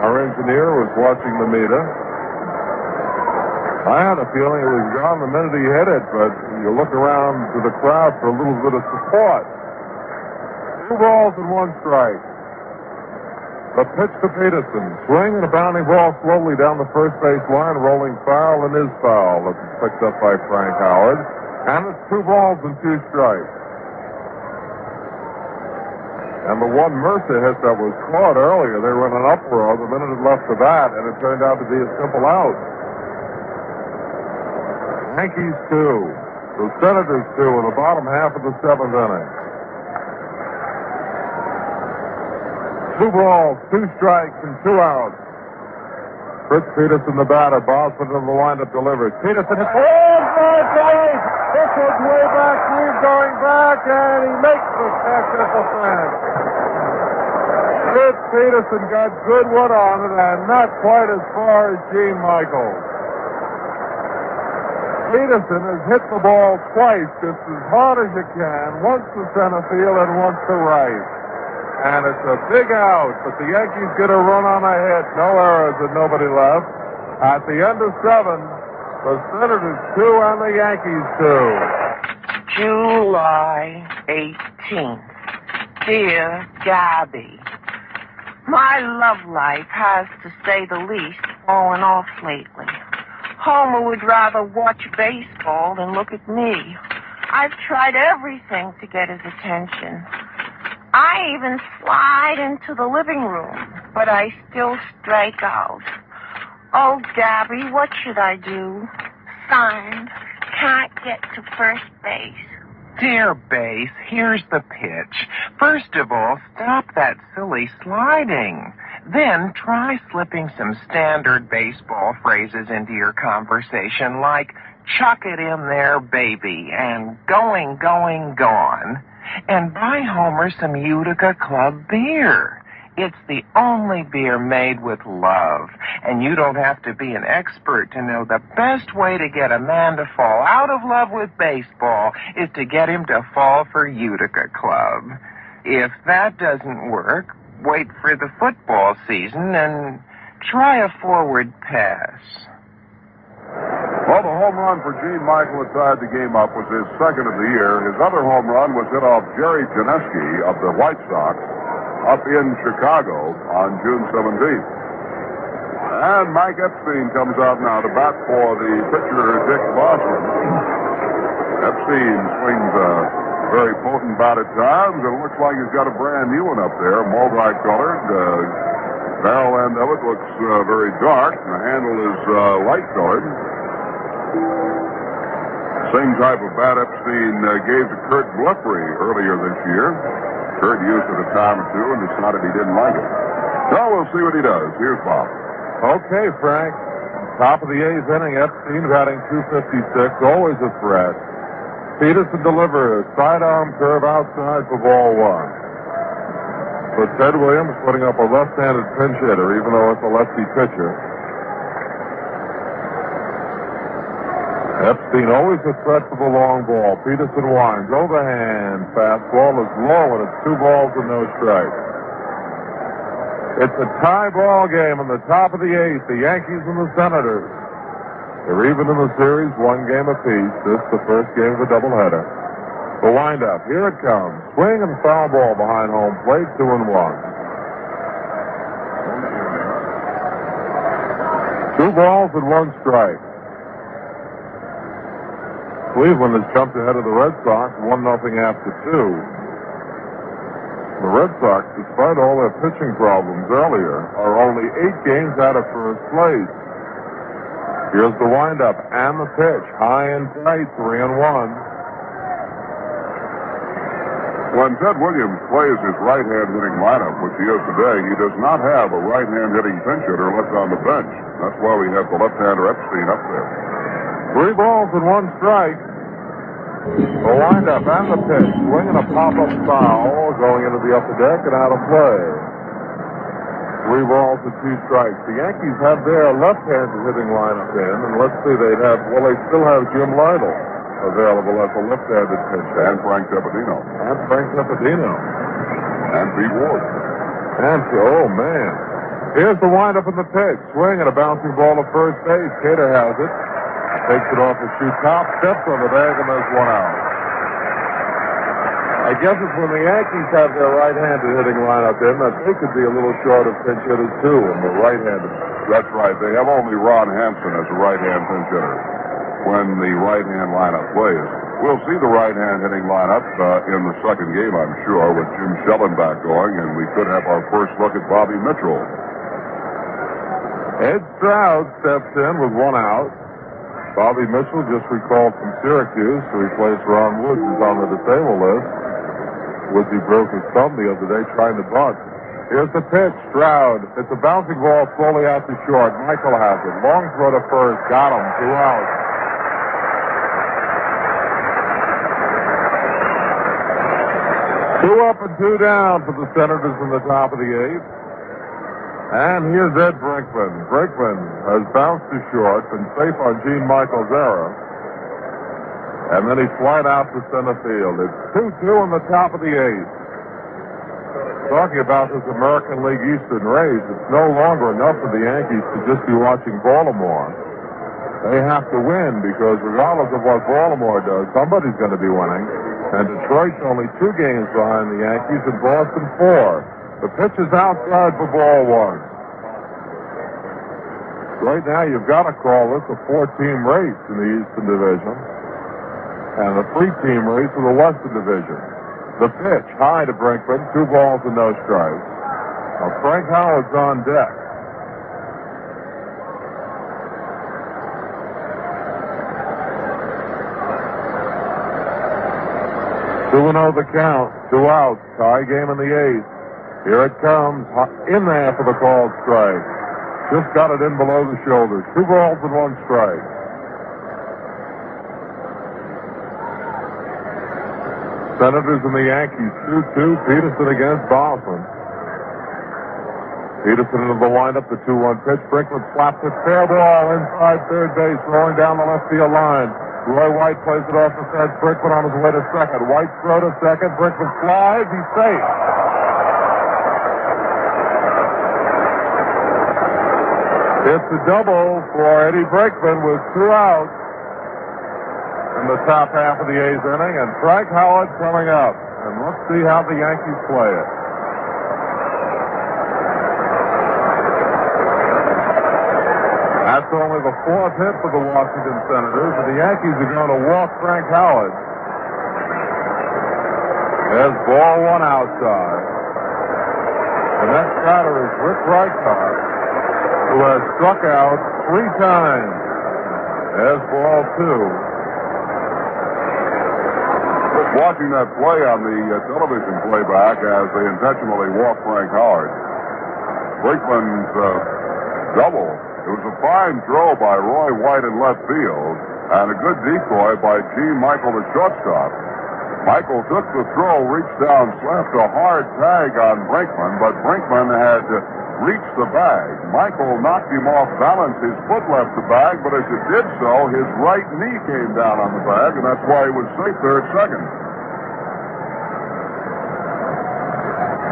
Our engineer was watching the meter. I had a feeling it was gone the minute he hit it, but you look around to the crowd for a little bit of support. 2 balls and 1 strike. The pitch to Peterson. Swing and a bounding ball slowly down the first base line, rolling foul and is foul. It's picked up by Frank Howard. And it's 2 balls and 2 strikes. And the one Mercer hit that was caught earlier, they were in an uproar the minute it left the bat, and it turned out to be a simple out. Yankees 2. The Senators 2 in the bottom half of the 7th inning. 2 balls, 2 strikes, and 2 outs. Fritz Peterson, the batter. Boston of the windup delivers. Peterson hits. Oh, drive to right. This one's way back. Reed going back, and he makes the catch at the fence. Fritz Peterson got good one on it, and not quite as far as Gene Michaels. Peterson has hit the ball twice just as hard as you can, once to center field and once to right. And it's a big out, but the Yankees get a run on a hit. No errors and nobody left. At the end of 7, the Senators 2 and the Yankees 2. July 18th. Dear Gabby, my love life has, to say the least, fallen off lately. Homer would rather watch baseball than look at me. I've tried everything to get his attention. I even slide into the living room, but I still strike out. Oh, Gabby, what should I do? Signed, can't get to first base. Dear Base, here's the pitch. First of all, stop that silly sliding. Then try slipping some standard baseball phrases into your conversation, like chuck it in there, baby, and going, gone. And buy Homer some Utica Club beer. It's the only beer made with love. And you don't have to be an expert to know the best way to get a man to fall out of love with baseball is to get him to fall for Utica Club. If that doesn't work, wait for the football season and try a forward pass. Well, the home run for Gene Michael that tied the game up was his second of the year. His other home run was hit off Jerry Janeski of the White Sox up in Chicago on June 17th. And Mike Epstein comes out now to bat for the pitcher, Dick Boston. Epstein swings a very potent bat at times, and it looks like he's got a brand new one up there, multi-colored. Barrel end of it looks very dark, and the handle is light-colored. Same type of bat Epstein gave to Kurt Blefary earlier this year. Kurt used it a time or two and decided he didn't like it. So we'll see what he does. Here's Bob. Okay, Frank. Top of the 8th inning, Epstein batting .256, always a threat. Peterson delivers, sidearm curve outside for ball 1. But Ted Williams putting up a left-handed pinch hitter, even though it's a lefty pitcher. Epstein always a threat for the long ball. Peterson winds, overhand, fastball is low, and it's 2 balls and no strikes. It's a tie ball game on the top of the 8th. The Yankees and the Senators. They're even in the series, 1 game apiece. This the first game of the doubleheader. The windup, here it comes. Swing and foul ball behind home plate, 2-1. 2 balls and 1 strike. Cleveland has jumped ahead of the Red Sox, 1-0 after 2. The Red Sox, despite all their pitching problems earlier, are only 8 games out of first place. Here's the windup and the pitch, high and tight, 3-1. When Ted Williams plays his right-hand hitting lineup, which he is today, he does not have a right-hand hitting pinch hitter left on the bench. That's why we have the left-hander Epstein up there. 3 balls and 1 strike. The windup and the pitch. Swing and a pop-up foul going into the upper deck and out of play. 3 balls and 2 strikes. The Yankees have their left-handed hitting lineup in, and let's see, they still have Jim Lytle available as a left-handed pitcher. And Frank Tepedino. And Pete Ward. Oh, man. Here's the windup and the pitch. Swing and a bouncing ball to first base. Cater has it. Takes it off the shoe top, steps on the bag, and there's 1 out. I guess it's when the Yankees have their right-handed hitting lineup in that they could be a little short of pinch hitters, too, in the right-handed. That's right. They have only Ron Hampson as a right-hand pinch hitter when the right-hand lineup plays. We'll see the right-hand hitting lineup in the second game, I'm sure, with Jim Schellenbach going, and we could have our first look at Bobby Mitchell. Ed Stroud steps in with 1 out. Bobby Mitchell, just recalled from Syracuse to replace Ron Woods, is on the disabled list. Woodsy broke his thumb the other day trying to bunt. Here's the pitch. Stroud. It's a bouncing ball slowly out to short. Michael has it. Long throw to first. Got him. 2 outs. 2 up and 2 down for the Senators in the top of the 8th. And here's Ed Brinkman. Brinkman has bounced to short, been safe on Gene Michael's error. And then he flied out to center field. It's 2-2 in the top of the 8th. Talking about this American League Eastern race, it's no longer enough for the Yankees to just be watching Baltimore. They have to win because regardless of what Baltimore does, somebody's going to be winning. And Detroit's only 2 games behind the Yankees and Boston 4. The pitch is outside for ball 1. Right now you've got to call this a 4-team race in the Eastern Division and a 3-team race in the Western Division. The pitch, high to Brinkman, 2 balls and no strikes. Now Frank Howard's on deck. 2-0 the count, 2 outs, tie game in the 8th. Here it comes, in there for the called strike. Just got it in below the shoulders. 2 balls and 1 strike. Senators and the Yankees, 2-2. Peterson against Boston. Peterson into the windup, the 2-1 pitch. Brinkman slaps it. Fair ball inside third base, rolling down the left field line. Roy White plays it off the fence. Brinkman on his way to second. White throw to second. Brinkman flies. He's safe. It's a double for Eddie Brinkman with 2 outs in the top half of the 8th inning, and Frank Howard coming up. And let's see how the Yankees play it. That's only the 4th hit for the Washington Senators, and the Yankees are going to walk Frank Howard. There's ball 1 outside. The next batter is Rick Reichart, who has struck out 3 times. There's ball 2. Watching that play on the television playback as they intentionally walk Frank Howard. Brinkman's double. It was a fine throw by Roy White in left field and a good decoy by Gene Michael, the shortstop. Michael took the throw, reached down, slapped a hard tag on Brinkman, but Brinkman had reached the bag. Michael knocked him off balance. His foot left the bag, but as it did so, his right knee came down on the bag, and that's why he was safe there at second.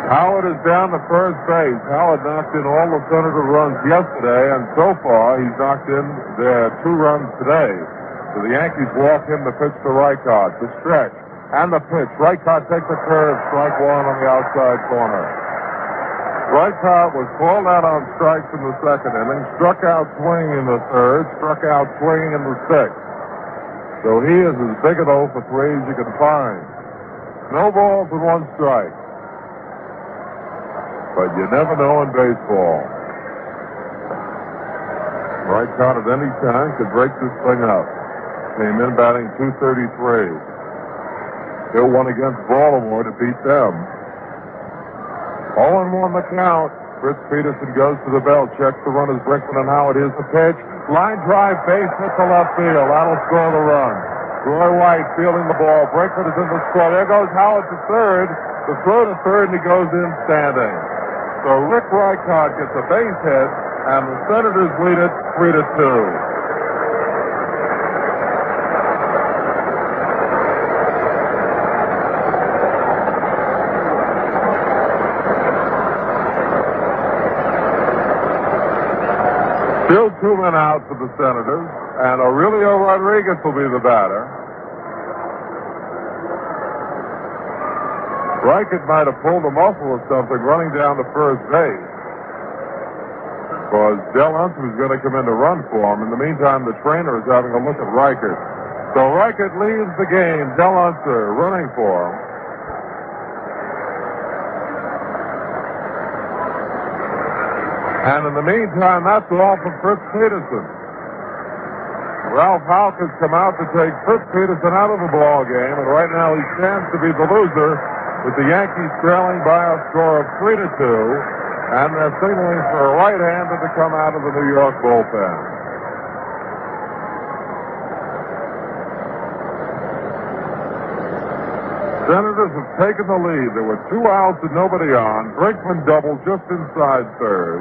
Howard is down to first base. Howard knocked in all the Senator runs yesterday, and so far he's knocked in their 2 runs today. So the Yankees walk him to pitch to Reichart. The stretch and the pitch. Reichart takes a curve, strike 1 on the outside corner. Reichart was called out on strikes in the 2nd inning, struck out swinging in the 3rd, struck out swinging in the 6th. So he is as big an 0 for 3 as you can find. No balls and 1 strike. But you never know in baseball. Reichart at any time could break this thing up. Came in batting .233. He'll won against Baltimore to beat them. 0-1 the count. Fritz Peterson goes to the belt, checks the runners Brinkman and Howard. Here's the pitch. Line drive, base hit to left field. That'll score the run. Roy White fielding the ball. Brinkman is in the score. There goes Howard to third. The throw to third, and he goes in standing. So Rick Reichart gets a base hit, and the Senators lead it 3-2. Still 2 men out for the Senators, and Aurelio Rodriguez will be the batter. Reichert might have pulled a muscle or something running down to first base, because Del Unser was going to come in to run for him. In the meantime, the trainer is having a look at Reichert. So Reichert leaves the game. Del Unser running for him. And in the meantime, that's all from Fritz Peterson. Ralph Houck has come out to take Fritz Peterson out of the ball game, and right now he stands to be the loser with the Yankees trailing by a score of 3-2, and they're signaling for a right-hander to come out of the New York bullpen. Senators have taken the lead. There were 2 outs and nobody on. Brinkman doubled just inside third.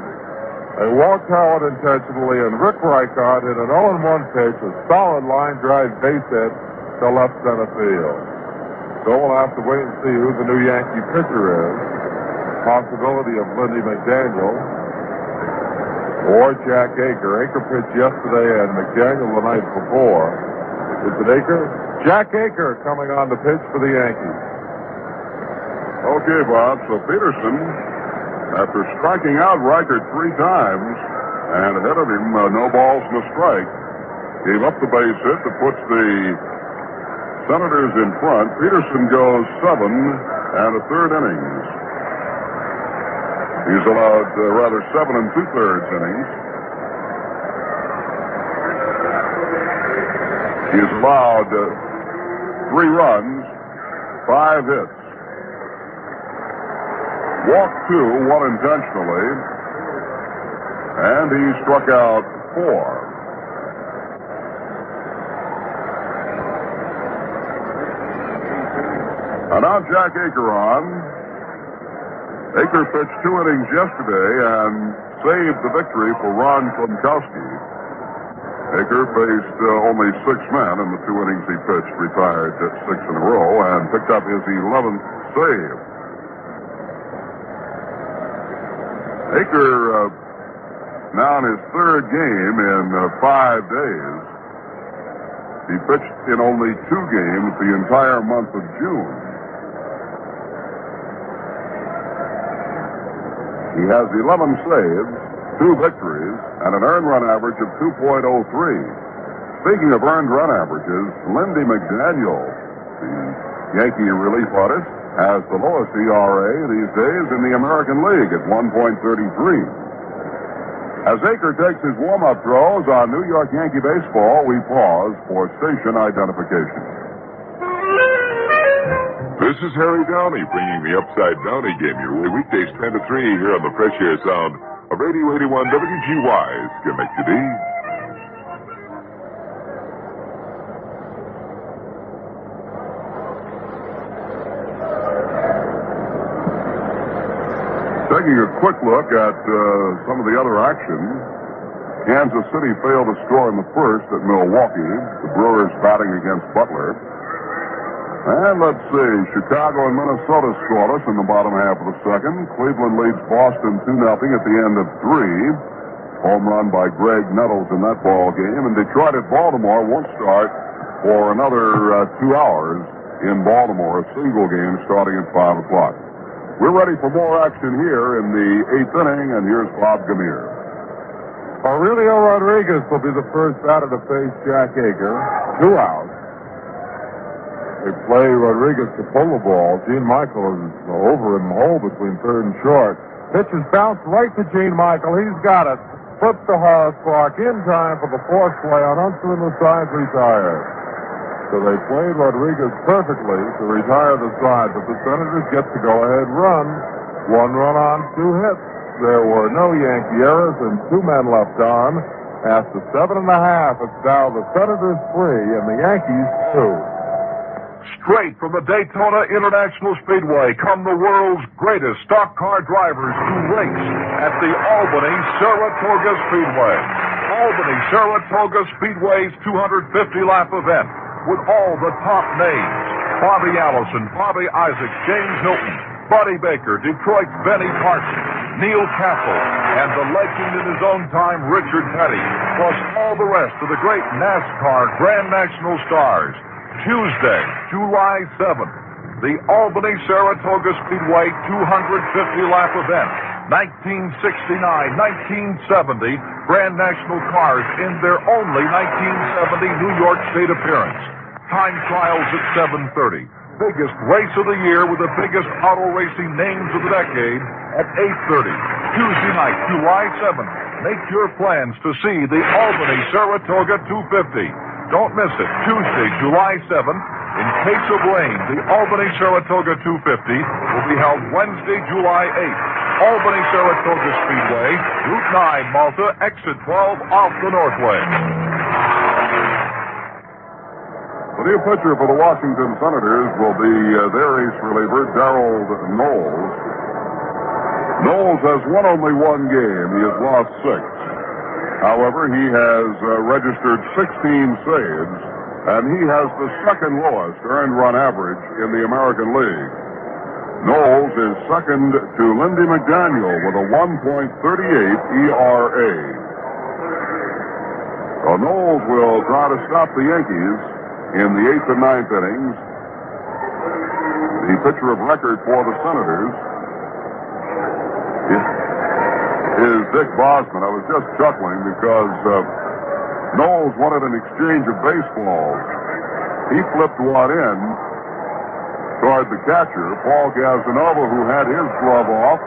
They walked Howard intentionally, and Rick Reichard hit an 0-1 pitch, a solid line drive base hit to left center field. So we'll have to wait and see who the new Yankee pitcher is. Possibility of Lindy McDaniel or Jack Aker. Aker pitched yesterday and McDaniel the night before. Is it Aker? Jack Aker coming on the pitch for the Yankees. Okay, Bob. So Peterson, after striking out Reichert 3 times, and ahead of him, no balls and a strike, gave up the base hit that puts the Senators in front. Peterson goes 7 and a third innings. He's allowed 7 2/3 innings. He's allowed 3 runs, 5 hits. Walked 2, 1 intentionally, and he struck out 4. And now Jack Aker on. Aker pitched 2 innings yesterday and saved the victory for Ron Klunkowski. Aker faced only 6 men in the 2 innings he pitched, retired 6 in a row, and picked up his 11th save. Aker now in his 3rd game in 5 days. He pitched in only 2 games the entire month of June. He has 11 saves, 2 victories, and an earned run average of 2.03. Speaking of earned run averages, Lindy McDaniel, the Yankee relief artist, has the lowest ERA these days in the American League at 1.33. As Aker takes his warm-up throws on New York Yankee baseball, we pause for station identification. This is Harry Downey bringing the Upside Downey game your way weekdays 10 to 3 here on the Fresh Air Sound of Radio 81 WGY Schenectady. Taking a quick look at some of the other action. Kansas City failed to score in the first at Milwaukee. The Brewers batting against Butler. And let's see, Chicago and Minnesota scoreless in the bottom half of the second. Cleveland leads Boston 2-0 at the end of 3. Home run by Greg Nettles in that ball game. And Detroit at Baltimore won't start for another 2 hours in Baltimore. A single game starting at 5 o'clock. We're ready for more action here in the 8th inning, and here's Bob Gamere. Aurelio Rodriguez will be the first batter to face Jack Aker. 2 outs. They play Rodriguez to pull the ball. Gene Michael is over in the hole between third and short. Pitch is bounced right to Gene Michael. He's got it. Flips to Horace Clark in time for the 4th play on Unser and the sides retired. So they played Rodriguez perfectly to retire the side, but the Senators get the go-ahead run. 1 run on, 2 hits. There were no Yankee errors and 2 men left on. After 7.5, it's now the Senators 3 and the Yankees 2. Straight from the Daytona International Speedway come the world's greatest stock car drivers to race at the Albany Saratoga Speedway. Albany Saratoga Speedway's 250-lap event with all the top names: Bobby Allison, Bobby Isaac, James Hilton, Buddy Baker, Detroit's Benny Parsons, Neil Castle, and the legend in his own time, Richard Petty, plus all the rest of the great NASCAR Grand National stars. Tuesday, July 7th, the Albany Saratoga Speedway 250-lap event. 1969, 1970, Grand National cars in their only 1970 New York State appearance. Time trials at 7:30. Biggest race of the year with the biggest auto racing names of the decade at 8:30. Tuesday night, July 7th. Make your plans to see the Albany Saratoga 250. Don't miss it. Tuesday, July 7th in Case of Rain, the Albany-Saratoga 250, will be held Wednesday, July 8th. Albany Saratoga Speedway, Route 9, Malta, exit 12 off the Northway. The new pitcher for the Washington Senators will be their ace reliever, Darrell Knowles. Knowles has won only one game. He has lost 6. However, he has registered 16 saves, and he has the second lowest earned run average in the American League. Knowles is second to Lindy McDaniel with a 1.38 ERA. So Knowles will try to stop the Yankees in the 8th and 9th innings. The pitcher of record for the Senators is Dick Bosman. I was just chuckling because Knowles wanted an exchange of baseballs. He flipped one in toward the catcher, Paul Gazzanova, who had his glove off,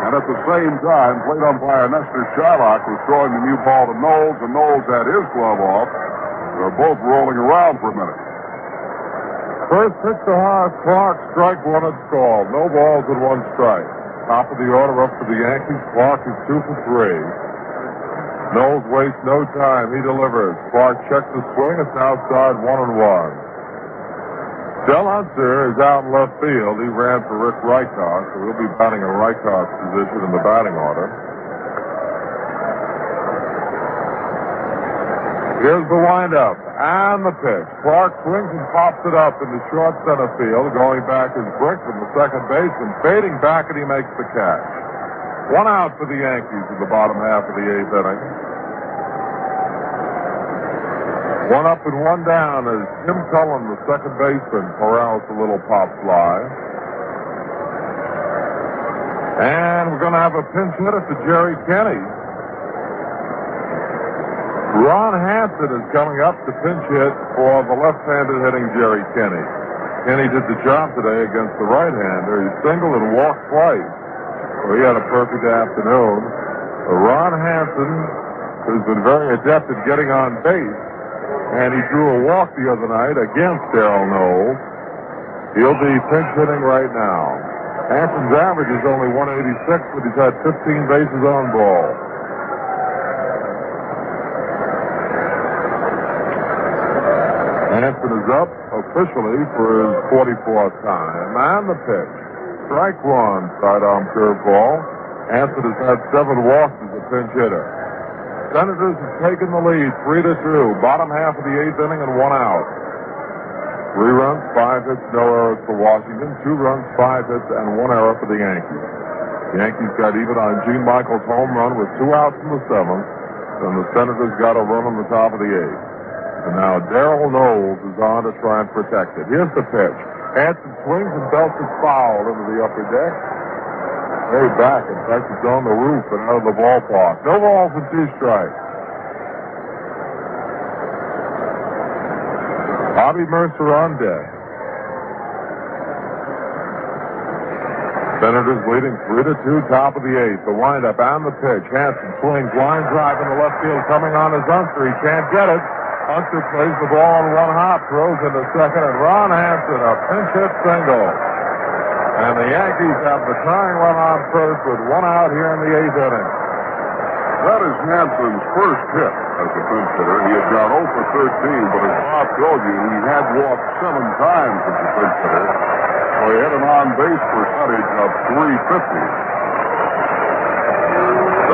and at the same time, plate umpire Nestor Shylock was throwing the new ball to Knowles, and Knowles had his glove off. They're both rolling around for a minute. First pitch to Horace Clark, strike one, it's called. No balls and 1 strike. Top of the order up for the Yankees. Clark is 2 for 3. Knowles wastes no time. He delivers. Clark checks the swing. It's outside, 1-1. Del Hunter is out in left field. He ran for Rick Rykoff, so he'll be batting in Rykoff's position in the batting order. Here's the windup and the pitch. Clark swings and pops it up into short center field. Going back is Brinkman, the second baseman. Fading back, and he makes the catch. 1 out for the Yankees in the bottom half of the 8th inning. 1 up and 1 down as Jim Cullen, the second baseman, corrals the little pop fly. And we're going to have a pinch hitter for Jerry Kenney. Ron Hansen is coming up to pinch hit for the left-handed hitting Jerry Kenney. Kenney did the job today against the right-hander. He singled and walked twice. So he had a perfect afternoon. Ron Hansen, who's been very adept at getting on base, and he drew a walk the other night against Darrell Knowles. He'll be pinch hitting right now. Hanson's average is only 186, but he's had 15 bases on ball. Hanson is up officially for his 44th time. And the pitch. Strike 1, sidearm curveball. Hanson has had 7 walks as a pinch hitter. Senators have taken the lead 3-2. Bottom half of the 8th inning and 1 out. 3 runs, 5 hits, no errors for Washington. 2 runs, 5 hits, and 1 error for the Yankees. The Yankees got even on Gene Michael's home run with 2 outs in the 7th. And the Senators got a run on the top of the 8th. And now Darrell Knowles is on to try and protect it. Here's the pitch. Hanson swings and belts it foul into the upper deck. Way back. In fact, it's on the roof and out of the ballpark. No balls and 2 strikes. Bobby Mercer on deck. Senators leading 3-2, top of the 8th. The windup and the pitch. Hanson swings, line drive in the left field, coming on his Hunter. He can't get it. Hunter plays the ball on 1 hop, throws into second, and Ron Hansen, a pinch hit single. And the Yankees have the tying run on first with 1 out here in the 8th inning. That is Hanson's first hit as a pinch hitter. He had gone 0 for 13, but as Bob told you, he had walked 7 times as a pinch hitter. So he had an on-base percentage of .350.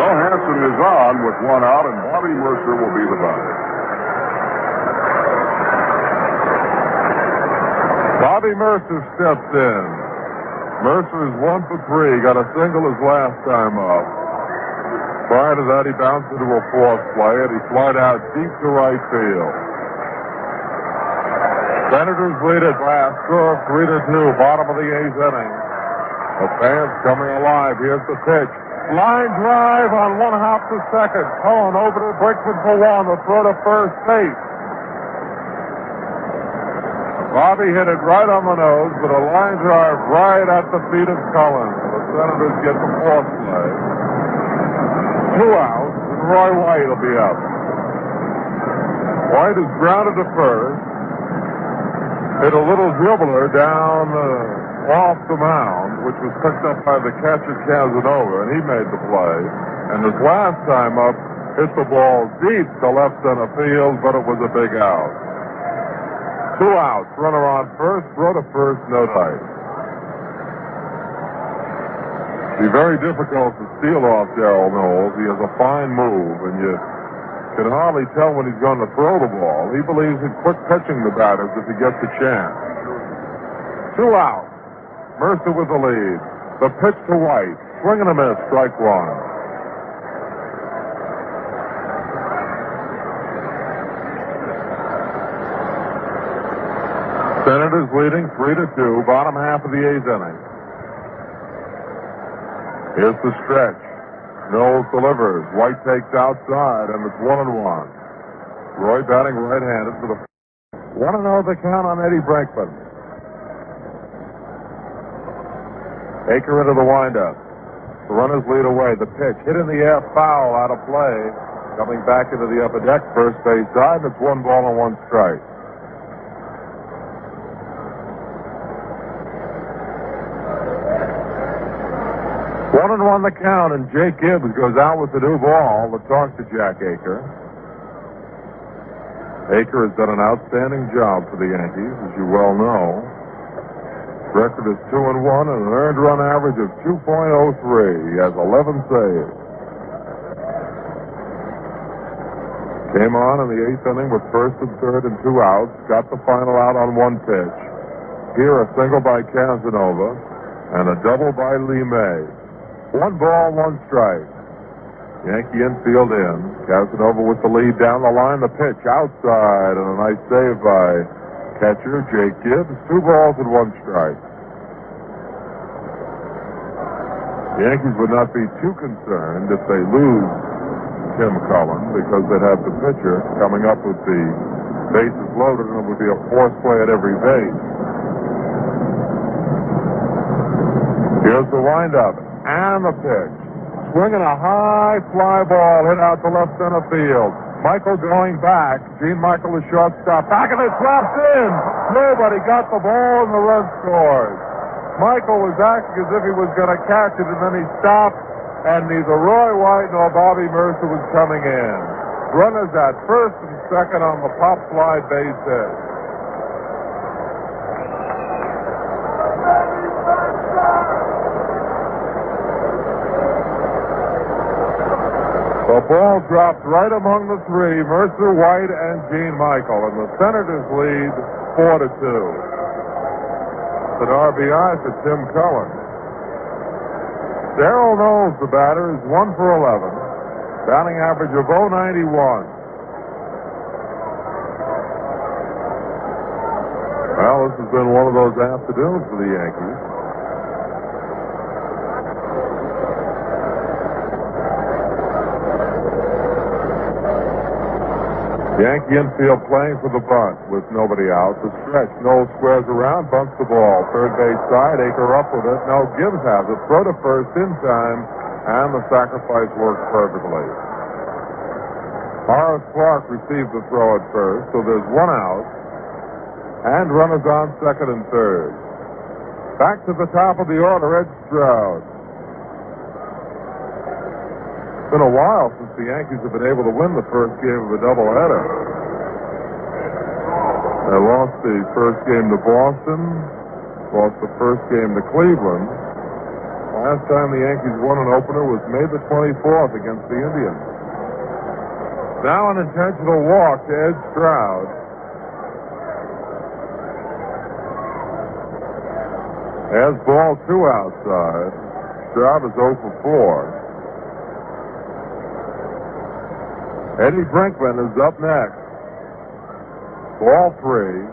So Hanson is on with 1 out, and Bobby Mercer will be the batter. Bobby Mercer steps in. Mercer is 1 for 3. Got a single his last time up. Prior to that, he bounced into a fourth play, and he flied out deep to right field. Senators lead at last, score 3-2, bottom of the 8th inning. The fans coming alive. Here's the pitch. Line drive on 1 hop to second. Cullen over to Brinkman for 1. The throw to first base. Bobby hit it right on the nose, but a line drive right at the feet of Cullen. The Senators get the fourth play. 2 outs, and Roy White will be up. White is grounded to first. hit a little dribbler down off the mound, which was picked up by the catcher Casanova, and he made the play. And his last time up, hit the ball deep to left center field, but it was a big out. 2 outs, runner on first, throw to first, no dice. It'd be very difficult to steal off Darrell Knowles. He has a fine move, and you can hardly tell when he's going to throw the ball. He believes in quick pitching the batters if he gets a chance. 2 outs. Mercer with the lead. The pitch to White. Swing and a miss, strike one. Senators leading 3-2, bottom half of the 8th inning. Here's the stretch. Knowles delivers. White takes outside, and it's 1-1. Roy batting right-handed for the 1-0 the count on Eddie Brinkman. Aker into the windup. The runners lead away. The pitch hit in the air, foul, out of play. Coming back into the upper deck, first base side, and it's 1 ball and 1 strike. One and one the count, and Jake Gibbs goes out with the new ball to talk to Jack Aker. Aker has done an outstanding job for the Yankees, as you well know. His record is 2-1 and an earned run average of 2.03. He has 11 saves. Came on in the 8th inning with first and third and 2 outs. Got the final out on 1 pitch. Here a single by Casanova and a double by Lee May. 1 ball, 1 strike. Yankee infield in. Casanova with the lead down the line. The pitch outside, and a nice save by catcher Jake Gibbs. 2 balls and 1 strike. The Yankees would not be too concerned if they lose Tim Cullen, because they'd have the pitcher coming up with the bases loaded, and it would be a force play at every base. Here's the windup. And the pitch. Swinging a high fly ball hit out to left center field. Michael going back. Gene Michael, the shortstop. Back and it drops in. Nobody got the ball and the run scores. Michael was acting as if he was going to catch it, and then he stopped, and neither Roy White nor Bobby Mercer was coming in. Runners at first and second on the pop fly base hit. The ball dropped right among the 3, Mercer, White, and Gene Michael, and the Senators lead 4-2. It's an RBI for Tim Cullen. Darrell Knowles, the batter, is 1 for 11. Batting average of .091. Well, this has been one of those afternoons for the Yankees. Yankee infield playing for the bunt with nobody out. The stretch. Knowles squares around, bunts the ball. Third base side. Aker up with it. No, Gibbs has it. Throw to first in time, and the sacrifice works perfectly. Horace Clark received the throw at first, so there's 1 out, and runners on second and third. Back to the top of the order, Ed Stroud. It's been a while since the Yankees have been able to win the first game of a doubleheader. They lost the first game to Boston, lost the first game to Cleveland. Last time the Yankees won an opener was May the 24th against the Indians. Now an intentional walk to Ed Stroud. As ball 2 outside, Stroud is 0 for 4. Eddie Brinkman is up next. Ball 3.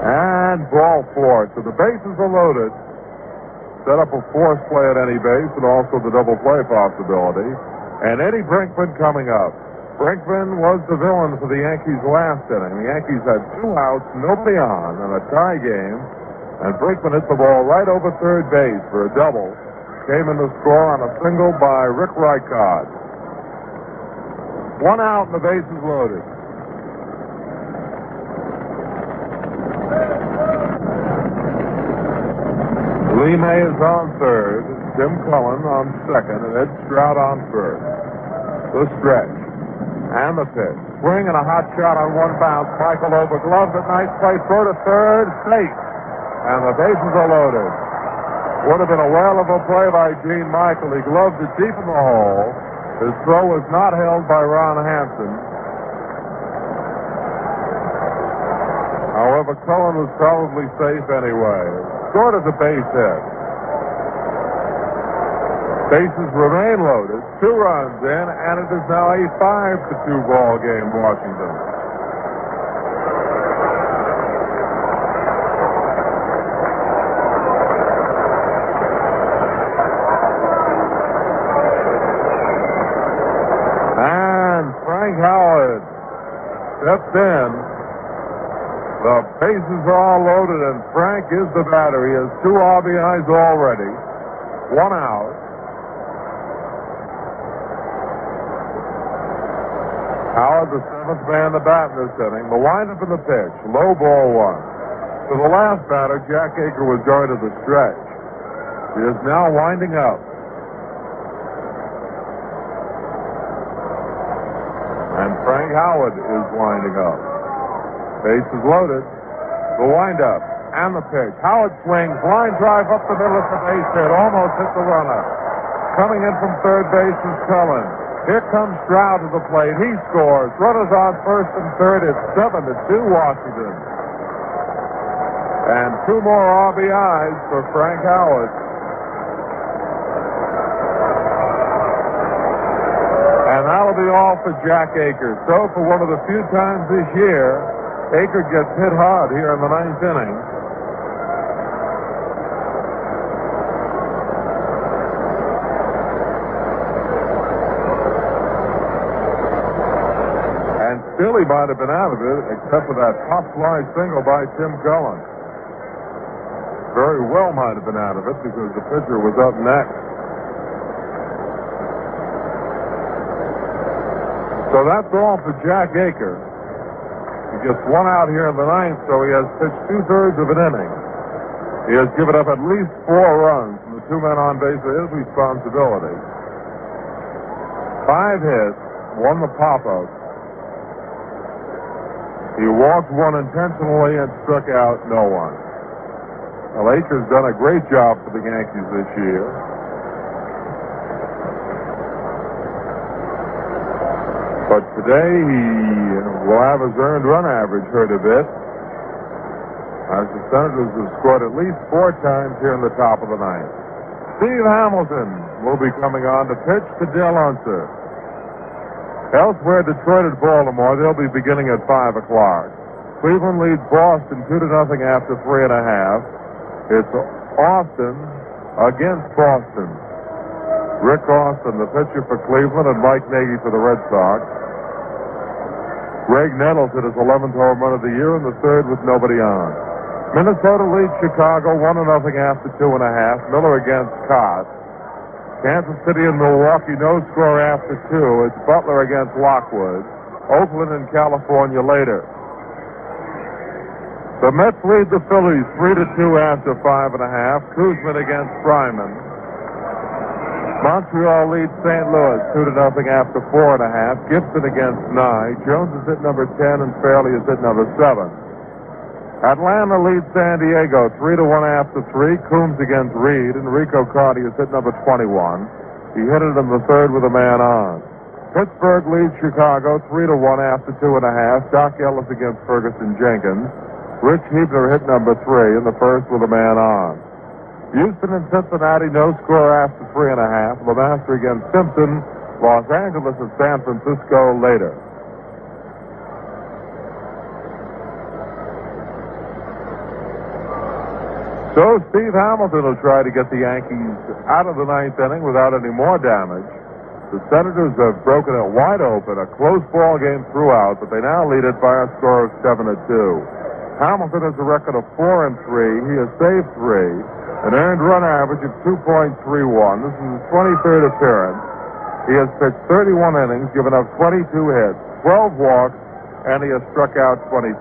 And ball 4. So the bases are loaded. Set up a force play at any base and also the double play possibility. And Eddie Brinkman coming up. Brinkman was the villain for the Yankees last inning. The Yankees had 2 outs, nobody on, in a tie game. And Brinkman hit the ball right over third base for a double. Came in to score on a single by Rick Rycott. 1 out and the bases loaded. Lee May is on third, Tim Cullen on second, and Ed Stroud on first. The stretch. And the pitch. Swing and a hot shot on one bounce. Michael over gloves at nice play. Throw to third. Safe. And the bases are loaded. Would have been a whale of a play by Gene Michael. He gloved it deep in the hole. His throw was not held by Ron Hansen. However, Cullen was probably safe anyway. Sort of the base hit. Bases remain loaded. 2 runs in, and it is now a 5-2 ball game, Washington. And Frank Howard steps in. The bases are all loaded, and Frank is the batter. He has 2 RBIs already. 1 out. Howard, the 7th man to bat in this inning. The windup in the pitch. Low ball 1. To the last batter, Jack Aker was going to the stretch. He is now winding up. And Frank Howard is winding up. Bases loaded. The windup and the pitch. Howard swings. Line drive up the middle of the base hit. Almost hit the runner. Coming in from third base is Cullen. Here comes Stroud to the plate. He scores. Runners on first and third. It's 7-2 Washington. And 2 more RBIs for Frank Howard. And that'll be all for Jack Aker. So for one of the few times this year, Aker gets hit hard here in the 9th inning. And still he might have been out of it, except for that pop fly single by Tim Cullen. Very well might have been out of it because the pitcher was up next. So that's all for Jack Aker. He gets 1 out here in the 9th, so he has pitched 2/3 of an inning. He has given up at least 4 runs from the 2 men on base of his responsibility. 5 hits, 1 the pop-up. He walked 1 intentionally and struck out no one. Well, Aker's done a great job for the Yankees this year. But today he will have his earned run average hurt a bit, as the Senators have scored at least 4 times here in the top of the 9th. Steve Hamilton will be coming on to pitch to Dale Unser. Elsewhere, Detroit at Baltimore, they'll be beginning at 5 o'clock. Cleveland leads Boston 2-0 after 3.5. It's Austin against Boston. Rick Austin, the pitcher for Cleveland, and Mike Nagy for the Red Sox. Greg Nettles hit his 11th home run of the year in the 3rd with nobody on. Minnesota leads Chicago 1-0 after 2.5. Miller against Cott. Kansas City and Milwaukee no score after 2. It's Butler against Lockwood. Oakland and California later. The Mets lead the Phillies 3-2 after 5.5. Kuzman against Fryman. Montreal leads St. Louis 2-0 after 4.5. Gibson against Nye. Jones is hit number 10 and Fairley is hit number 7. Atlanta leads San Diego 3-1 after 3. Coombs against Reed. And Rico Carty is hit number 21. He hit it in the 3rd with a man on. Pittsburgh leads Chicago 3-1 after 2.5. Doc Ellis against Ferguson Jenkins. Rich Hebner hit number 3 in the 1st with a man on. Houston and Cincinnati no score after 3.5. LeMaster against Simpson. Los Angeles and San Francisco later. So Steve Hamilton will try to get the Yankees out of the 9th inning without any more damage. The Senators have broken it wide open, a close ball game throughout, but they now lead it by a score of 7-2. Hamilton has a record of 4-3. He has saved 3. An earned run average of 2.31. This is his 23rd appearance. He has pitched 31 innings, given up 22 hits, 12 walks, and he has struck out 25.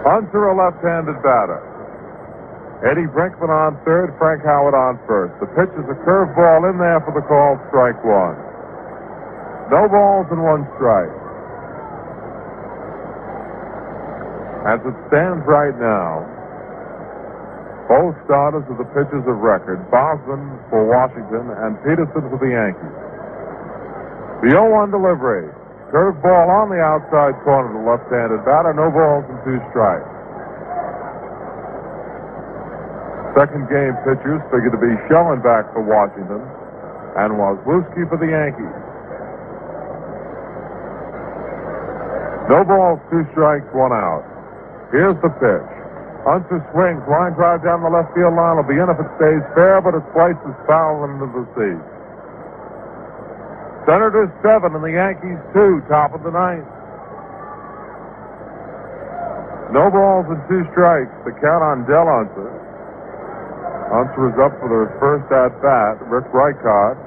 Hunter, a left-handed batter. Eddie Brinkman on third, Frank Howard on first. The pitch is a curveball in there for the call, strike one. No balls and one strike. As it stands right now, both starters are the pitchers of record, Bosman for Washington and Peterson for the Yankees. The 0-1 delivery. Curveball on the outside corner to the left-handed batter. No balls and two strikes. Second game pitchers figured to be Schellenbach for Washington and Wazlewski for the Yankees. No balls, two strikes, one out. Here's the pitch. Hunter swings. Line drive down the left field line. Will be in if it stays fair, but its flight is foul into the seat. Senators 7 and the Yankees 2, top of the ninth. No balls and two strikes. The count on Del Hunter. Hunter is up for the first at-bat. Rick Reichard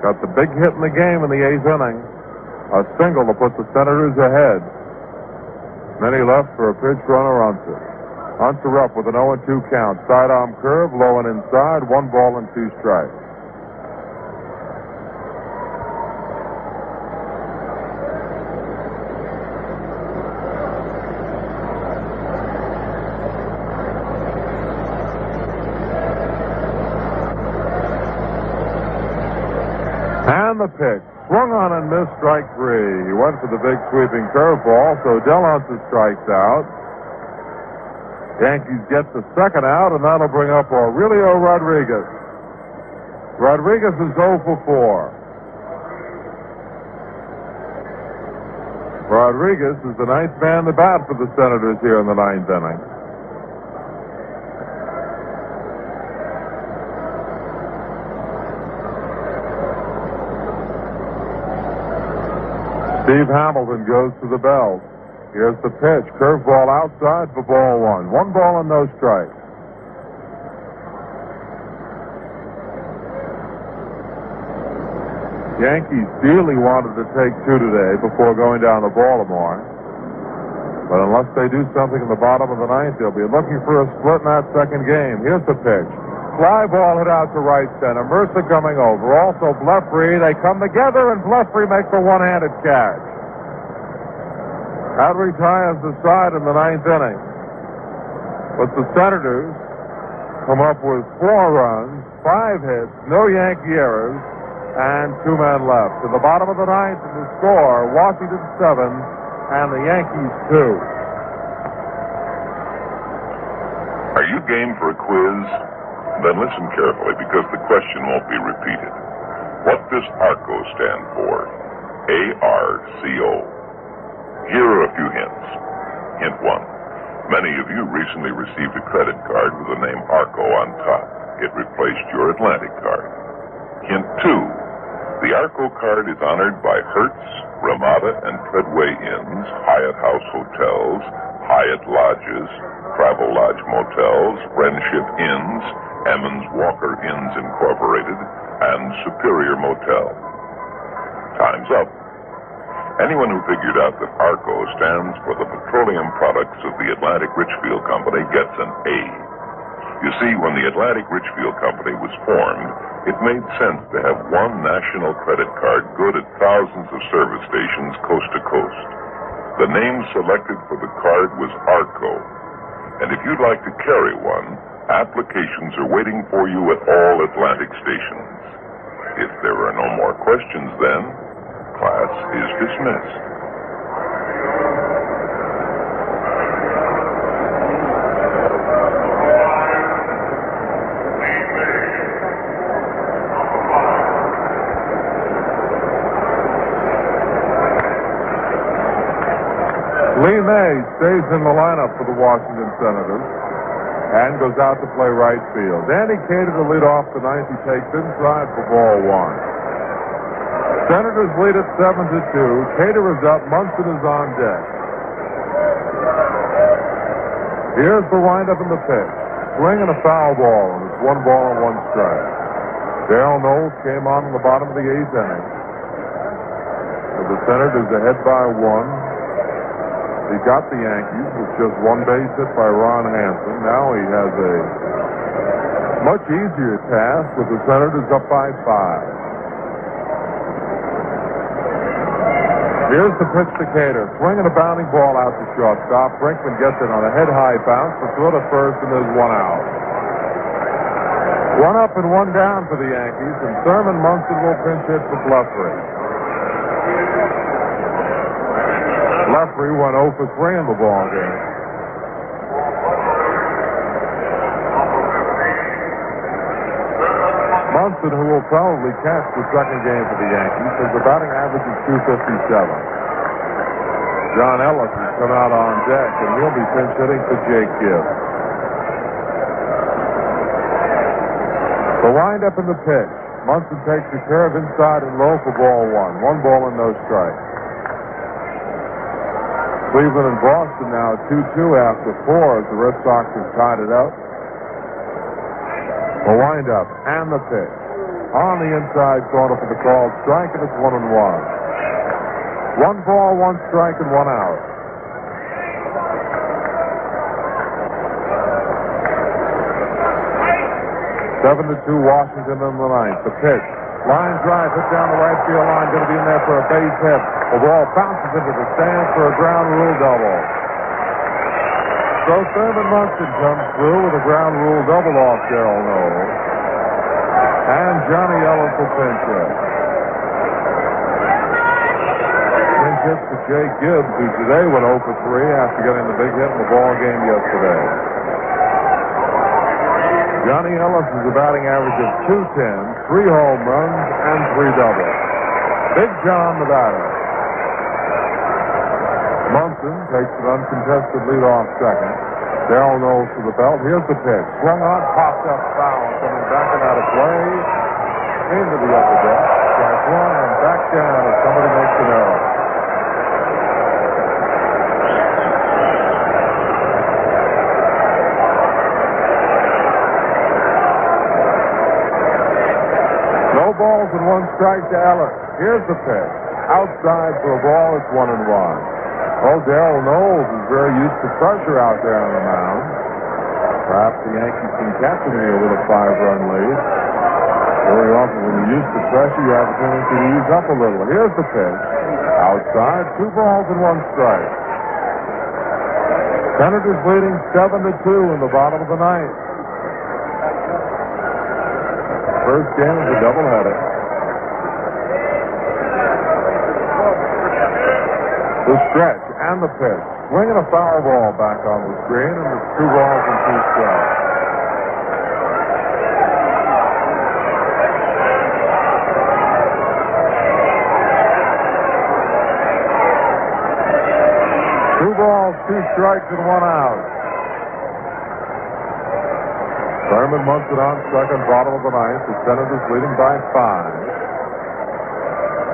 got the big hit in the game in the 8th inning. A single to put the Senators ahead. Then he left for a pinch runner, Hunter. Hunter up with an 0-2 count. Sidearm curve, low and inside, 1 ball and 2 strikes. And the pitch. Swung on and missed, strike 3. He went for the big sweeping curveball, so Del Hunter strikes out. Yankees get the second out, and that'll bring up Aurelio Rodriguez. Rodriguez is 0 for 4. Rodriguez is the ninth man to bat for the Senators here in the 9th inning. Steve Hamilton goes to the bell. Here's the pitch. Curveball outside for ball 1. 1 ball and no strikes. Yankees dearly wanted to take 2 today before going down to Baltimore. But unless they do something in the bottom of the 9th, they'll be looking for a split in that second game. Here's the pitch. Fly ball hit out to right center. Mercer coming over. Also Blefrey. They come together, and Blefrey makes a one-handed catch. That retires the side in the 9th inning. But the Senators come up with 4 runs, 5 hits, no Yankee errors, and 2 men left. To the bottom of the 9th, and the score, Washington 7 and the Yankees 2. Are you game for a quiz? Then listen carefully, because the question won't be repeated. What does ARCO stand for? ARCO. Here are a few hints. Hint 1. Many of you recently received a credit card with the name ARCO on top. It replaced your Atlantic card. Hint 2. The ARCO card is honored by Hertz, Ramada, and Treadway Inns, Hyatt House Hotels, Hyatt Lodges, Travel Lodge Motels, Friendship Inns, Emmons Walker Inns Incorporated, and Superior Motel. Time's up. Anyone who figured out that ARCO stands for the petroleum products of the Atlantic Richfield Company gets an A. You see, when the Atlantic Richfield Company was formed, it made sense to have one national credit card good at thousands of service stations coast to coast. The name selected for the card was ARCO. And if you'd like to carry one, applications are waiting for you at all Atlantic stations. If there are no more questions, then class is dismissed. Lee May stays in the lineup for the Washington Senators and goes out to play right field. Danny Cater to lead off the 9th. He takes inside for ball 1. Senators lead at 7-2. Cater is up. Munson is on deck. Here's the windup in the pitch. Swing and a foul ball, and it's 1 ball and 1 strike. Darrell Knowles came on in the bottom of the 8th inning. The Senators ahead by 1. He got the Yankees with just 1 base hit by Ron Hansen. Now he has a much easier task with the Senators up by 5. Here's the pitch to Cater. Swinging a bounding ball out to shortstop. Brinkman gets it on a head-high bounce. The throw to first, and there's 1 out. 1 up and 1 down for the Yankees, and Thurman Munson will pinch hit for Blefary. Blefary went 0 for 3 in the ball game. Munson, who will probably catch the second game for the Yankees, has a batting average of .257. John Ellis has come out on deck, and he'll be pinch hitting for Jake Gibbs. The windup in the pitch. Munson takes a curve inside and low for ball 1. 1 ball and no strike. Cleveland and Boston now 2-2 after 4 as the Red Sox have tied it up. The windup and the pitch. On the inside corner for the called strike, and it's 1-1. 1 ball, 1 strike, and 1 out. Seven to 2 Washington in the 9th. The pitch. Line drive hit down the right field line. Going to be in there for a base hit. The ball bounces into the stands for a ground rule double. So Thurman Munson comes through with a ground rule double off Darrell Knowles. And Johnny Ellis will pinch hit. Pinch hit for Jake Gibbs, who today went 0 for 3 after getting the big hit in the ball game yesterday. Johnny Ellis has a batting average of .210, 3 home runs, and 3 doubles. Big John the batter. Munson takes an uncontested lead off second. Darrell Knowles to the belt. Here's the pitch. Swung on, popped up foul, coming back and out of play. Into the upper deck. Strike 1 and back down as somebody makes an error. No balls and 1 strike to Ellis. Here's the pitch. Outside for a ball. It's 1-1. Oh, Darrell Knowles is very used to pressure out there on the mound. Perhaps the Yankees can catch him here with a 5-run lead. Very often when you're used to pressure, you have a tendency to ease up a little. Here's the pitch. Outside, 2 balls and 1 strike. Senators leading 7-2 in the bottom of the 9th. First game of the doubleheader. The stretch and the pitch. Swinging a foul ball back on the screen, and it's 2 balls and 2 strikes. Two balls, 2 strikes, and 1 out. Thurman Munson on second, bottom of the 9th. The Senators leading by 5.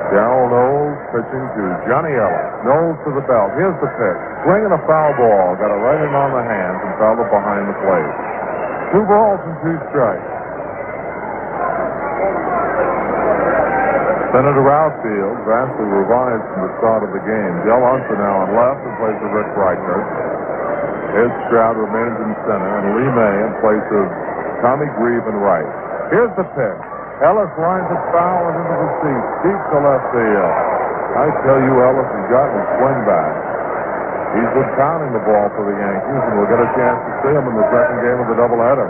Darrell Knowles pitching to Johnny Ellis. Knowles to the belt. Here's the pitch. Swinging a foul ball. Got it right in on the hands and fouled it behind the plate. 2 balls and 2 strikes. Senator outfield vastly revised from the start of the game. Del Unser now on left in place of Rick Reichert. Ed Stroud remains in center, and Lee May in place of Tommy Grieve in right. Here's the pitch. Ellis lines it foul and into the seat, deep to left field. I tell you, Ellis has gotten his swing back. He's been pounding the ball for the Yankees, and we'll get a chance to see him in the second game of the doubleheader.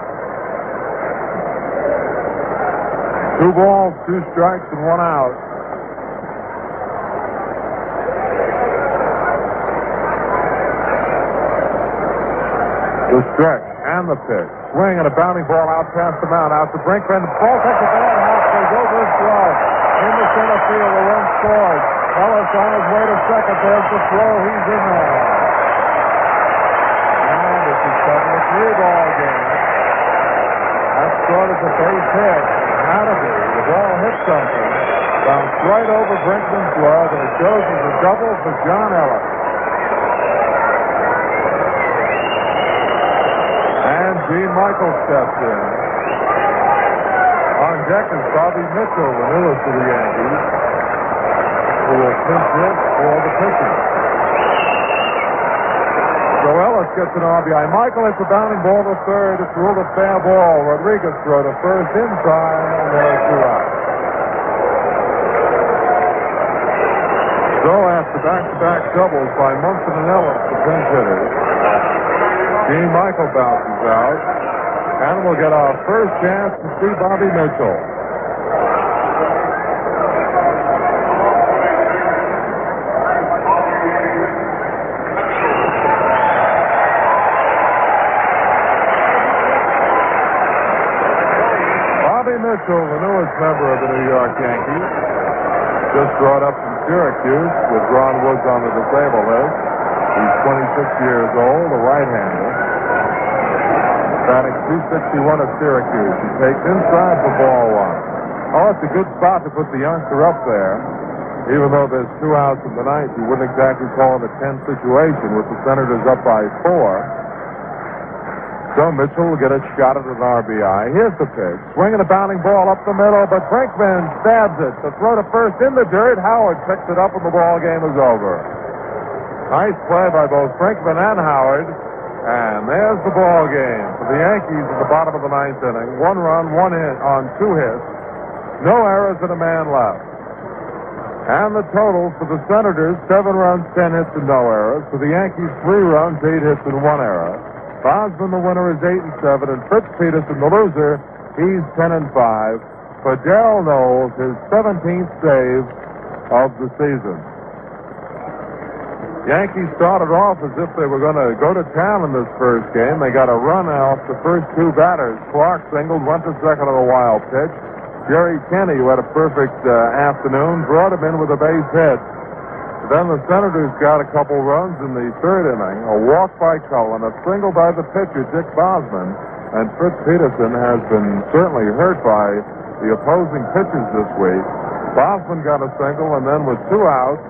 2 balls, 2 strikes, and 1 out. The stretch and the pitch. Swing and a bounding ball out past the mound, out to Brinkman. The ball takes a ball halfway, goes his glove. Into center field, the run scores. Ellis on his way to second. There's the throw. He's in there. And it's a 7-3 ball game. That started the base hit. Out of it. The ball hit something. Bounced right over Brinkman's glove, and it goes as a double for John Ellis. And Gene Michael steps in. deck is Bobby Mitchell, the newest of the Yankees, who will pinch hit for the pitcher. So Ellis gets an RBI. Michael hits a bounding ball to third. It's ruled a fair ball. Rodriguez throw to first inside, and there are 2 outs. So after back-to-back doubles by Munson and Ellis, the pinch hitters, Gene Michael bounces out, and we'll get our first chance to see Bobby Mitchell. Bobby Mitchell, the newest member of the New York Yankees, just brought up from Syracuse with Ron Woods on the disabled list. He's 26 years old, a right-hander. Batting .261 at Syracuse. He takes inside for ball 1. Oh, it's a good spot to put the youngster up there. Even though there's 2 outs in the ninth, you wouldn't exactly call it a tense situation with the Senators up by 4. So Mitchell will get a shot at an RBI. Here's the pitch. Swinging a bounding ball up the middle, but Brinkman stabs it. The throw to first in the dirt. Howard picks it up and the ball game is over. Nice play by both Brinkman and Howard. And there's the ball game for the Yankees at the bottom of the 9th inning. 1 run, 1 hit on 2 hits. No errors and a man left. And the total for the Senators, 7 runs, 10 hits and no errors. For the Yankees, 3 runs, 8 hits and 1 error. Bosman, the winner, is 8-7, and Fritz Peterson, the loser, he's 10-5. For Darrell Knowles, his 17th save of the season. Yankees started off as if they were going to go to town in this first game. They got a run off the first 2 batters. Clark singled, went to second on a wild pitch. Jerry Kenney, who had a perfect afternoon, brought him in with a base hit. Then the Senators got a couple runs in the 3rd inning, a walk by Cullen, a single by the pitcher, Dick Bosman, and Fritz Peterson has been certainly hurt by the opposing pitchers this week. Bosman got a single, and then with 2 outs,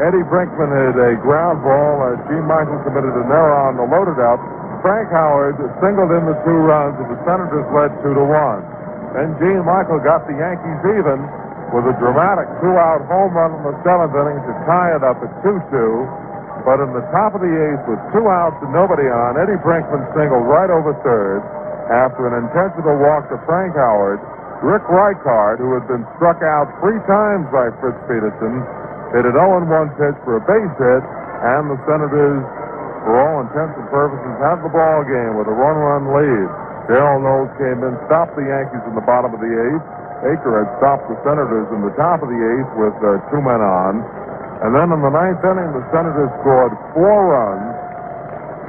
Eddie Brinkman hit a ground ball. Gene Michael committed an error on the loaded up. Frank Howard singled in the 2 runs, and the Senators led 2-1. Then Gene Michael got the Yankees even with a dramatic 2-out home run in the 7th inning to tie it up at 2-2. But in the top of the 8th, with 2 outs and nobody on, Eddie Brinkman singled right over third. After an intentional walk to Frank Howard, Rick Reichard, who had been struck out 3 times by Fritz Peterson, hit an 0-1 pitch for a base hit, and the Senators, for all intents and purposes, had the ball game with a 1-run lead. Darrell Knowles came in, stopped the Yankees in the bottom of the 8th. Aker had stopped the Senators in the top of the 8th with 2 men on. And then in the 9th inning, the Senators scored 4 runs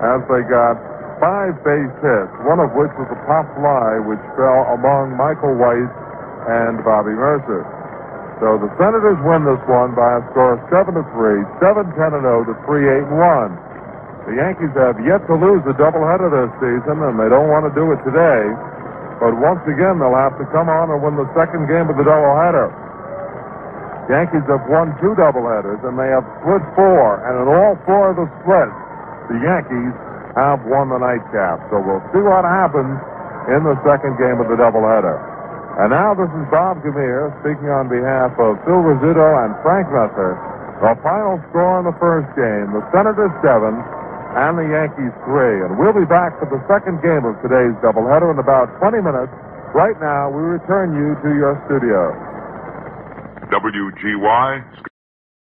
as they got 5 base hits, one of which was a pop fly which fell among Michael White and Bobby Mercer. So the Senators win this one by a score of 7-3, 7-10-0 to 3-8-1. The Yankees have yet to lose a doubleheader this season, and they don't want to do it today. But once again, they'll have to come on and win the 2nd game of the doubleheader. Yankees have won 2 doubleheaders, and they have split 4. And in all 4 of the splits, the Yankees have won the nightcap. So we'll see what happens in the 2nd game of the doubleheader. And now this is Bob Gamere speaking on behalf of Phil Rizzuto and Frank Messer. The final score in the first game, the Senators 7 and the Yankees 3. And we'll be back for the 2nd game of today's doubleheader in about 20 minutes. Right now, we return you to your studio. WGY